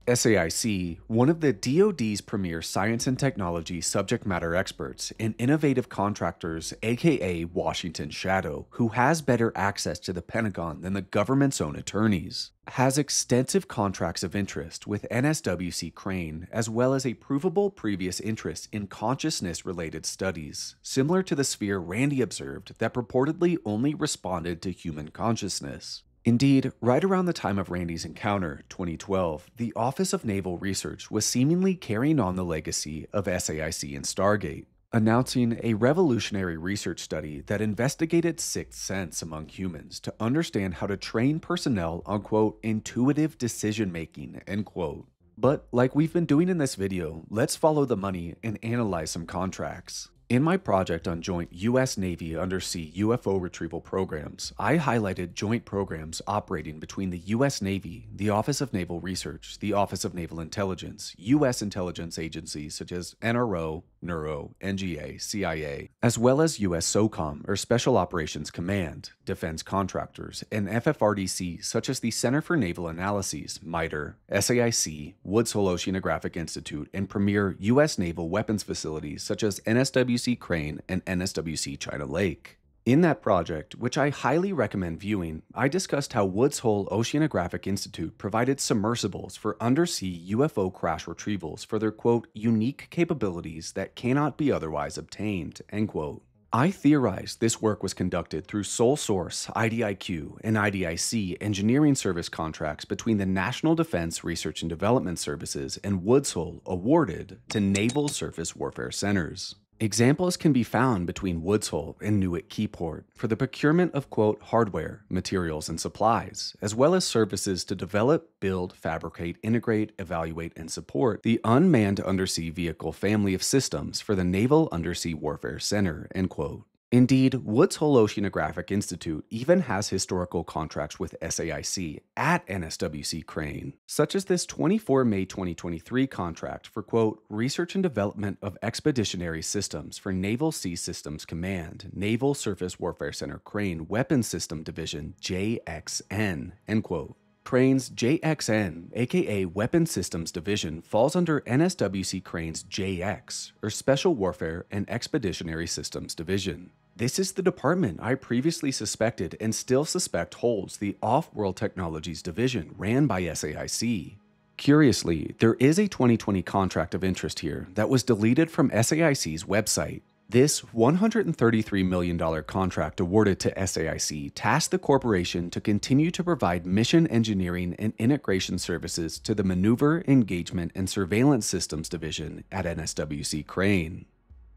SAIC, one of the DoD's premier science and technology subject matter experts and innovative contractors, aka Washington Shadow, who has better access to the Pentagon than the government's own attorneys, has extensive contracts of interest with NSWC Crane, as well as a provable previous interest in consciousness-related studies, similar to the sphere Randy observed that purportedly only responded to human consciousness. Indeed, right around the time of Randy's encounter, 2012, the Office of Naval Research was seemingly carrying on the legacy of SAIC and Stargate, announcing a revolutionary research study that investigated sixth sense among humans to understand how to train personnel on, quote, intuitive decision-making, end quote. But like we've been doing in this video, let's follow the money and analyze some contracts. In my project on joint U.S. Navy undersea UFO retrieval programs, I highlighted joint programs operating between the U.S. Navy, the Office of Naval Research, the Office of Naval Intelligence, U.S. intelligence agencies such as NRO, NURO, NGA, CIA, as well as U.S. SOCOM or Special Operations Command, defense contractors, and FFRDC such as the Center for Naval Analyses, MITRE, SAIC, Woods Hole Oceanographic Institute, and premier U.S. naval weapons facilities such as NSWC Crane and NSWC China Lake. In that project, which I highly recommend viewing, I discussed how Woods Hole Oceanographic Institute provided submersibles for undersea UFO crash retrievals for their, quote, unique capabilities that cannot be otherwise obtained, end quote. I theorize this work was conducted through sole source IDIQ and IDIC engineering service contracts between the National Defense Research and Development Services and Woods Hole awarded to Naval Surface Warfare Centers. Examples can be found between Woods Hole and Newark Keyport for the procurement of, quote, hardware, materials, and supplies, as well as services to develop, build, fabricate, integrate, evaluate, and support the unmanned undersea vehicle family of systems for the Naval Undersea Warfare Center, end quote. Indeed, Woods Hole Oceanographic Institute even has historical contracts with SAIC at NSWC Crane, such as this 24 May 2023 contract for, quote, research and development of expeditionary systems for Naval Sea Systems Command, Naval Surface Warfare Center Crane Weapons System Division, JXN, end quote. Crane's JXN, aka Weapons Systems Division, falls under NSWC Crane's JX, or Special Warfare and Expeditionary Systems Division. This is the department I previously suspected and still suspect holds the Off-World Technologies Division ran by SAIC. Curiously, there is a 2020 contract of interest here that was deleted from SAIC's website. This $133 million contract awarded to SAIC tasked the corporation to continue to provide mission engineering and integration services to the Maneuver, Engagement, and Surveillance Systems Division at NSWC Crane.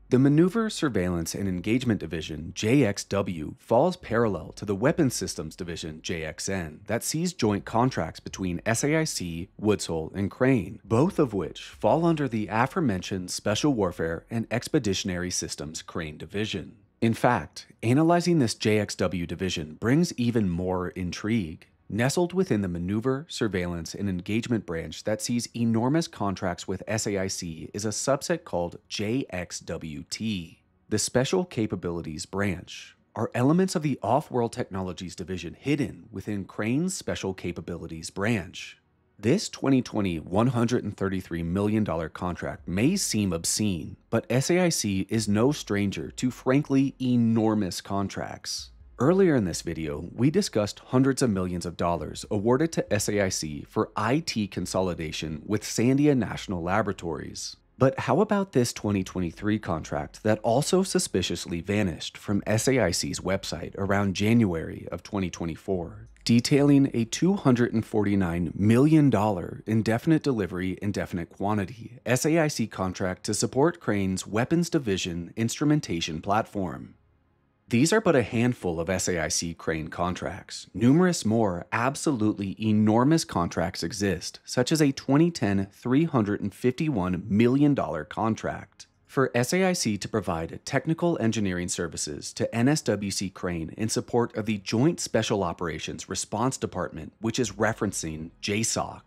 The Maneuver, Surveillance, and Engagement Division, JXW, falls parallel to the Weapons Systems Division, JXN, that sees joint contracts between SAIC, Woods Hole, and Crane, both of which fall under the aforementioned Special Warfare and Expeditionary Systems Crane Division. In fact, analyzing this JXW division brings even more intrigue. Nestled within the Maneuver, Surveillance, and Engagement branch that sees enormous contracts with SAIC is a subset called JXWT. The Special Capabilities branch are elements of the Off-World Technologies Division hidden within Crane's Special Capabilities branch. This 2020 $133 million contract may seem obscene, but SAIC is no stranger to frankly enormous contracts. Earlier in this video, we discussed hundreds of millions of dollars awarded to SAIC for IT consolidation with Sandia National Laboratories. But how about this 2023 contract that also suspiciously vanished from SAIC's website around January of 2024, detailing a $249 million indefinite delivery, indefinite quantity SAIC contract to support Crane's Weapons Division instrumentation platform? These are but a handful of SAIC Crane contracts. Numerous more absolutely enormous contracts exist, such as a 2010 $351 million contract for SAIC to provide technical engineering services to NSWC Crane in support of the Joint Special Operations Response Department, which is referencing JSOC.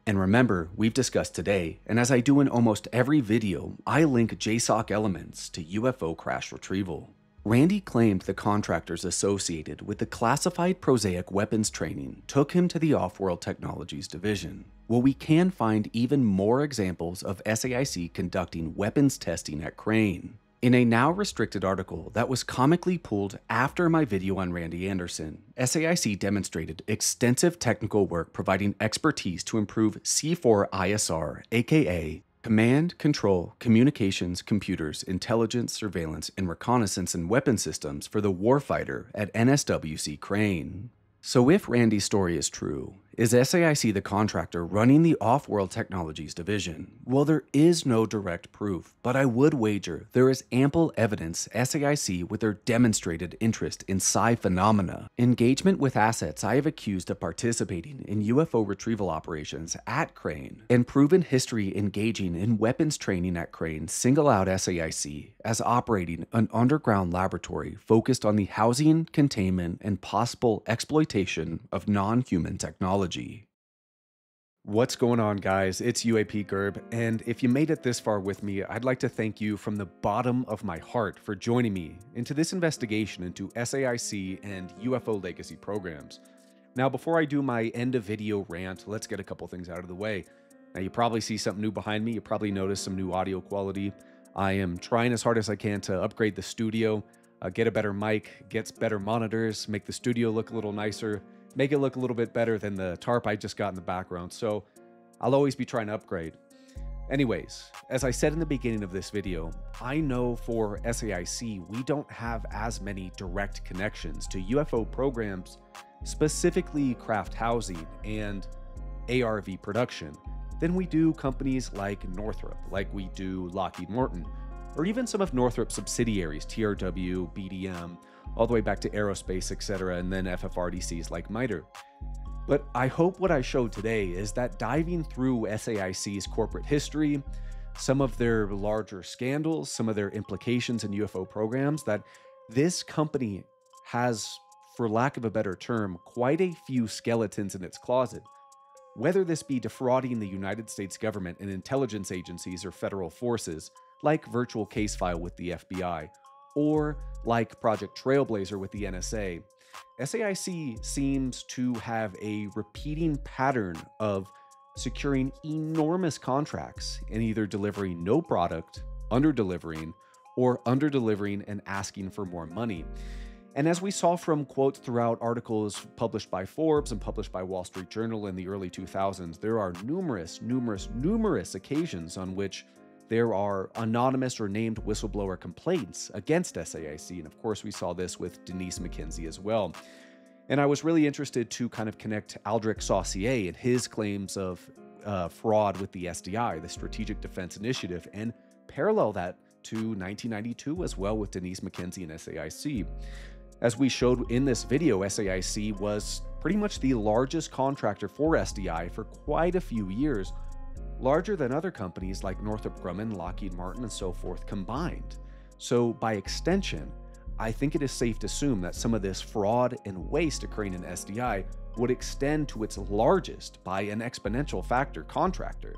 And remember, we've discussed today, and as I do in almost every video, I link JSOC elements to UFO crash retrieval. Randy claimed the contractors associated with the classified prosaic weapons training took him to the Off-World Technologies Division. Well, we can find even more examples of SAIC conducting weapons testing at Crane. In a now restricted article that was comically pulled after my video on Randy Anderson, SAIC demonstrated extensive technical work providing expertise to improve C4ISR, aka Command, Control, Communications, Computers, Intelligence, Surveillance, and Reconnaissance and Weapon Systems for the warfighter at NSWC Crane. So if Randy's story is true, is SAIC the contractor running the Off-World Technologies Division? Well, there is no direct proof, but I would wager there is ample evidence SAIC with their demonstrated interest in psi phenomena, engagement with assets I have accused of participating in UFO retrieval operations at Crane, and proven history engaging in weapons training at Crane single out SAIC as operating an underground laboratory focused on the housing, containment, and possible exploitation of non-human technology. What's going on, guys? It's UAP Gerb, and if you made it this far with me, I'd like to thank you from the bottom of my heart for joining me into this investigation into SAIC and UFO Legacy programs. Now, before I do my end of video rant, let's get a couple things out of the way. Now, you probably see something new behind me. You probably noticed some new audio quality. I am trying as hard as I can to upgrade the studio, get a better mic, get better monitors, make the studio look a little nicer, make it look a little bit better than the tarp I just got in the background. So I'll always be trying to upgrade. Anyways, as I said in the beginning of this video, I know for SAIC we don't have as many direct connections to UFO programs, specifically craft housing and ARV production, than we do companies like Northrop, like we do Lockheed Martin, or even some of Northrop's subsidiaries, TRW, BDM, all the way back to aerospace, etc., and then FFRDCs like MITRE. But I hope what I showed today is that diving through SAIC's corporate history, some of their larger scandals, some of their implications in UFO programs, that this company has, for lack of a better term, quite a few skeletons in its closet. Whether this be defrauding the United States government and intelligence agencies or federal forces, like Virtual Case File with the FBI, or like Project Trailblazer with the NSA, SAIC seems to have a repeating pattern of securing enormous contracts and either delivering no product, under-delivering, or under-delivering and asking for more money. And as we saw from quotes throughout articles published by Forbes and published by Wall Street Journal in the early 2000s, there are numerous occasions on which there are anonymous or named whistleblower complaints against SAIC. And of course, we saw this with Denise McKenzie as well. And I was really interested to kind of connect Aldrich Saucier and his claims of fraud with the SDI, the Strategic Defense Initiative, and parallel that to 1992 as well with Denise McKenzie and SAIC. As we showed in this video, SAIC was pretty much the largest contractor for SDI for quite a few years, larger than other companies like Northrop Grumman, Lockheed Martin, and so forth combined. So by extension, I think it is safe to assume that some of this fraud and waste occurring in SDI would extend to its largest, by an exponential factor, contractor.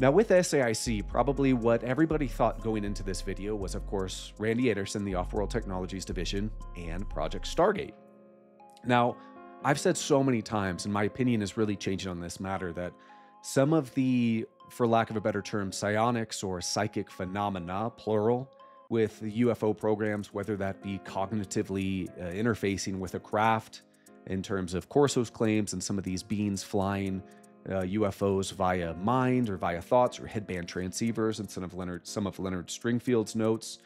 Now with SAIC, probably what everybody thought going into this video was, of course, Randy Anderson, the Off-World Technologies Division, and Project Stargate. Now, I've said so many times, and my opinion is really changing on this matter, that some of the, for lack of a better term, psionics or psychic phenomena, plural, with the UFO programs, whether that be cognitively interfacing with a craft in terms of Corso's claims and some of these beings flying UFOs via mind or via thoughts or headband transceivers, and some of Leonard Stringfield's notes,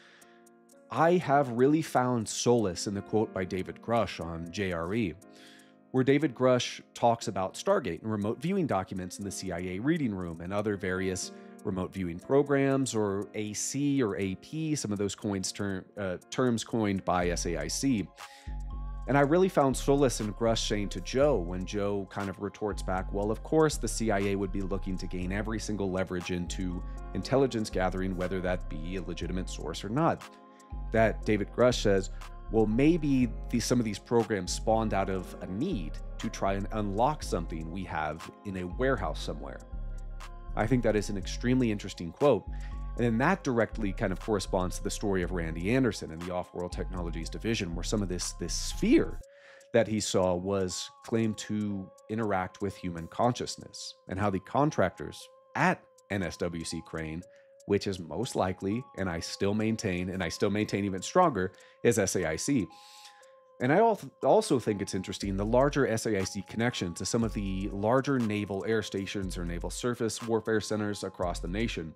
I have really found solace in the quote by David Grush on JRE, where David Grush talks about Stargate and remote viewing documents in the CIA reading room and other various remote viewing programs, or AC or AP, some of those terms coined by SAIC. And I really found solace in Grush saying to Joe, when Joe kind of retorts back, well, of course the CIA would be looking to gain every single leverage into intelligence gathering, whether that be a legitimate source or not. That David Grush says, well, maybe some of these programs spawned out of a need to try and unlock something we have in a warehouse somewhere. I think that is an extremely interesting quote. And then that directly kind of corresponds to the story of Randy Anderson and the Off-World Technologies Division, where some of this sphere that he saw was claimed to interact with human consciousness, and how the contractors at NSWC Crane, which is most likely, and I still maintain even stronger, is SAIC. And I also think it's interesting the larger SAIC connection to some of the larger naval air stations or naval surface warfare centers across the nation.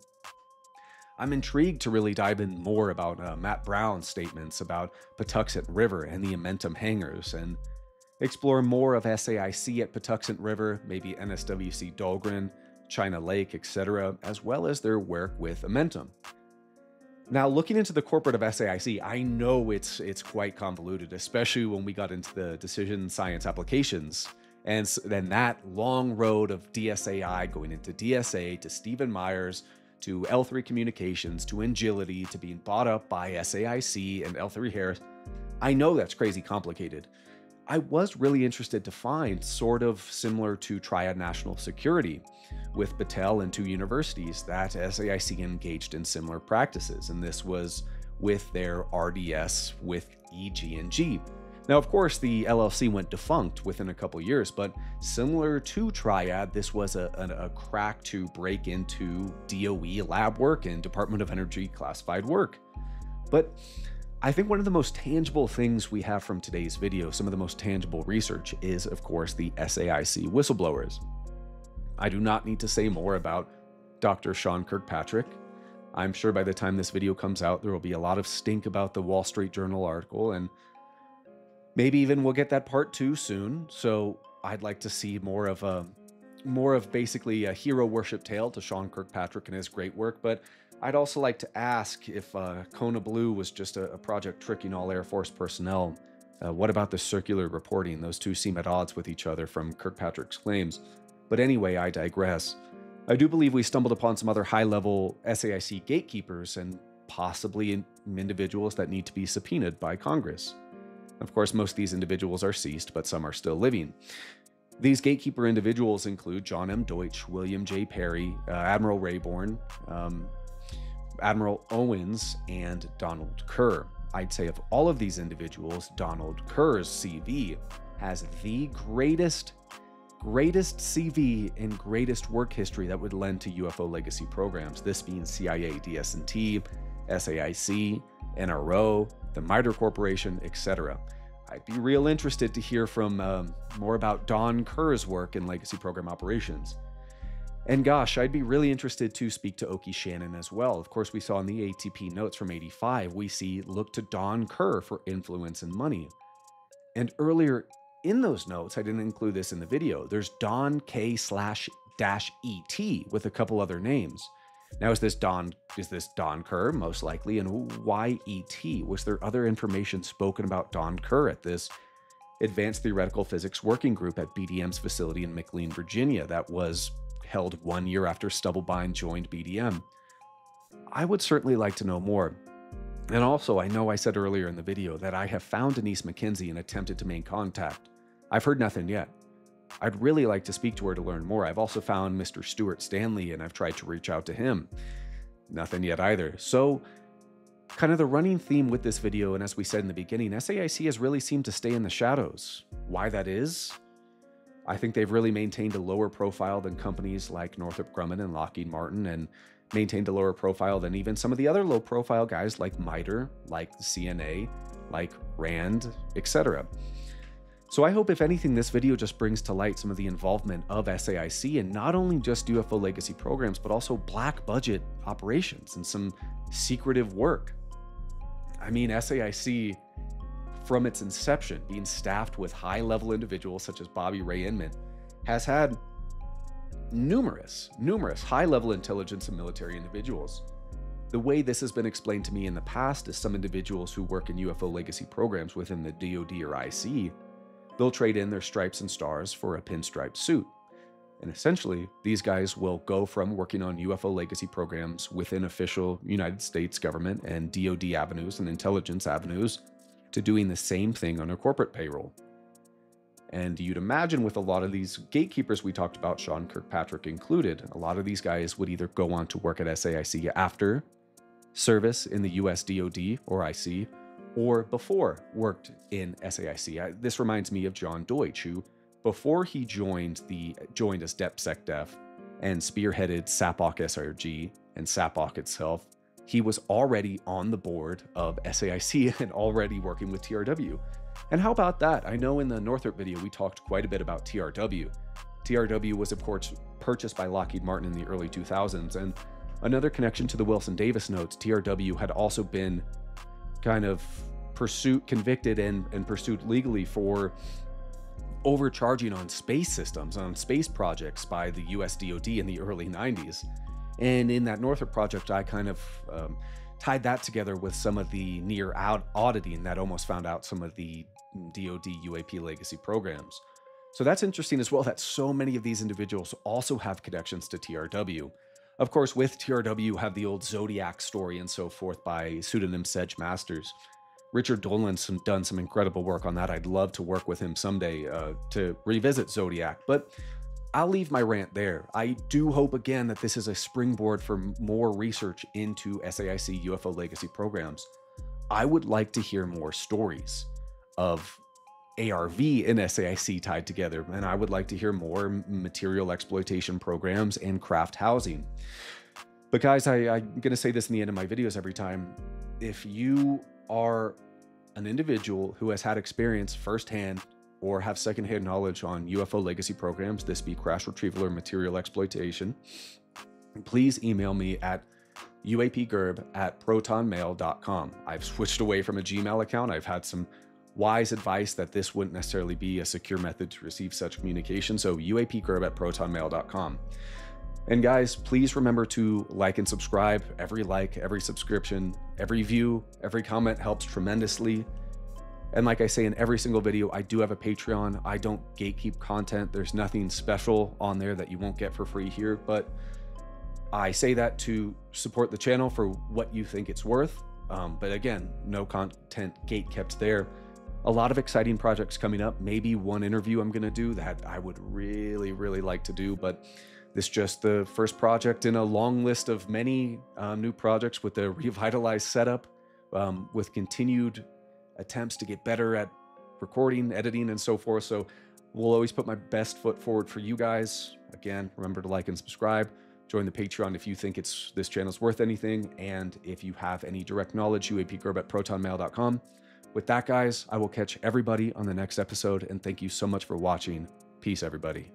I'm intrigued to really dive in more about Matt Brown's statements about Patuxent River and the Amentum hangars, and explore more of SAIC at Patuxent River, maybe NSWC Dahlgren, China Lake, etc., as well as their work with Amentum. Now, looking into the corporate of SAIC, I know it's quite convoluted, especially when we got into the decision science applications, and then that long road of DSAI going into DSA to Stephen Myers to L3 Communications to Agility to being bought up by SAIC and L3 Harris. I know that's crazy complicated. I was really interested to find, sort of similar to Triad National Security with Battelle and two universities, that SAIC engaged in similar practices, and this was with their RDS with EG&G. Now, of course, the LLC went defunct within a couple years, but similar to Triad, this was a crack to break into DOE lab work and Department of Energy classified work. But I think one of the most tangible things we have from today's video, some of the most tangible research, is, of course, the SAIC whistleblowers. I do not need to say more about Dr. Sean Kirkpatrick. I'm sure by the time this video comes out, there will be a lot of stink about the Wall Street Journal article, and maybe even we'll get that part 2 soon. So I'd like to see more of basically a hero worship tale to Sean Kirkpatrick and his great work. But I'd also like to ask if Kona Blue was just a project tricking all Air Force personnel. What about the circular reporting? Those two seem at odds with each other from Kirkpatrick's claims. But anyway, I digress. I do believe we stumbled upon some other high-level SAIC gatekeepers and possibly individuals that need to be subpoenaed by Congress. Of course, most of these individuals are ceased, but some are still living. These gatekeeper individuals include John M. Deutch, William J. Perry, Admiral Rayborn, Admiral Owens, and Donald Kerr. I'd say of all of these individuals, Donald Kerr's CV has the greatest CV and greatest work history that would lend to UFO legacy programs, this being CIA, DS&T, SAIC, NRO, the MITRE Corporation, etc. I'd be real interested to hear from more about Don Kerr's work in legacy program operations. And gosh, I'd be really interested to speak to Oki Shannon as well. Of course, we saw in the ATP notes from '85, we see look to Don Kerr for influence and money. And earlier in those notes, I didn't include this in the video, there's Don K/-ET with a couple other names. Now, is this Don Kerr? Most likely. And why ET? Was there other information spoken about Don Kerr at this Advanced Theoretical Physics Working Group at BDM's facility in McLean, Virginia, that was held 1 year after Stubblebine joined BDM? I would certainly like to know more. And also, I know I said earlier in the video that I have found Denise McKenzie and attempted to make contact. I've heard nothing yet. I'd really like to speak to her to learn more. I've also found Mr. Stuart Stanley, and I've tried to reach out to him. Nothing yet either. So, kind of the running theme with this video, and as we said in the beginning, SAIC has really seemed to stay in the shadows. Why that is? I think they've really maintained a lower profile than companies like Northrop Grumman and Lockheed Martin, and maintained a lower profile than even some of the other low-profile guys like MITRE, like the CNA, like RAND, etc. So I hope, if anything, this video just brings to light some of the involvement of SAIC in not only just UFO legacy programs, but also black budget operations and some secretive work. I mean, SAIC, from its inception, being staffed with high-level individuals such as Bobby Ray Inman, has had numerous high-level intelligence and military individuals. The way this has been explained to me in the past is some individuals who work in UFO legacy programs within the DoD or IC, they'll trade in their stripes and stars for a pinstripe suit. And essentially, these guys will go from working on UFO legacy programs within official United States government and DoD avenues and intelligence avenues to doing the same thing on a corporate payroll. And you'd imagine with a lot of these gatekeepers we talked about, Sean Kirkpatrick included, a lot of these guys would either go on to work at SAIC after service in the US DoD or IC, or before worked in SAIC. This reminds me of John Deutch, who before he joined as DEPSECDEF and spearheaded SAPOC SRG and SAPOC itself, he was already on the board of SAIC and already working with TRW. And how about that? I know in the Northrop video we talked quite a bit about TRW. TRW was, of course, purchased by Lockheed Martin in the early 2000s, and another connection to the Wilson Davis notes, TRW had also been kind of convicted and pursued legally for overcharging on space systems, on space projects by the US DoD in the early 90s. And in that Northrop project, I kind of tied that together with some of the near auditing that almost found out some of the DoD UAP legacy programs. So that's interesting as well, that so many of these individuals also have connections to TRW. Of course, with TRW, you have the old Zodiac story and so forth by pseudonym Sedge Masters. Richard Dolan's done some incredible work on that. I'd love to work with him someday to revisit Zodiac, but I'll leave my rant there. I do hope, again, that this is a springboard for more research into SAIC UFO legacy programs. I would like to hear more stories of ARV and SAIC tied together, and I would like to hear more material exploitation programs and craft housing. But guys, I'm going to say this in the end of my videos every time. If you are an individual who has had experience firsthand or have secondhand knowledge on UFO legacy programs, this be crash retrieval or material exploitation, please email me at uapgerb@protonmail.com. I've switched away from a Gmail account. I've had some wise advice that this wouldn't necessarily be a secure method to receive such communication, so uapgerb@protonmail.com. And guys, please remember to like and subscribe. Every like, every subscription, every view, every comment helps tremendously. And like I say in every single video, I do have a Patreon. I don't gatekeep content. There's nothing special on there that you won't get for free here, but I say that to support the channel for what you think it's worth. But again, no content gate kept there. A lot of exciting projects coming up. Maybe one interview I'm gonna do that I would really, really like to do, but this is just the first project in a long list of many new projects with a revitalized setup, with continued attempts to get better at recording, editing, and so forth. So we'll always put my best foot forward for you guys. Again, remember to like and subscribe. Join the Patreon if you think this channel's worth anything. And if you have any direct knowledge, uapgerb@protonmail.com. With that, guys, I will catch everybody on the next episode. And thank you so much for watching. Peace, everybody.